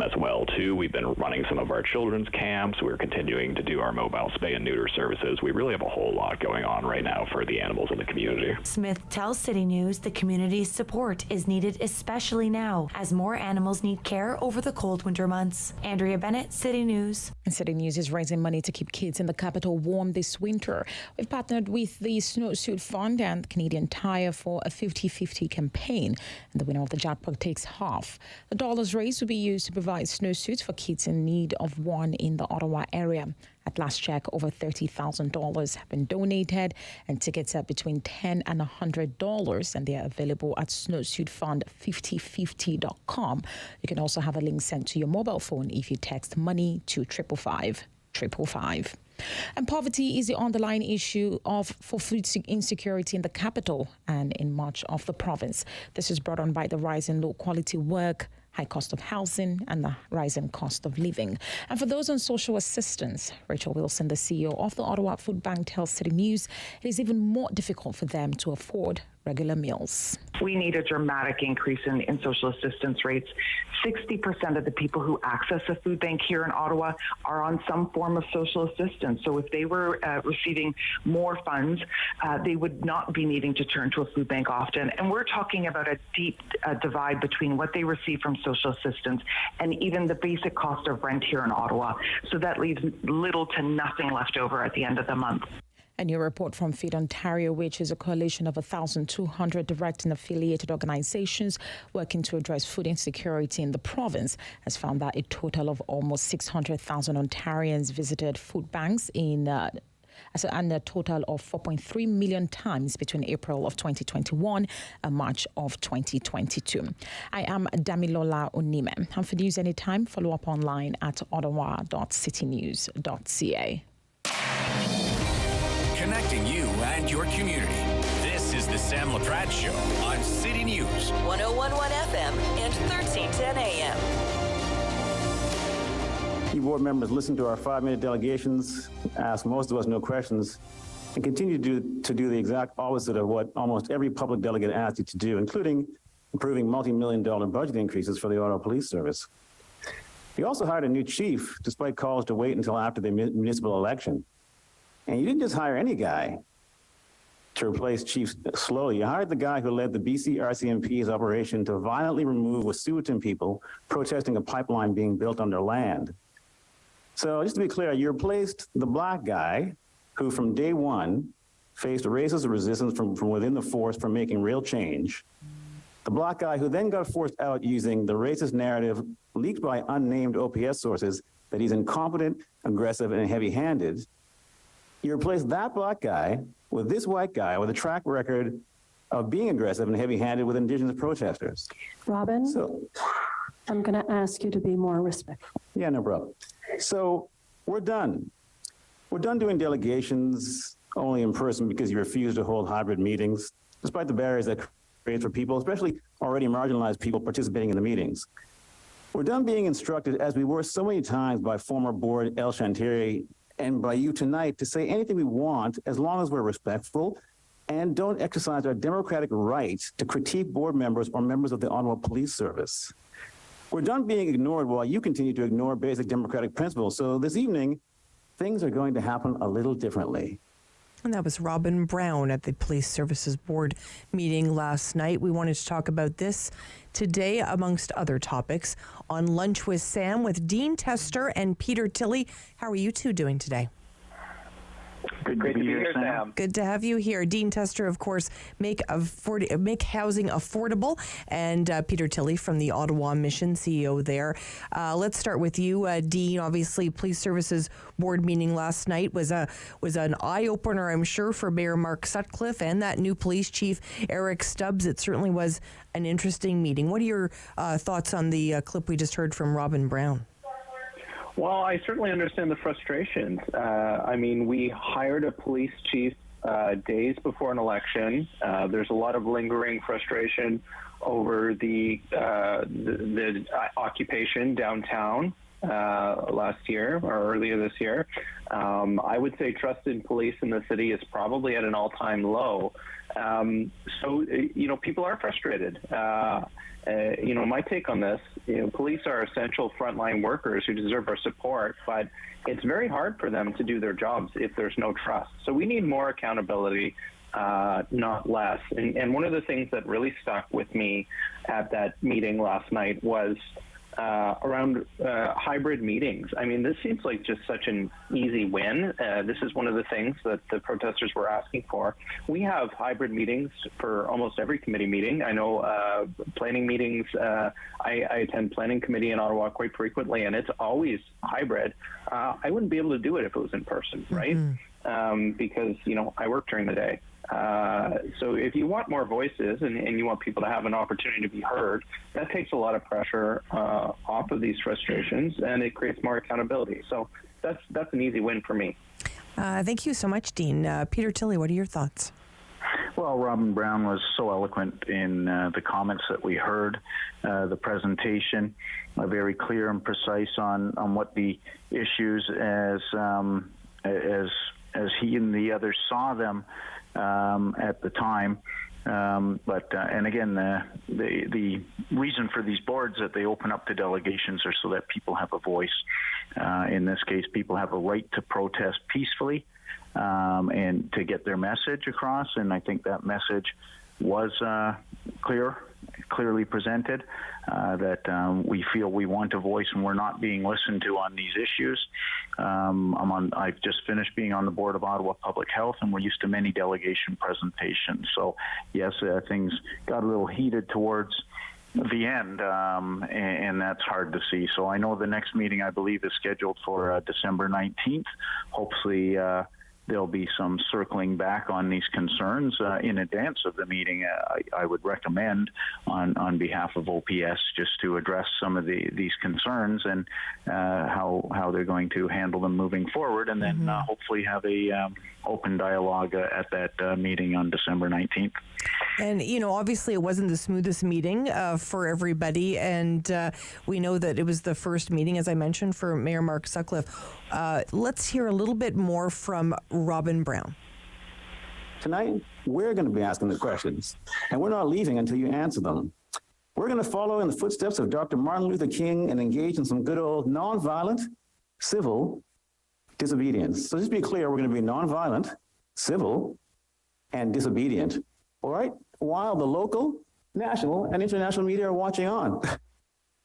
As well, too, we've been running some of our children's camps. We're continuing to do our mobile spay and neuter services. We really have a whole lot going on right now for the animals in the community. Smith tells City News the community's support is needed especially now as more animals need care over the cold winter months. Andrea Bennett, City News. And City News is raising money to keep kids in the capital warm this winter. We've partnered with the Snowsuit Fund and Canadian Tire for a 50-50 campaign, and the winner of the jackpot takes half. The dollars raised will be used to provide snowsuits for kids in need of one in the Ottawa area. At last check, over $30,000 have been donated, and tickets are between $10 and $100, and they are available at snowsuitfund5050.com. You can also have a link sent to your mobile phone if you text money to 555. And poverty is the underlying issue for food insecurity in the capital and in much of the province. This is brought on by the rise in low-quality work, high cost of housing, and the rising cost of living. And for those on social assistance, Rachel Wilson, the CEO of the Ottawa Food Bank, tells City News it is even more difficult for them to afford regular meals. We need a dramatic increase in social assistance rates. 60% of the people who access a food bank here in Ottawa are on some form of social assistance. So if they were receiving more funds, they would not be needing to turn to a food bank often. And we're talking about a deep divide between what they receive from social assistance and even the basic cost of rent here in Ottawa. So that leaves little to nothing left over at the end of the month. A new report from Feed Ontario, which is a coalition of 1,200 direct and affiliated organizations working to address food insecurity in the province, has found that a total of almost 600,000 Ontarians visited food banks and a total of 4.3 million times between April of 2021 and March of 2022. I am Damilola Onime. And for news anytime, follow up online at ottawa.citynews.ca. Connecting you and your community. This is the Sam Laprade Show on City News 1011 FM and 1310 AM. You board members listened to our 5-minute delegations, asked most of us no questions, and continue to do the exact opposite of what almost every public delegate asked you to do, including approving multi-million-dollar budget increases for the Ottawa Police Service. You also hired a new chief, despite calls to wait until after the municipal election. And you didn't just hire any guy to replace Chief Slowly. You hired the guy who led the BC RCMP's operation to violently remove Wet'suwet'en people protesting a pipeline being built on their land. So just to be clear, you replaced the black guy who from day one faced racist resistance from within the force for making real change. The black guy who then got forced out using the racist narrative leaked by unnamed OPS sources that he's incompetent, aggressive, and heavy-handed. You replaced that black guy with this white guy with a track record of being aggressive and heavy-handed with Indigenous protesters. Robin, I'm going to ask you to be more respectful. Yeah, no problem. So we're done. We're done doing delegations only in person because you refuse to hold hybrid meetings, despite the barriers that creates for people, especially already marginalized people participating in the meetings. We're done being instructed, as we were so many times by former board El Chantieri and by you tonight, to say anything we want as long as we're respectful and don't exercise our democratic right to critique board members or members of the Ottawa Police Service. We're done being ignored while you continue to ignore basic democratic principles. So this evening, things are going to happen a little differently. And that was Robin Brown at the Police Services Board meeting last night. We wanted to talk about this today, amongst other topics, on Lunch with Sam with Dean Tester and Peter Tilley. How are you two doing today? Great to be here, Sam. Good to have you here. Dean Tester, of course, make housing affordable, and Peter Tilley from the Ottawa Mission, CEO there. Let's start with you, Dean. Obviously, Police Services Board meeting last night was an eye-opener, I'm sure, for Mayor Mark Sutcliffe and that new police chief, Eric Stubbs. It certainly was an interesting meeting. What are your thoughts on the clip we just heard from Robin Brown? Well, I certainly understand the frustrations. I mean, we hired a police chief days before an election. There's a lot of lingering frustration over the occupation downtown last year or earlier this year. I would say trust in police in the city is probably at an all-time low. So, people are frustrated. My take on this, police are essential frontline workers who deserve our support, but it's very hard for them to do their jobs if there's no trust. So we need more accountability, not less. And one of the things that really stuck with me at that meeting last night was around hybrid meetings. I mean, this seems like just such an easy win. This is one of the things that the protesters were asking for. We have hybrid meetings for almost every committee meeting. I know planning meetings, I attend planning committee in Ottawa quite frequently, and it's always hybrid. I wouldn't be able to do it if it was in person, right? Because, I work during the day. So if you want more voices and you want people to have an opportunity to be heard, that takes a lot of pressure off of these frustrations, and it creates more accountability. So that's an easy win for me. Thank you so much, Dean. Peter Tilley, what are your thoughts? Well, Robin Brown was so eloquent in the comments that we heard, the presentation, very clear and precise on what the issues as he and the others saw them at the time. And again, the reason for these boards that they open up to delegations are so that people have a voice. In this case, people have a right to protest peacefully and to get their message across. And I think that message was clearly presented, that we feel we want a voice and we're not being listened to on these issues. I've just finished being on the board of Ottawa Public Health, and we're used to many delegation presentations. So yes, things got a little heated towards the end, and that's hard to see. So I know the next meeting, I believe, is scheduled for December 19th. Hopefully there'll be some circling back on these concerns in advance of the meeting. I would recommend on behalf of OPS just to address some of these concerns and how they're going to handle them moving forward, and then hopefully have a open dialogue at that meeting on December 19th. And, obviously it wasn't the smoothest meeting for everybody. And we know that it was the first meeting, as I mentioned, for Mayor Mark Sutcliffe. Let's hear a little bit more from Robin Brown. Tonight, we're going to be asking the questions, and we're not leaving until you answer them. We're going to follow in the footsteps of Dr. Martin Luther King and engage in some good old nonviolent, civil disobedience. So just be clear, we're going to be nonviolent, civil, and disobedient, all right? While the local, national, and international media are watching on.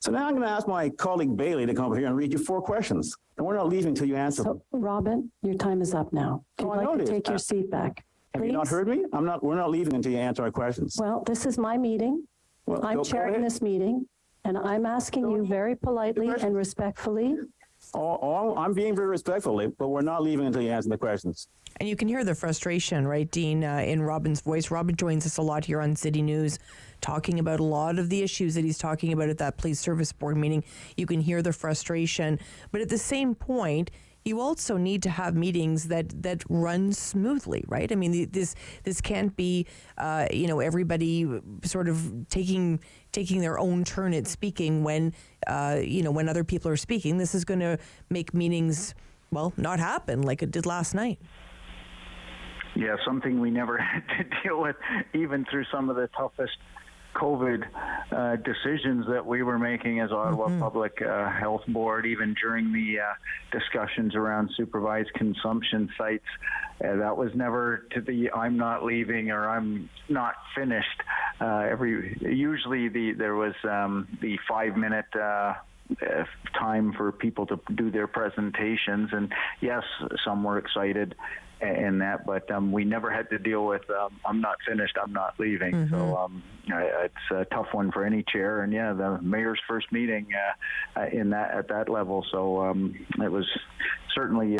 So now I'm going to ask my colleague Bailey to come over here and read you 4 questions, and we're not leaving until you answer them. Robin, your time is up now. If you'd like to take your seat back. Have you not heard me? We're not leaving until you answer our questions. Well, this is my meeting. Well, I'm chairing this meeting, and I'm asking you very politely and respectfully. I'm being very respectful, but we're not leaving until you answer the questions. And you can hear the frustration, right, Dean, in Robin's voice. Robin joins us a lot here on City News, talking about a lot of the issues that he's talking about at that police service board meeting. You can hear the frustration. But at the same point, you also need to have meetings that run smoothly, right? I mean, this can't be, everybody sort of taking their own turn at speaking when other people are speaking. This is going to make meetings, not happen like it did last night. Yeah, something we never had to deal with, even through some of the toughest COVID decisions that we were making as Ottawa Public Health Board, even during the discussions around supervised consumption sites. That was never to the I'm not leaving or I'm not finished. Usually there was the 5-minute time for people to do their presentations, and yes, some were excited in that, but we never had to deal with I'm not finished, I'm not leaving. So it's a tough one for any chair, and the mayor's first meeting at that level. So it was certainly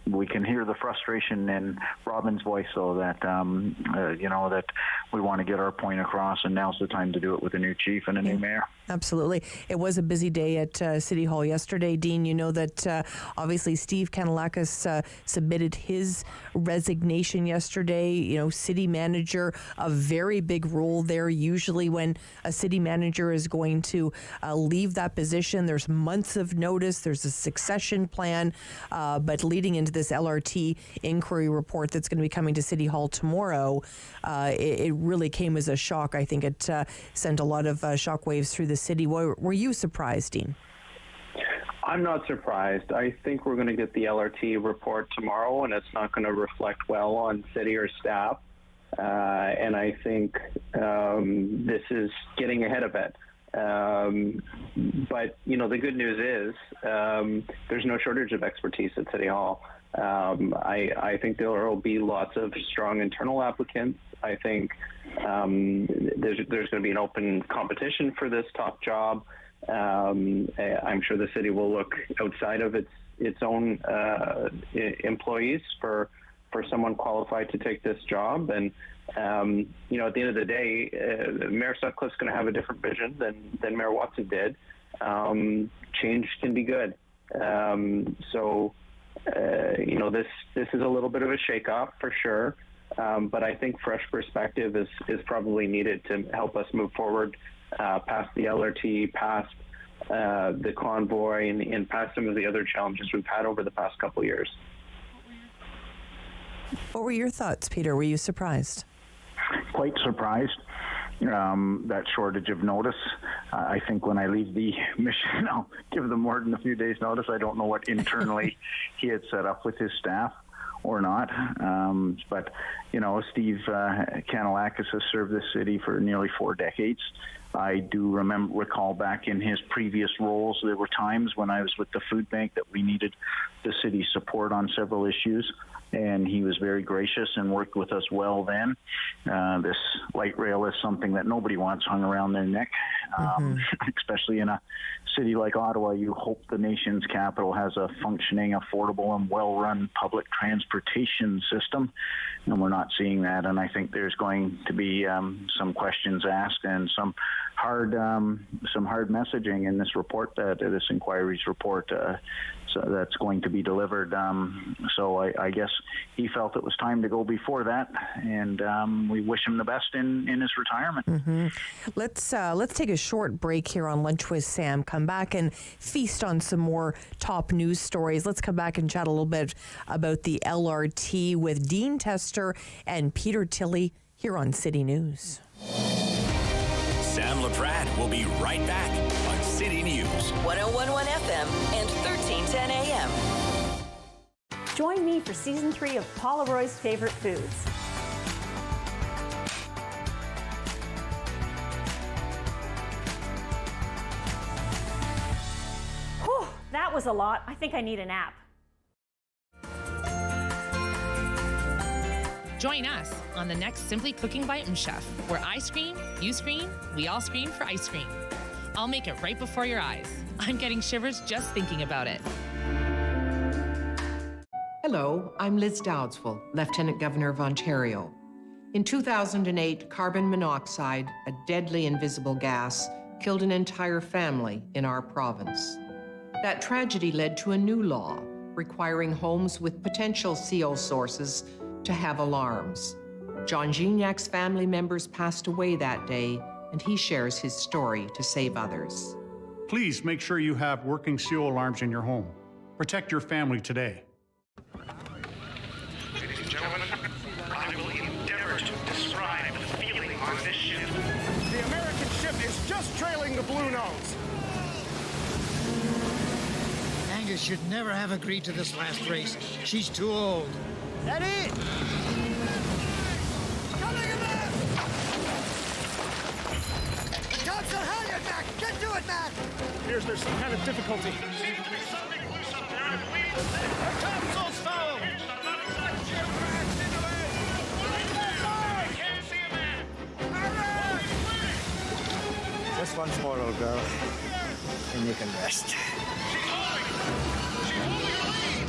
we can hear the frustration in Robin's voice, so that that we want to get our point across, and now's the time to do it with a new chief and a new mayor. Absolutely. It was a busy day at City Hall yesterday. Dean, you know that obviously Steve Kanalakis submitted his resignation yesterday. City manager, a very big role there. Usually when a city manager is going to leave that position, there's months of notice, there's a succession plan, but leading into this LRT inquiry report that's going to be coming to City Hall tomorrow, it really came as a shock. I think it sent a lot of shockwaves through the city. Were you surprised, Dean? I'm not surprised. I think we're going to get the LRT report tomorrow, and it's not going to reflect well on city or staff. And I think this is getting ahead of it. But, the good news is there's no shortage of expertise at City Hall. I think there will be lots of strong internal applicants. I think there's going to be an open competition for this top job. I'm sure the city will look outside of its own employees for someone qualified to take this job. And at the end of the day, Mayor Sutcliffe's going to have a different vision than Mayor Watson did. Change can be good. This is a little bit of a shake-off for sure. But I think fresh perspective is probably needed to help us move forward past the LRT, past the convoy, and past some of the other challenges we've had over the past couple of years. What were your thoughts, Peter? Were you surprised? Quite surprised. That shortage of notice. I think when I leave the mission, I'll give them more than a few days' notice. I don't know what internally he had set up with his staff or not. But Steve Kanalakis has served this city for nearly 4 decades. I do recall back in his previous roles, there were times when I was with the food bank that we needed the city's support on several issues, and he was very gracious and worked with us well then. This light rail is something that nobody wants hung around their neck. especially in a city like Ottawa. You hope the nation's capital has a functioning, affordable, and well-run public transportation system, and we're not seeing that. And I think there's going to be some questions asked and some hard messaging in this report, this inquiry's report. So that's going to be delivered. So I guess he felt it was time to go before that, and we wish him the best in his retirement. Let's take a short break here on Lunch with Sam. Come back and feast on some more top news stories. Let's come back and chat a little bit about the LRT with Dean Tester and Peter Tilley here on City News. Sam Laprade will be right back on City News. 101.1 FM and 1310 AM. Join me for Season 3 of Paula Roy's Favorite Foods. Whew, that was a lot. I think I need a nap. Join us on the next Simply Cooking by Chef, where I scream, you scream, we all scream for ice cream. I'll make it right before your eyes. I'm getting shivers just thinking about it. Hello, I'm Liz Dowdswell, Lieutenant Governor of Ontario. In 2008, carbon monoxide, a deadly invisible gas, killed an entire family in our province. That tragedy led to a new law requiring homes with potential CO sources to have alarms. John Gignac's family members passed away that day, and he shares his story to save others. Please make sure you have working CO alarms in your home. Protect your family today. Ladies and gentlemen, I will endeavor to describe the feeling on this ship. The American ship is just trailing the Blue Nose. Angus should never have agreed to this last race. She's too old. That it! Johnson, halyard back! Get to it, man! Appears there's some kind of difficulty. There seems to be something loose up there, and we... Our topsail's foul! Can't see a man! Just once more, little girl, and you can rest. She's holding her lead!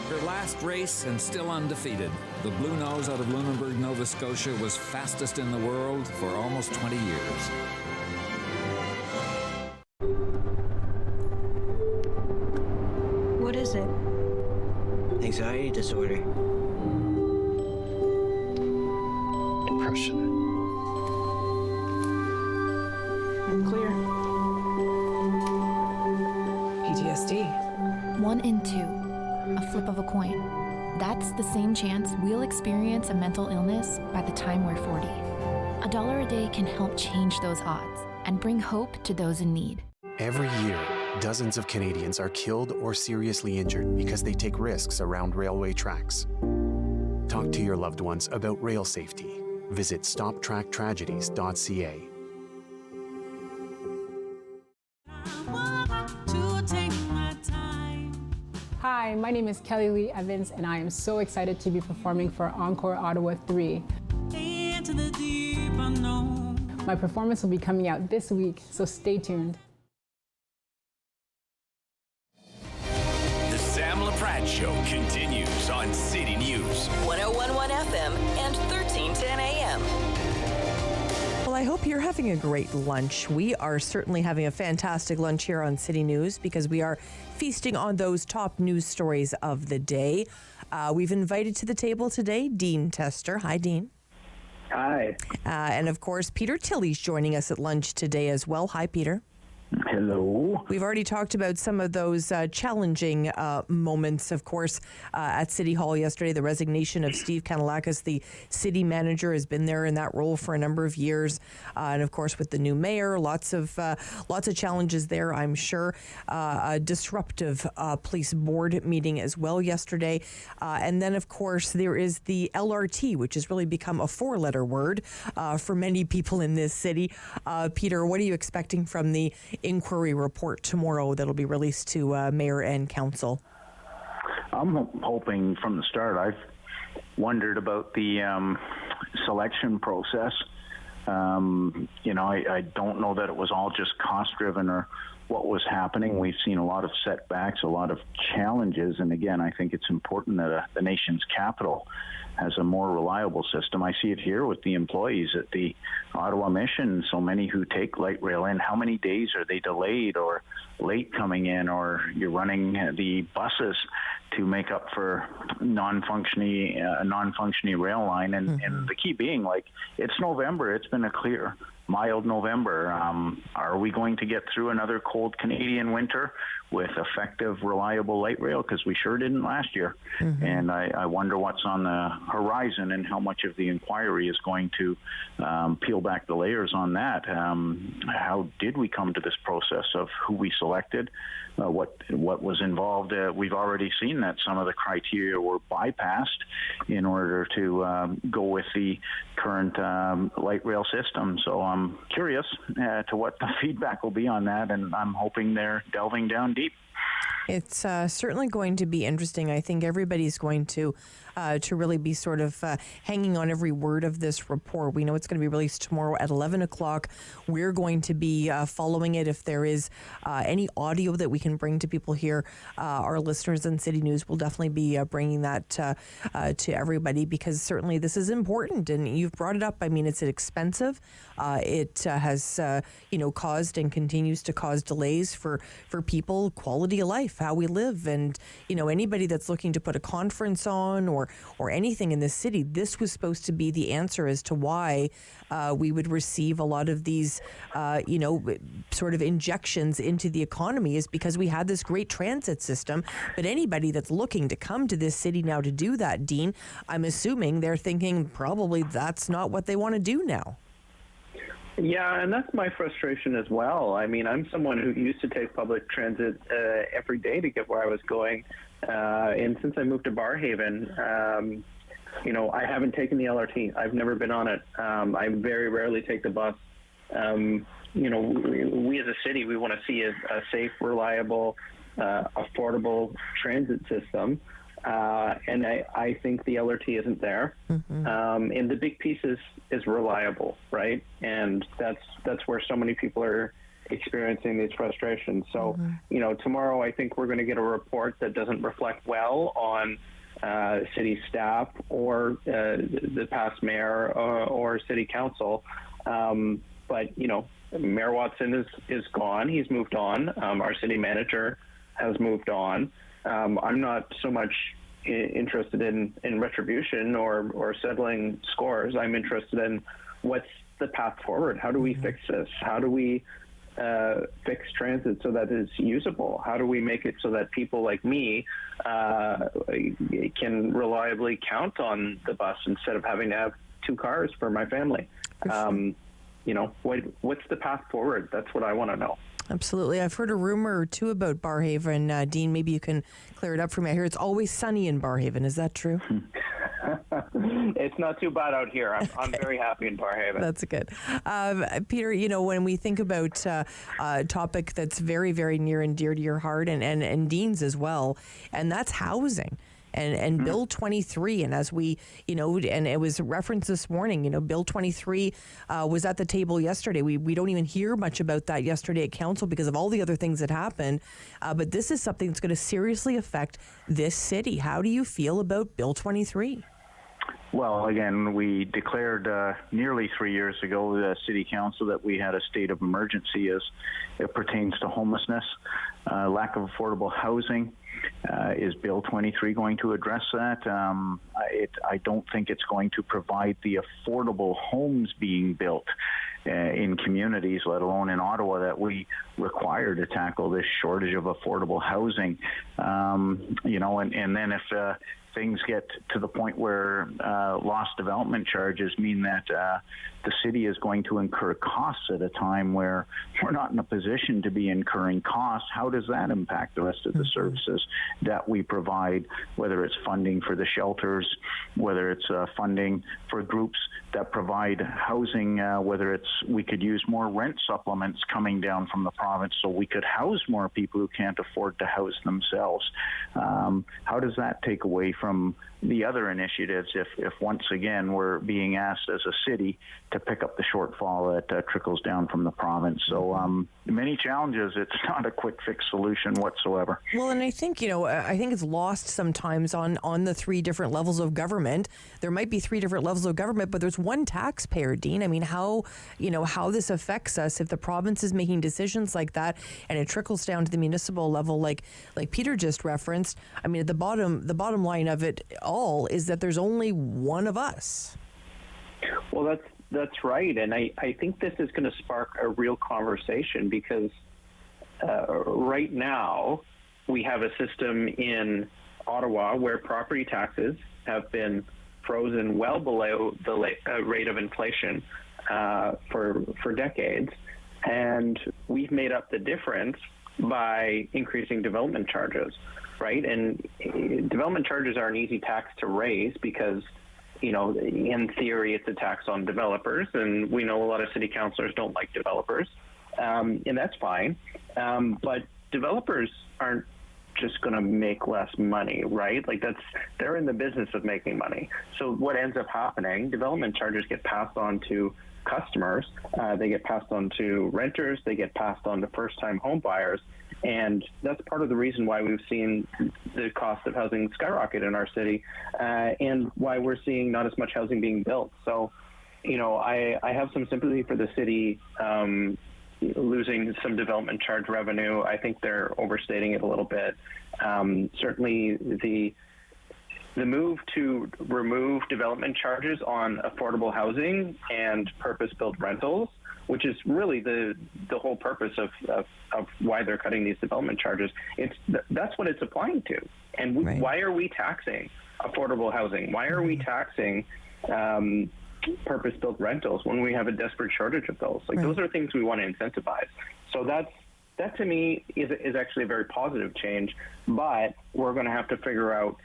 Her last race and still undefeated, the Blue Nose out of Lunenburg, Nova Scotia was fastest in the world for almost 20 years. What is it? Anxiety disorder. Depression. Clear. PTSD. 1 in 2. A flip of a coin. That's the same chance we'll experience a mental illness by the time we're 40. $1 a day can help change those odds and bring hope to those in need. Every year, dozens of Canadians are killed or seriously injured because they take risks around railway tracks. Talk to your loved ones about rail safety. Visit stoptracktragedies.ca. Hi, my name is Kelly Lee Evans, and I am so excited to be performing for Encore Ottawa 3. My performance will be coming out this week, so stay tuned. The Sam Laprade Show continues on City News. 101.1 FM and 1310 AM. Well, I hope you're having a great lunch. We are certainly having a fantastic lunch here on City News because we are feasting on those top news stories of the day. We've invited to the table today Dean Tester. Hi, Dean. Hi. And of course, Peter Tilley's joining us at lunch today as well. Hi, Peter. Hello. We've already talked about some of those challenging moments, of course, at City Hall yesterday. The resignation of Steve Kanellakis, the city manager, has been there in that role for a number of years. And of course, with the new mayor, lots of challenges there, I'm sure. A disruptive police board meeting as well yesterday. And then, of course, there is the LRT, which has really become a four-letter word for many people in this city. Peter, what are you expecting from the inquiry report tomorrow that'll be released to mayor and council? I'm hoping from the start. wondered about the selection process. I don't know that it was all just cost-driven or what was happening. We've seen a lot of setbacks, a lot of challenges, and again, I think it's important that the nation's capital has a more reliable system. I see it here with the employees at the Ottawa Mission, so many who take light rail in. How many days are they delayed or late coming in, or you're running the buses to make up for non-functioning rail line? And the key being, like, it's November. It's been a clear, mild November. Are we going to get through another cold Canadian winter with effective, reliable light rail? Because we sure didn't last year. And I wonder what's on the horizon and how much of the inquiry is going to peel back the layers on that. How did we come to this process of who we selected? What was involved? We've already seen that some of the criteria were bypassed in order to go with the current light rail system. So I'm curious to what the feedback will be on that, and I'm hoping they're delving down deep. It's certainly going to be interesting. I think everybody's going to really be sort of hanging on every word of this report. We know it's going to be released tomorrow at 11 o'clock. We're going to be following it. If there is any audio that we can bring to people here, our listeners in City News will definitely be bringing that to everybody, because certainly this is important. And you've brought it up. I mean, it's expensive. It has, caused and continues to cause delays for people, quality of life, how we live. And, anybody that's looking to put a conference on or anything in this city, this was supposed to be the answer as to why we would receive a lot of these, sort of injections into the economy, is because we had this great transit system. But anybody that's looking to come to this city now to do that, Dean, I'm assuming they're thinking probably that's not what they want to do now. Yeah, and that's my frustration as well. I mean, I'm someone who used to take public transit every day to get where I was going. And since I moved to Barrhaven, I haven't taken the LRT. I've never been on it. I very rarely take the bus. We as a city, we want to see a safe, reliable, affordable transit system. And I think the LRT isn't there. And the big piece is reliable, right? And that's where so many people are experiencing these frustrations. So, tomorrow I think we're going to get a report that doesn't reflect well on city staff or the past mayor or city council. But, Mayor Watson is gone. He's moved on. Our city manager has moved on. I'm not so much interested in retribution or settling scores. I'm interested in what's the path forward. How do we fix this? How do we fix transit so that it's usable? How do we make it so that people like me can reliably count on the bus instead of having to have two cars for my family? What's the path forward? That's what I want to know. Absolutely. I've heard a rumor or two about Barrhaven. Dean, maybe you can clear it up for me. I hear it's always sunny in Barrhaven. Is that true? It's not too bad out here. I'm very happy in Barrhaven. That's good. Peter, when we think about a topic that's very, very near and dear to your heart and Dean's as well, and that's housing. And Bill 23, and as we, and it was referenced this morning, Bill 23 was at the table yesterday. We don't even hear much about that yesterday at council because of all the other things that happened. But this is something that's going to seriously affect this city. How do you feel about Bill 23? Well, again, we declared nearly 3 years ago, the City Council, that we had a state of emergency as it pertains to homelessness, lack of affordable housing. Is Bill 23 going to address that? I don't think it's going to provide the affordable homes being built in communities, let alone in Ottawa, that we require to tackle this shortage of affordable housing. And then if things get to the point where lost development charges mean that the city is going to incur costs at a time where we're not in a position to be incurring costs, how does that impact the rest of the services that we provide, whether it's funding for the shelters, whether it's funding for groups that provide housing, whether it's we could use more rent supplements coming down from the province so we could house more people who can't afford to house themselves. How does that take away from the other initiatives if once again we're being asked as a city to pick up the shortfall that trickles down from the province? So many challenges. It's not a quick fix solution whatsoever. Well, and I think, I think it's lost sometimes on the three different levels of government. There might be three different levels of government, but there's one taxpayer, Dean. I mean, how this affects us if the province is making decisions like that and it trickles down to the municipal level, like Peter just referenced. I mean, the bottom line of it all is that there's only one of us. Well, that's right, and I think this is going to spark a real conversation because right now we have a system in Ottawa where property taxes have been frozen well below the rate of inflation for decades, and we've made up the difference by increasing development charges, right? And development charges are an easy tax to raise because, in theory, it's a tax on developers, and we know a lot of city councillors don't like developers, and that's fine. But developers aren't just going to make less money, right? Like they're in the business of making money. So what ends up happening, development charges get passed on to customers, they get passed on to renters, they get passed on to first-time home buyers, and that's part of the reason why we've seen the cost of housing skyrocket in our city, and why we're seeing not as much housing being built. So, I have some sympathy for the city losing some development charge revenue. I think they're overstating it a little bit. Certainly, the move to remove development charges on affordable housing and purpose-built rentals, which is really the whole purpose of why they're cutting these development charges, that's what it's applying to. And why are we taxing affordable housing? Why are we taxing purpose-built rentals when we have a desperate shortage of those? Those are things we want to incentivize. So that to me is actually a very positive change, but we're going to have to figure out,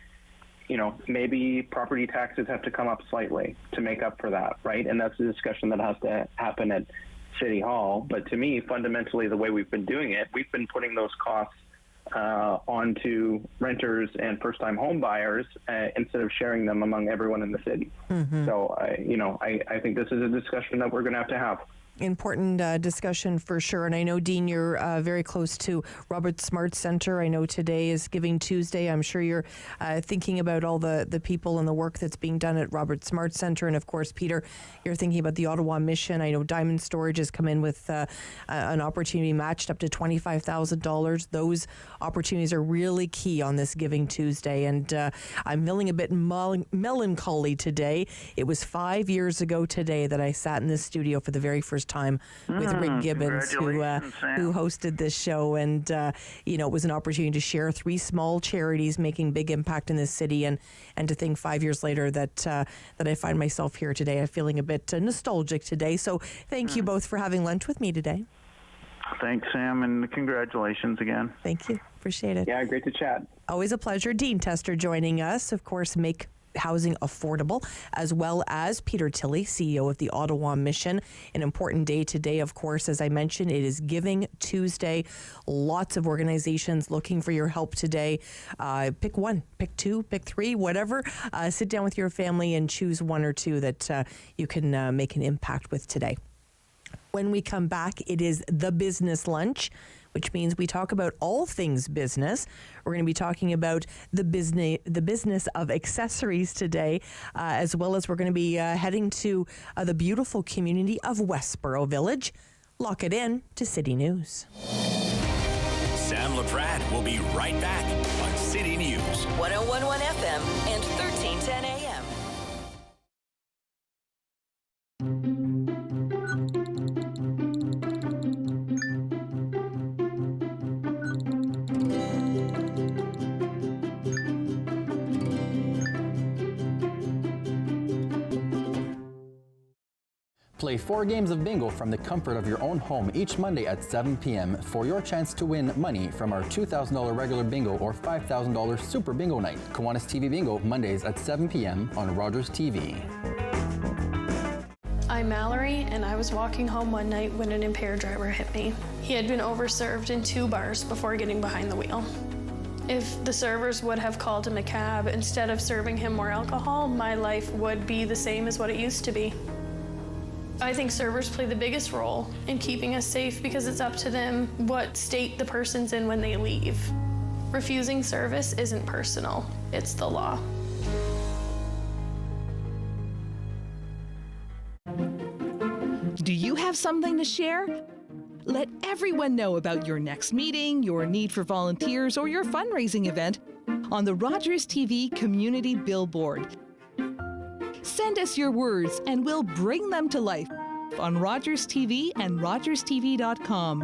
maybe property taxes have to come up slightly to make up for that, right? And that's a discussion that has to happen at City Hall. But to me, fundamentally, the way we've been doing it, we've been putting those costs onto renters and first-time home buyers instead of sharing them among everyone in the city. Mm-hmm. So, I think this is a discussion that we're going to have. Important discussion for sure. And I know, Dean, you're very close to Robert Smart Center. I know today is Giving Tuesday. I'm sure you're thinking about all the people and the work that's being done at Robert Smart Center. And of course, Peter, you're thinking about the Ottawa Mission. I know Diamond Storage has come in with an opportunity matched up to $25,000. Those opportunities are really key on this Giving Tuesday. And I'm feeling a bit melancholy today. It was 5 years ago today that I sat in this studio for the very first time with Rick Gibbons, who hosted this show, and it was an opportunity to share 3 small charities making big impact in this city, and to think 5 years later that I find myself here today. I'm feeling a bit nostalgic today. So thank you both for having lunch with me today. Thanks, Sam, and congratulations again. Thank you. Appreciate it. Yeah, great to chat. Always a pleasure. Dean Tester joining us, of course, Make Housing Affordable, as well as Peter Tilley, CEO of the Ottawa Mission. An important day today, of course, as I mentioned, it is Giving Tuesday. Lots of organizations looking for your help today. Pick one, pick 2, pick 3, whatever. Sit down with your family and choose 1 or 2 that you can make an impact with today. When we come back, it is the business lunch, which means we talk about all things business. We're going to be talking about the business of accessories today, as well as we're going to be heading to the beautiful community of Westboro Village. Lock it in to City News. Sam Laprade will be right back on City News. 101.1 FM and 1310 AM. Play 4 games of bingo from the comfort of your own home each Monday at 7 p.m. for your chance to win money from our $2,000 regular bingo or $5,000 super bingo night. Kiwanis TV Bingo, Mondays at 7 p.m. on Rogers TV. I'm Mallory, and I was walking home one night when an impaired driver hit me. He had been overserved in 2 bars before getting behind the wheel. If the servers would have called him a cab instead of serving him more alcohol, my life would be the same as what it used to be. I think servers play the biggest role in keeping us safe because it's up to them what state the person's in when they leave. Refusing service isn't personal, it's the law. Do you have something to share? Let everyone know about your next meeting, your need for volunteers, or your fundraising event on the Rogers TV Community Billboard. Send us your words and we'll bring them to life on Rogers TV and rogerstv.com.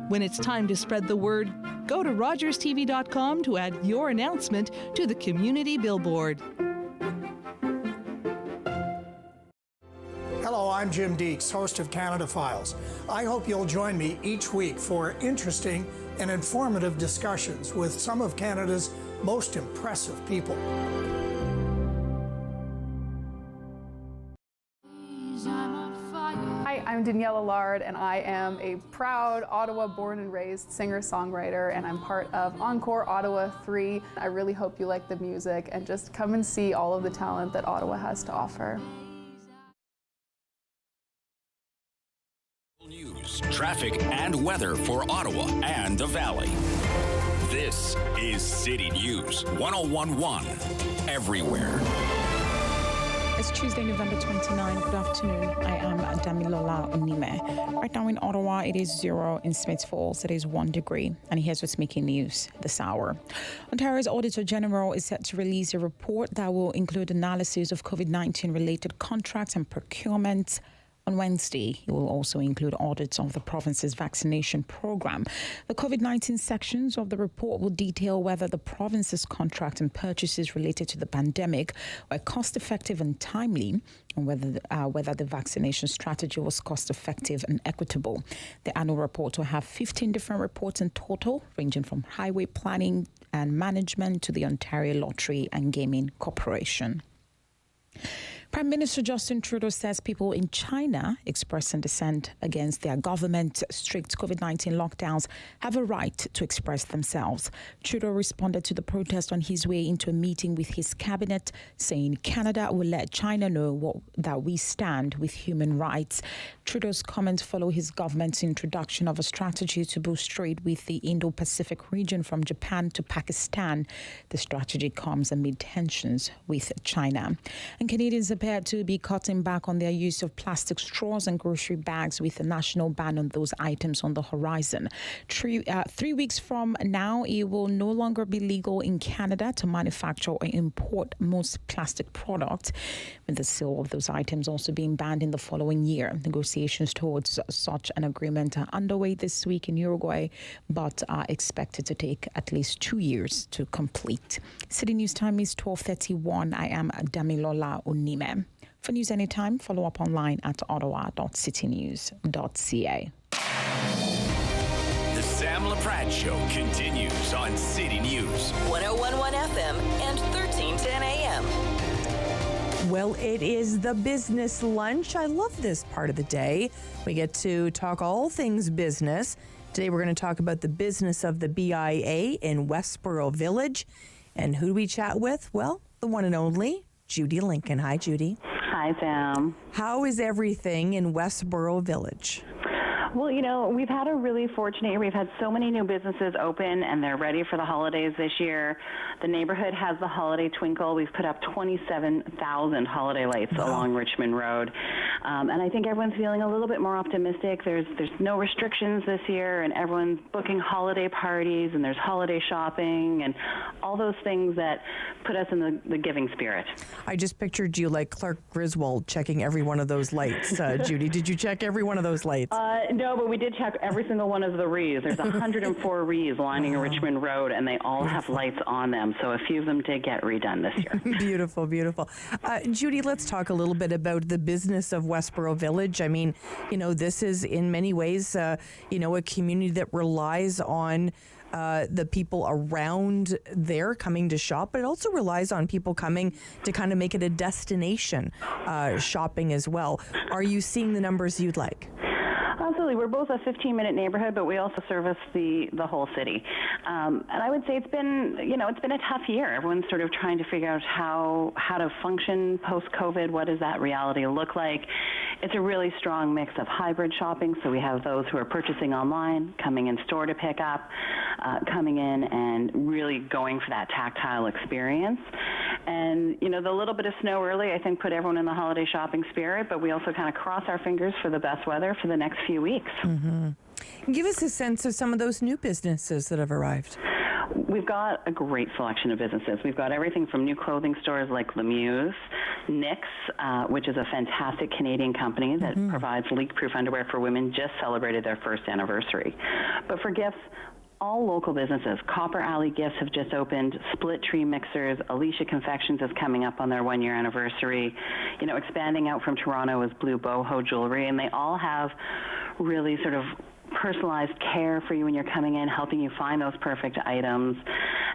When it's time to spread the word, go to rogerstv.com to add your announcement to the Community Billboard. Hello, I'm Jim Deeks, host of Canada Files. I hope you'll join me each week for interesting and informative discussions with some of Canada's most impressive people. Hi, I'm Danielle Allard, and I am a proud Ottawa born and raised singer-songwriter, and I'm part of Encore Ottawa 3. I really hope you like the music and just come and see all of the talent that Ottawa has to offer. News, traffic, and weather for Ottawa and the Valley. This is City News 1011 everywhere. It's Tuesday, November 29. Good afternoon. I am Damilola Onime. Right now in Ottawa, it is 0. In Smith Falls, it is 1 degree. And here's what's making news this hour. Ontario's Auditor General is set to release a report that will include analysis of COVID-19 related contracts and procurements. On Wednesday, it will also include audits of the province's vaccination program. The COVID-19 sections of the report will detail whether the province's contract and purchases related to the pandemic were cost-effective and timely, and whether the vaccination strategy was cost-effective and equitable. The annual report will have 15 different reports in total, ranging from highway planning and management to the Ontario Lottery and Gaming Corporation. Prime Minister Justin Trudeau says people in China expressing dissent against their government's strict COVID-19 lockdowns have a right to express themselves. Trudeau responded to the protest on his way into a meeting with his cabinet, saying Canada will let China know that we stand with human rights. Trudeau's comments follow his government's introduction of a strategy to boost trade with the Indo-Pacific region from Japan to Pakistan. The strategy comes amid tensions with China. And Canadians appear to be cutting back on their use of plastic straws and grocery bags, with a national ban on those items on the horizon. 3 weeks from now, it will no longer be legal in Canada to manufacture or import most plastic products, with the sale of those items also being banned in the following year. Negotiations towards such an agreement are underway this week in Uruguay, but are expected to take at least 2 years to complete. City News time is 12:31. I am Damilola Onime. For news anytime, follow up online at ottawa.citynews.ca. The Sam Laprade Show continues on City News 1011 FM and 1310 AM. Well, it is the business lunch. I love this part of the day. We get to talk all things business. Today we're going to talk about the business of the BIA in Westboro Village. And who do we chat with? Well, the one and only Judy Lincoln. Hi, Judy. Hi, Sam. How is everything in Westboro Village? Well, you know, we've had a really fortunate year. We've had so many new businesses open, and they're ready for the holidays this year. The neighborhood has the holiday twinkle. We've put up 27,000 holiday lights along Richmond Road. And I think everyone's feeling a little bit more optimistic. There's no restrictions this year, and everyone's booking holiday parties, and there's holiday shopping, and all those things that put us in the giving spirit. I just pictured you like Clark Griswold checking every one of those lights. Judy, did you check every one of those lights? No, but we did check every single one of the Rees. There's 104 Rees lining Richmond Road, and they all have lights on them. So a few of them did get redone this year. Beautiful, beautiful. Judy, let's talk a little bit about the business of Westboro Village. I mean, this is in many ways, a community that relies on the people around there coming to shop, but it also relies on people coming to kind of make it a destination shopping as well. Are you seeing the numbers you'd like? Absolutely. We're both a 15-minute neighborhood, but we also service the whole city. And I would say it's been a tough year. Everyone's sort of trying to figure out how to function post-COVID. What does that reality look like? It's a really strong mix of hybrid shopping. So we have those who are purchasing online, coming in store to pick up, coming in and really going for that tactile experience. And, the little bit of snow early, I think, put everyone in the holiday shopping spirit, but we also kind of cross our fingers for the best weather for the next few weeks. Mm-hmm. Give us a sense of some of those new businesses that have arrived. We've got a great selection of businesses. We've got everything from new clothing stores like Lemieux, Knix, which is a fantastic Canadian company that provides leak-proof underwear for women, just celebrated their first anniversary. But for gifts, all local businesses. Copper Alley Gifts have just opened, Split Tree Mixers, Alicia Confections is coming up on their one-year anniversary. Expanding out from Toronto is Blue Boho Jewelry, and they all have really sort of personalized care for you when you're coming in, helping you find those perfect items.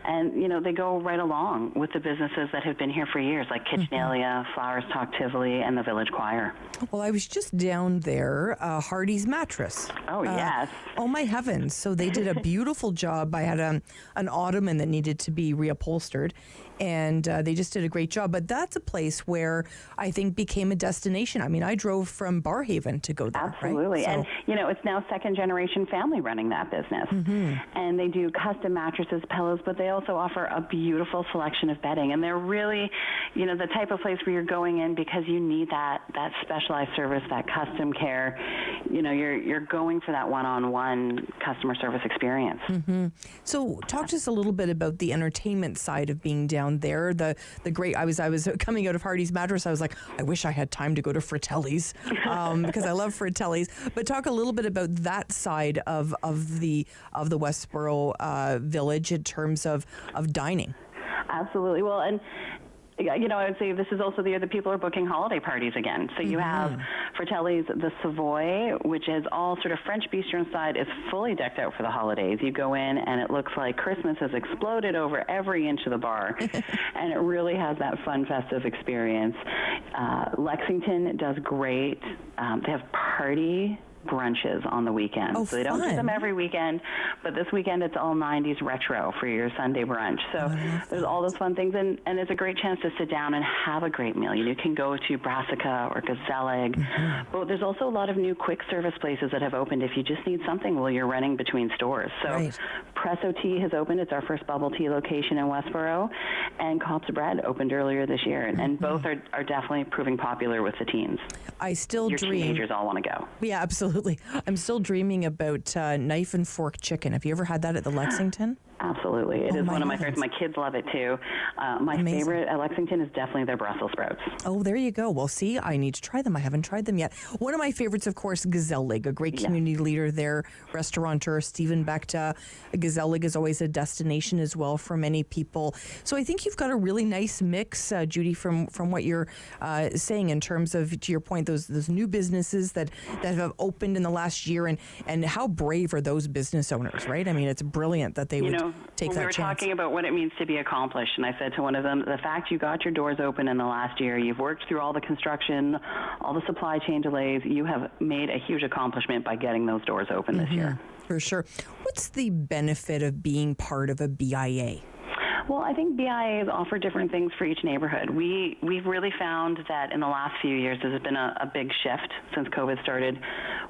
And, they go right along with the businesses that have been here for years, like Kitchenalia, Flowers Talk Tivoli, and the Village Choir. Well, I was just down there, Hardy's Mattress. Oh, yes. Oh, my heavens. So they did a beautiful job. I had an ottoman that needed to be reupholstered, and they just did a great job. But that's a place where I think became a destination. I mean, I drove from Barhaven to go there. Absolutely. Right? And, it's now second-generation family running that business. And they do custom mattresses, pillows, but they also offer a beautiful selection of bedding. And they're really, the type of place where you're going in because you need that specialized service, that custom care. You're going for that one-on-one customer service experience. So talk to us a little bit about the entertainment side of being down there. The great, I was coming out of Hardy's Mattress. I was like, I wish I had time to go to Fratelli's because I love Fratelli's. But talk a little bit about that side of the Westboro Village in terms of dining. Absolutely. Well, and I would say this is also the year that people are booking holiday parties again. So you have Fratelli's, the Savoy, which is all sort of French bistro inside, is fully decked out for the holidays. You go in and it looks like Christmas has exploded over every inch of the bar. And it really has that fun, festive experience. Lexington does great. They have party brunches on the weekend. So they don't do them every weekend, but this weekend it's all 90s retro for your Sunday brunch. So there's all those fun things, and it's a great chance to sit down and have a great meal. You can go to Brassica or Gazelle Egg, but there's also a lot of new quick service places that have opened if you just need something while you're running between stores. So Presso Tea has opened. It's our first bubble tea location in Westboro, and Cops Bread opened earlier this year, and both are definitely proving popular with the teens. I still Your dream. Teenagers all want to go. Yeah, absolutely. I'm still dreaming about knife and fork chicken. Have you ever had that at the Lexington? Absolutely. It is one of my favorites. My kids love it too. My favorite at Lexington is definitely their Brussels sprouts. Oh, there you go. Well, see, I need to try them. I haven't tried them yet. One of my favorites, of course, Gazelle Leg, a great community leader there, restaurateur, Stephen Bechta. Gazelle Leg is always a destination as well for many people. So I think you've got a really nice mix, Judy, from what you're saying in terms of, to your point, those new businesses that have opened in the last year, and how brave are those business owners, right? I mean, it's brilliant that they would take that chance. We were talking about what it means to be accomplished, and I said to one of them, the fact you got your doors open in the last year, you've worked through all the construction, all the supply chain delays, you have made a huge accomplishment by getting those doors open this year. For sure. What's the benefit of being part of a BIA? Well, I think BIAs offer different things for each neighborhood. We've really found that in the last few years there's been a big shift since COVID started.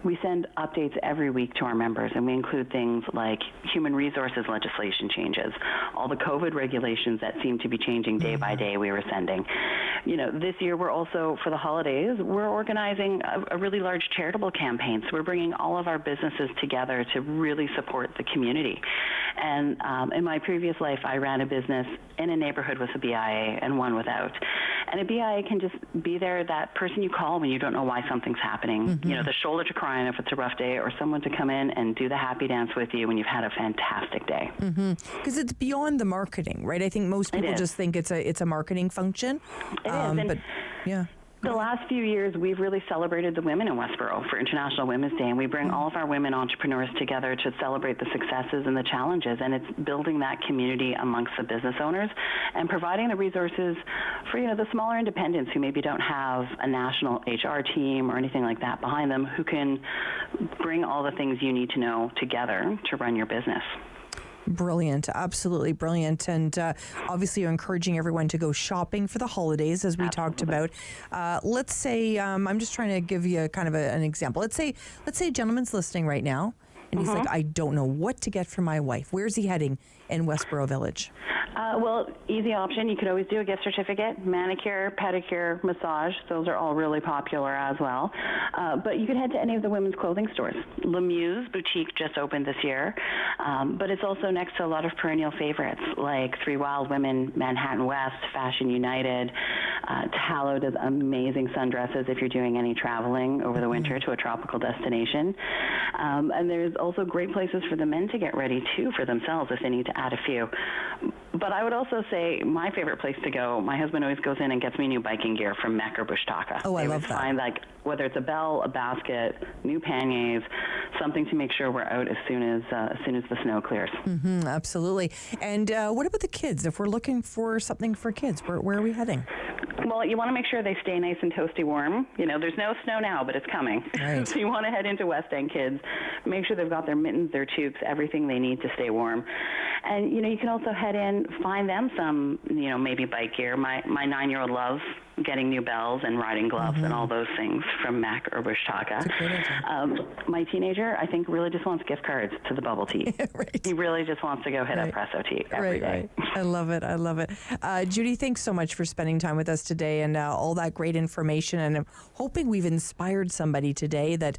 We send updates every week to our members, and we include things like human resources legislation changes, all the COVID regulations that seem to be changing day by day we were sending. This year we're also, for the holidays, we're organizing a really large charitable campaign. So we're bringing all of our businesses together to really support the community. And in my previous life, I ran a business in a neighborhood with a BIA and one without. And a BIA can just be there, that person you call when you don't know why something's happening. You know, the shoulder to cry on if it's a rough day, or someone to come in and do the happy dance with you when you've had a fantastic day. Because it's beyond the marketing, right? I think most people just think it's a marketing function. It is. But yeah. The last few years, we've really celebrated the women in Westboro for International Women's Day, and we bring all of our women entrepreneurs together to celebrate the successes and the challenges, and it's building that community amongst the business owners and providing the resources for, you know, the smaller independents who maybe don't have a national HR team or anything like that behind them, who can bring all the things you need to know together to run your business. Brilliant, absolutely brilliant. And obviously you're encouraging everyone to go shopping for the holidays, as we talked about. Let's say, I'm just trying to give you kind of an example. Let's say a gentleman's listening right now, and he's like, I don't know what to get for my wife. Where's he heading in Westboro Village? Well, easy option. You could always do a gift certificate, manicure, pedicure, massage. Those are all really popular as well. But you could head to any of the women's clothing stores. Lemieux's boutique just opened this year, but it's also next to a lot of perennial favorites like Three Wild Women, Manhattan West, Fashion United. Tallow does amazing sundresses if you're doing any traveling over the winter to a tropical destination. And there's also great places for the men to get ready, too, for themselves if they need to add a few. But I would also say my favorite place to go, my husband always goes in and gets me new biking gear from Mech or Bush Taka. Oh, I love that. Find, like, whether it's a bell, a basket, new panniers, something to make sure we're out as soon as the snow clears. Absolutely. And what about the kids? If we're looking for something for kids, where are we heading? Well, you want to make sure they stay nice and toasty warm. You know, there's no snow now, but it's coming. Right. So you want to head into West End Kids. Make sure they've got their mittens, their toques, everything they need to stay warm. And, you know, you can also head in, find them some, you know, maybe bike gear. My 9-year-old loves getting new bells and riding gloves and all those things from Mac or Bush Taka. My teenager, I think, really just wants gift cards to the bubble tea. Right. He really just wants to go hit up Presso Tea every day. Right. I love it. I love it. Judy, thanks so much for spending time with us today and all that great information. And I'm hoping we've inspired somebody today that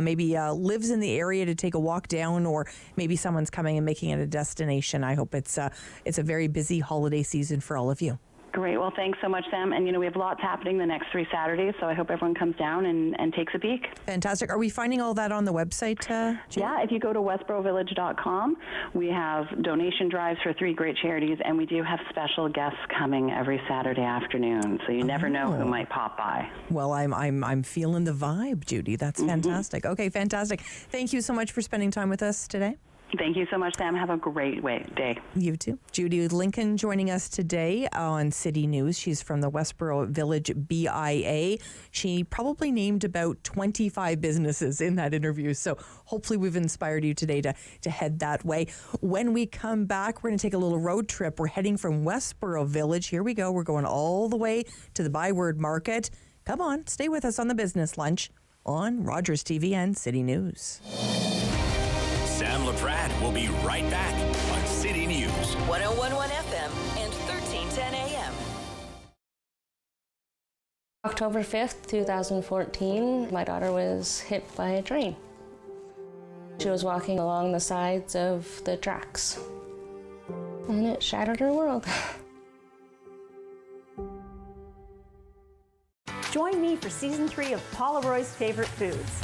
maybe lives in the area to take a walk down, or maybe someone's coming and making it a destination. I hope it's a very busy holiday season for all of you. Great. Well, thanks so much, Sam. And, you know, we have lots happening the next 3 Saturdays, so I hope everyone comes down and takes a peek. Fantastic. Are we finding all that on the website, Judy? Yeah, if you go to westborovillage.com, we have donation drives for 3 great charities, and we do have special guests coming every Saturday afternoon, so you never know who might pop by. Well, I'm feeling the vibe, Judy. That's fantastic. Okay, fantastic. Thank you so much for spending time with us today. Thank you so much, Sam. Have a great day. You too. Judy Lincoln joining us today on City News. She's from the Westboro Village BIA. She probably named about 25 businesses in that interview. So hopefully we've inspired you today to head that way. When we come back, we're going to take a little road trip. We're heading from Westboro Village. Here we go. We're going all the way to the Byward Market. Come on, stay with us on the Business Lunch on Rogers TV and City News. Sam Laprade will be right back on City News. 101.1 FM and 1310 AM. October 5th, 2014, my daughter was hit by a train. She was walking along the sides of the tracks, and it shattered her world. Join me for Season 3 of Paula Roy's Favorite Foods.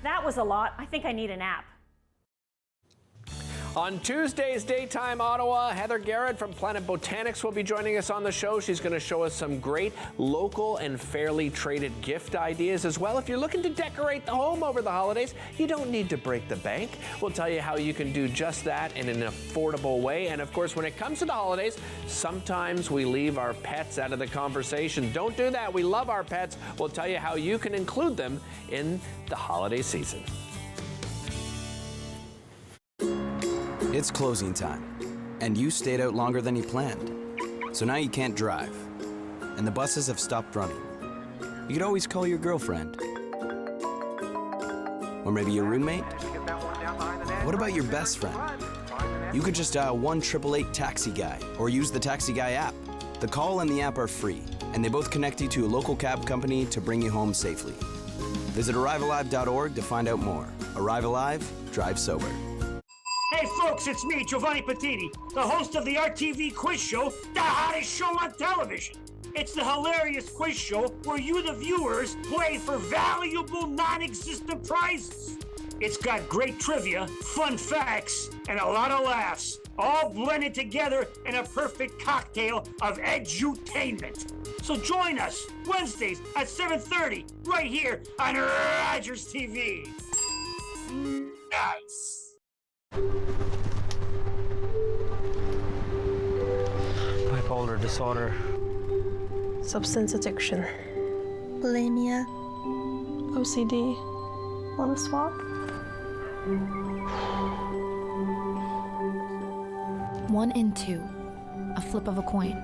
That was a lot. I think I need a nap. On Tuesday's Daytime Ottawa, Heather Garrett from Planet Botanics will be joining us on the show. She's going to show us some great local and fairly traded gift ideas as well. If you're looking to decorate the home over the holidays, you don't need to break the bank. We'll tell you how you can do just that in an affordable way. And of course, when it comes to the holidays, sometimes we leave our pets out of the conversation. Don't do that. We love our pets. We'll tell you how you can include them in the holiday season. It's closing time, and you stayed out longer than you planned. So now you can't drive, and the buses have stopped running. You could always call your girlfriend. Or maybe your roommate? What about your best friend? You could just dial 1-888-TAXI-GUY or use the Taxi Guy app. The call and the app are free, and they both connect you to a local cab company to bring you home safely. Visit ArriveAlive.org to find out more. Arrive Alive, drive sober. Hey folks, it's me, Giovanni Patini, the host of the RTV quiz show, the hottest show on television. It's the hilarious quiz show where you, the viewers, play for valuable non-existent prizes. It's got great trivia, fun facts, and a lot of laughs, all blended together in a perfect cocktail of edutainment. So join us Wednesdays at 7:30 right here on Rogers TV. Nice. Bipolar disorder. Substance addiction. Bulimia. OCD. Want to swap? 1 in 2. A flip of a coin.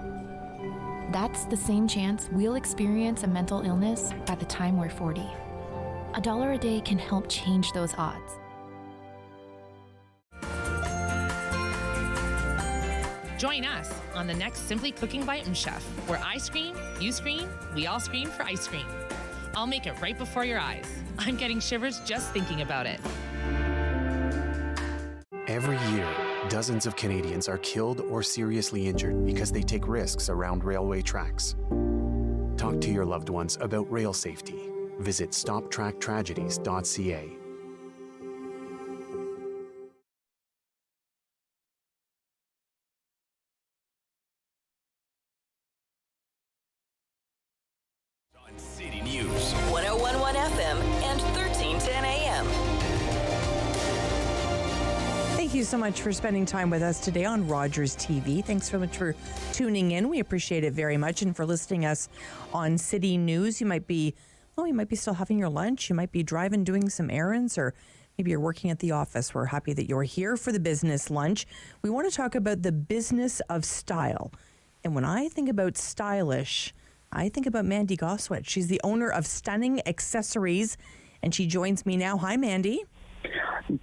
That's the same chance we'll experience a mental illness by the time we're 40. $1 a day can help change those odds. Join us on the next Simply Cooking by Chef, where I scream, you scream, we all scream for ice cream. I'll make it right before your eyes. I'm getting shivers just thinking about it. Every year, dozens of Canadians are killed or seriously injured because they take risks around railway tracks. Talk to your loved ones about rail safety. Visit stoptracktragedies.ca. City News. 1011 FM and 1310 AM. Thank you so much for spending time with us today on Rogers TV. Thanks so much for tuning in. We appreciate it very much. And for listening us on City News, you might be still having your lunch. You might be driving, doing some errands, or maybe you're working at the office. We're happy that you're here for the business lunch. We want to talk about the business of style. And when I think about stylish, I think about Mandy Goswitch. She's the owner of Stunning Accessories, and she joins me now. Hi, Mandy.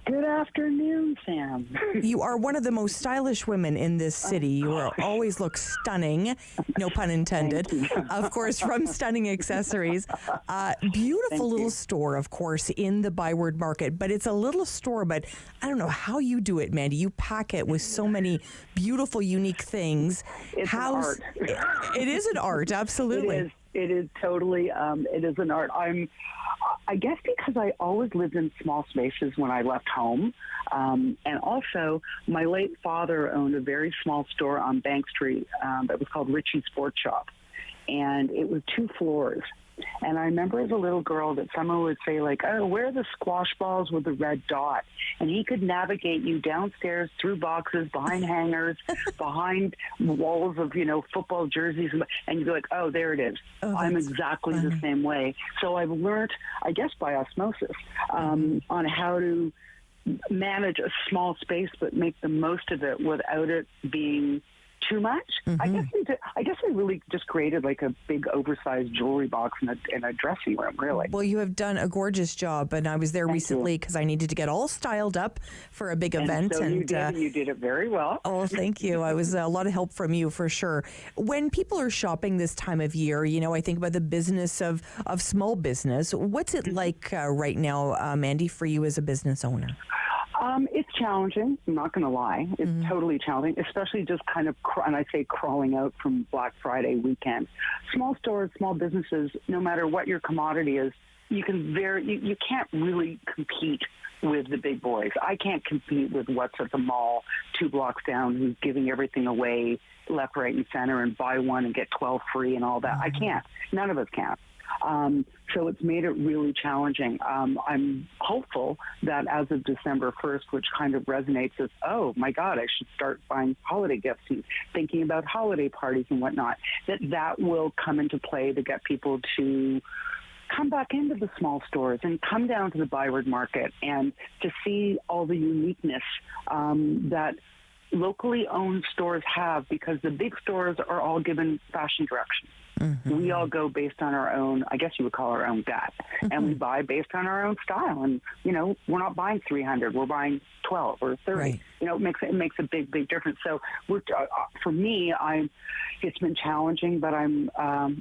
Good afternoon, Sam. You are one of the most stylish women in this city. You always look stunning, no pun intended. Of course, from Stunning Accessories. Beautiful little store, of course, in the Byward Market. But it's a little store, but I don't know how you do it, Mandy. You pack it with so many beautiful, unique things. It's an art. It is an art, absolutely. It is totally, it is an art. I guess because I always lived in small spaces when I left home. And also, my late father owned a very small store on Bank Street that was called Richie's Sports Shop. And it was 2 floors. And I remember as a little girl that someone would say, like, oh, where are the squash balls with the red dot? And he could navigate you downstairs through boxes, behind hangers, behind walls of, football jerseys. And you'd be like, oh, there it is. Oh, I'm exactly the same way. So I've learned, I guess by osmosis, on how to manage a small space but make the most of it without it being too much. I guess I really just created like a big oversized jewelry box in a dressing room, really. Well, you have done a gorgeous job, and I was there recently because I needed to get all styled up for a big event. So you did it very well. Oh, thank you. I was a lot of help from you for sure. When people are shopping this time of year, I think about the business of small business. What's it like right now, Mandy, for you as a business owner? It's challenging. I'm not going to lie. It's totally challenging, especially just kind of, and I say crawling out from Black Friday weekend. Small stores, small businesses, no matter what your commodity is, you can't really compete with the big boys. I can't compete with what's at the mall 2 blocks down who's giving everything away left, right, and center and buy one and get 12 free and all that. I can't. None of us can. So it's made it really challenging. I'm hopeful that as of December 1st, which kind of resonates as, oh, my God, I should start buying holiday gifts and thinking about holiday parties and whatnot, that will come into play to get people to come back into the small stores and come down to the Byward Market and to see all the uniqueness that locally owned stores have, because the big stores are all given fashion direction. We all go based on our own, I guess you would call our own gut, and we buy based on our own style. And, we're not buying 300, we're buying 12 or 30. it makes a big difference. So for me, it's been challenging, but I'm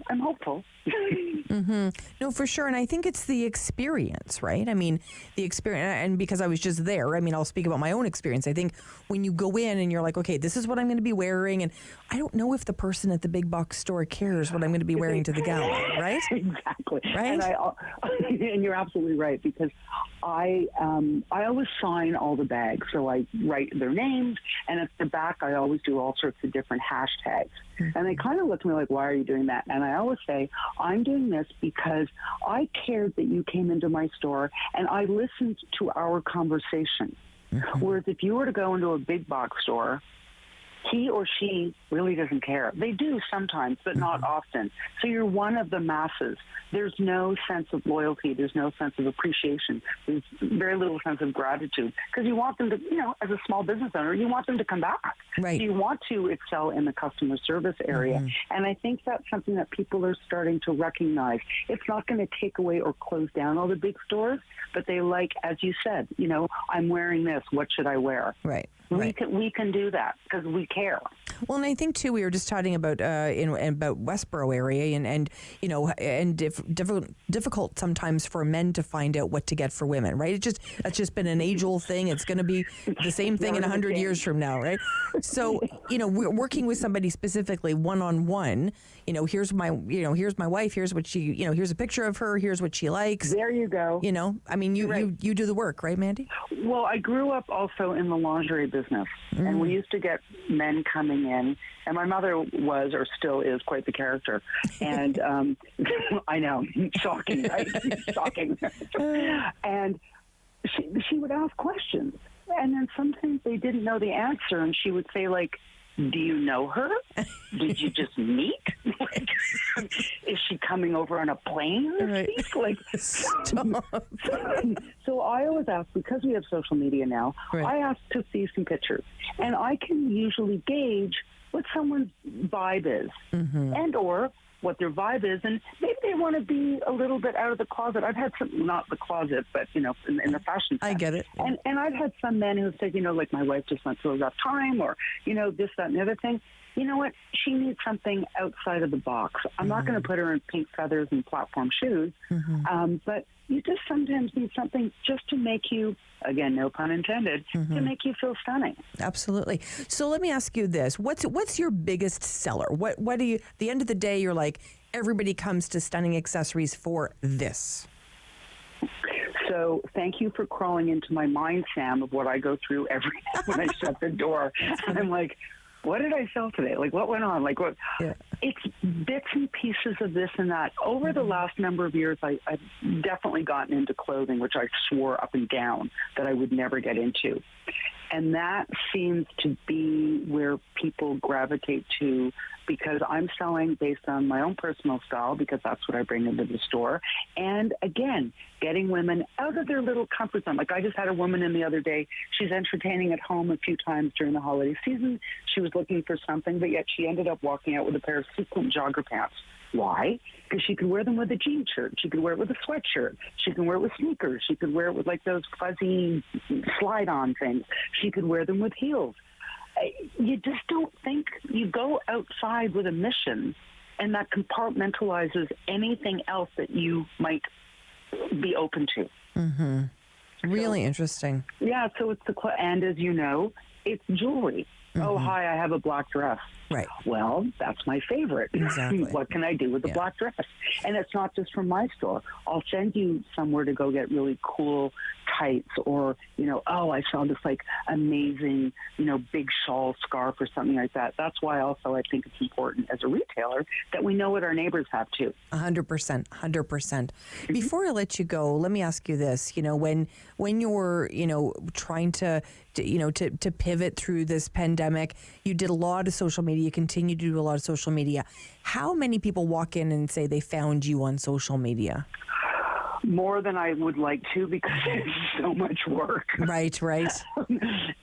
hopeful. Mm-hmm. No, for sure. And I think it's the experience, right? I mean, the experience, and because I was just there, I mean, I'll speak about my own experience. I think when you go in and you're like, okay, this is what I'm going to be wearing, and I don't know if the person at the big box store cares what I'm going to be wearing to the gala, right? Exactly. Right. And you're absolutely right, because I always sign all the bags. So I write their names, and at the back I always do all sorts of different hashtags. Mm-hmm. And they kind of look at me like, why are you doing that? And I always say, I'm doing this because I cared that you came into my store and I listened to our conversation. Mm-hmm. Whereas if you were to go into a big box store, he or she really doesn't care. They do sometimes, but not often. So you're one of the masses. There's no sense of loyalty. There's no sense of appreciation. There's very little sense of gratitude, because you want them to, as a small business owner, you want them to come back. Right. You want to excel in the customer service area. Mm-hmm. And I think that's something that people are starting to recognize. It's not going to take away or close down all the big stores, but they like, as you said, I'm wearing this. What should I wear? Right. We can do that because we care. Well, and I think too, we were just talking about about Westboro area, and difficult sometimes for men to find out what to get for women, right? That's just been an age-old thing. It's going to be the same thing in 100 years from now, right? So we're working with somebody specifically one-on-one. Here's my wife. Here's what she, here's a picture of her. Here's what she likes. There you go. I mean, you do the work, right, Mandy? Well, I grew up also in the lingerie business, and we used to get men coming in, and my mother was or still is quite the character, and I know, shocking, right? Shocking. And she would ask questions, and then sometimes they didn't know the answer, and she would say, like, do you know her? Did you just meet? Is she coming over on a plane this week? Like, so I always ask, because we have social media now, I ask to see some pictures. And I can usually gauge what someone's vibe is, and or what their vibe is, and maybe they want to be a little bit out of the closet. I've had some, not the closet, but in the fashion sense. I get it. And I've had some men who said, like, my wife just went through a rough time, or this, that, and the other thing. You know what? She needs something outside of the box. I'm not going to put her in pink feathers and platform shoes, but you just sometimes need something just to make you, again, no pun intended, to make you feel stunning. Absolutely. So let me ask you this. What's your biggest seller? What do you, at the end of the day, you're like, everybody comes to Stunning Accessories for this? So thank you for crawling into my mind, Sam, of what I go through every day when I shut the door. And I'm like, what did I sell today? Like, what went on? Like, what? Yeah. It's bits and pieces of this and that. Over the last number of years, I've definitely gotten into clothing, which I swore up and down that I would never get into. And that seems to be where people gravitate to, because I'm selling based on my own personal style, because that's what I bring into the store. And again, getting women out of their little comfort zone. Like, I just had a woman in the other day. She's entertaining at home a few times during the holiday season. She was looking for something, but yet she ended up walking out with a pair of sequin jogger pants. Why? Because she could wear them with a jean shirt. She could wear it with a sweatshirt. She can wear it with sneakers. She could wear it with, like, those fuzzy slide-on things. She could wear them with heels. You just don't think. You go outside with a mission, and that compartmentalizes anything else that you might be open to. Really interesting. Yeah, so it's and as you know, it's jewelry. Oh, hi, I have a black dress. Right. Well, that's my favorite. Exactly. What can I do with the black dress? And it's not just from my store. I'll send you somewhere to go get really cool tights, or, I saw this, like, amazing, big shawl scarf or something like that. That's why also I think it's important as a retailer that we know what our neighbors have too. 100%. Before I let you go, let me ask you this. When you're, trying to pivot through this pandemic, you did a lot of social media, you continue to do a lot of social media. How many people walk in and say they found you on social media? More than I would like to because it's so much work. Right.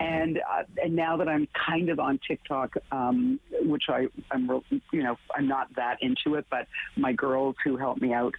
And now that I'm kind of on TikTok, which I'm not that into it, but my girls who helped me out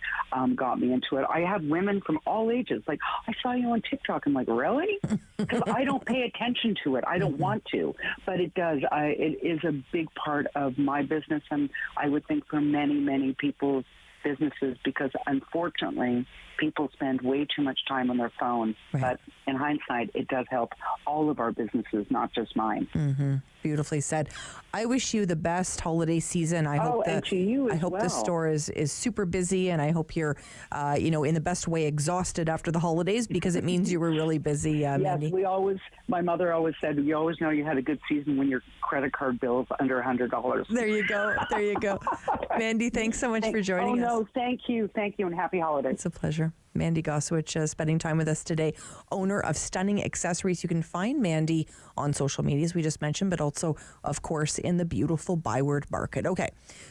got me into it. I have women from all ages. Like, I saw you on TikTok. I'm like, really? Because I don't pay attention to it. I don't want to, but it does. It is a big part of my business, and I would think for many, many people's businesses, because unfortunately people spend way too much time on their phone. Right. But in hindsight, it does help all of our businesses, not just mine. Mm-hmm. Beautifully said. I wish you the best holiday season. I hope the store is super busy, and I hope you're in the best way exhausted after the holidays, because it means you were really busy. Mandy. Yes, my mother always said, you always know you had a good season when your credit card bill's under $100. There you go. Mandy, thanks so much for joining us. Oh, no, thank you, and happy holidays. It's a pleasure. Mandy Gosowicz spending time with us today, owner of Stunning Accessories. You can find Mandy on social media, as we just mentioned, but also, of course, in the beautiful Byward Market. Okay,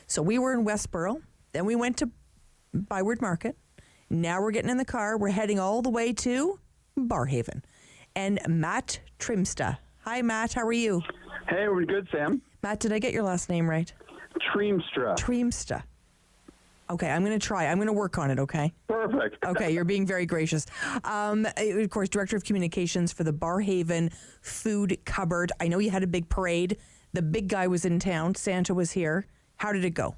so we were in Westboro, then we went to Byward Market. Now we're getting in the car. We're heading all the way to Barrhaven. And Matt Trimsta. Hi, Matt. How are you? Hey, we're good, Sam. Matt, did I get your last name right? Trimsta. Okay, I'm going to try. I'm going to work on it, okay? Perfect. Okay, you're being very gracious. Of course, Director of Communications for the Barrhaven Food Cupboard. I know you had a big parade. The big guy was in town. Santa was here. How did it go?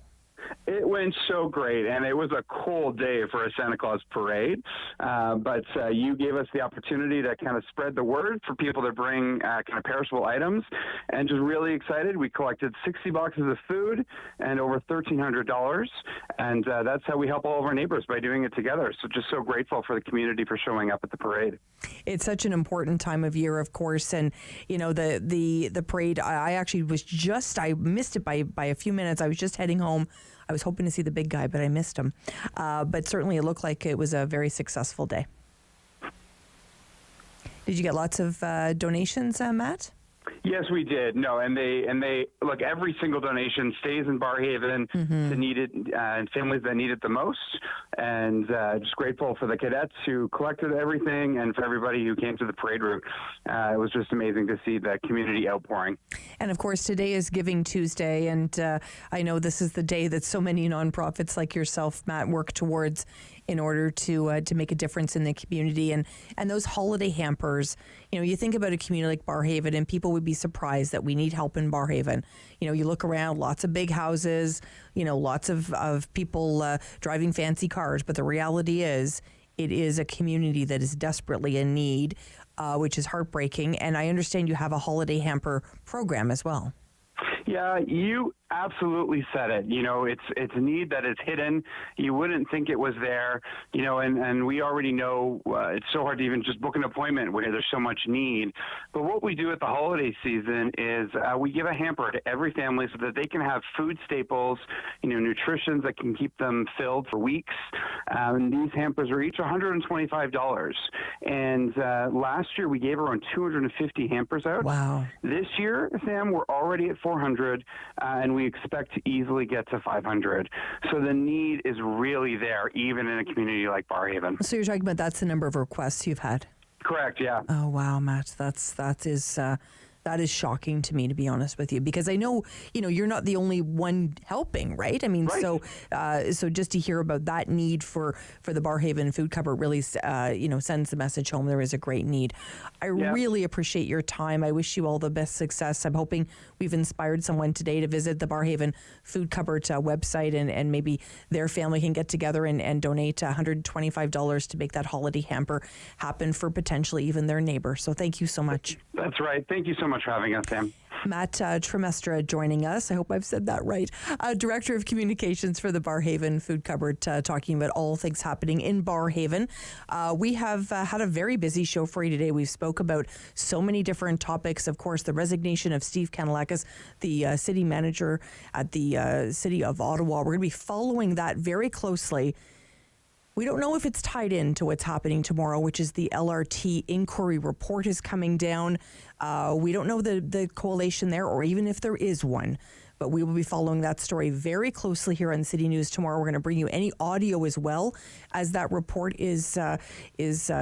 It went so great, and it was a cool day for a Santa Claus parade. But you gave us the opportunity to kind of spread the word for people to bring kind of perishable items, and just really excited. We collected 60 boxes of food and over $1,300, and that's how we help all of our neighbors, by doing it together. So just so grateful for the community for showing up at the parade. It's such an important time of year, of course, and the parade. I actually I missed it by a few minutes. I was just heading home. I was hoping to see the big guy, but I missed him. But certainly it looked like it was a very successful day. Did you get lots of donations, Matt? Yes, we did. No, and they look, every single donation stays in Barrhaven to needed and families that need it the most. And just grateful for the cadets who collected everything, and for everybody who came to the parade route. It was just amazing to see the community outpouring. And of course, today is Giving Tuesday, and I know this is the day that so many nonprofits like yourself, Matt, work towards in order to make a difference in the community. And those holiday hampers, you think about a community like Barrhaven, and people would be surprised that we need help in Barrhaven. You look around, lots of big houses, lots of people driving fancy cars, but the reality is it is a community that is desperately in need, which is heartbreaking. And I understand you have a holiday hamper program as well. Yeah, you absolutely said it. It's a need that is hidden. You wouldn't think it was there, and we already know it's so hard to even just book an appointment where there's so much need. But what we do at the holiday season is we give a hamper to every family so that they can have food staples, nutrition that can keep them filled for weeks. And these hampers are each $125. And last year we gave around 250 hampers out. Wow. This year, Sam, we're already at 400, and we expect to easily get to 500. So the need is really there, even in a community like Barrhaven. So you're talking about that's the number of requests you've had? Correct, yeah. Oh, wow, Matt. That is shocking to me, to be honest with you, because I know, you're not the only one helping, right? I mean, right. So just to hear about that need for the Barrhaven Food Cupboard really, sends the message home. There is a great need. I really appreciate your time. I wish you all the best success. I'm hoping we've inspired someone today to visit the Barrhaven Food Cupboard website, and maybe their family can get together and donate $125 to make that holiday hamper happen for potentially even their neighbor. So thank you so much. That's right. Thank you so much for having us, Sam. Matt Trimestra joining us. I hope I've said that right. Director of Communications for the Barrhaven Food Cupboard, talking about all things happening in Barrhaven. We have had a very busy show for you today. We've spoke about so many different topics. Of course, the resignation of Steve Kanalakis, the city manager at the City of Ottawa. We're going to be following that very closely. We don't know if it's tied into what's happening tomorrow, which is the LRT inquiry report is coming down. We don't know the correlation there, or even if there is one. But we will be following that story very closely here on City News tomorrow. We're going to bring you any audio as well as that report is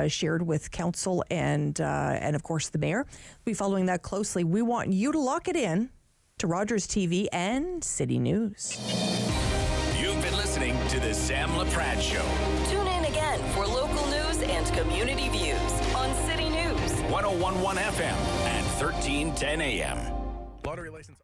shared with council and of course the mayor. We'll be following that closely. We want you to lock it in to Rogers TV and City News. You've been listening to the Sam Laprade Show. Tune in again for local news and community views on City News. 101.1 FM and 1310 AM. Lottery license.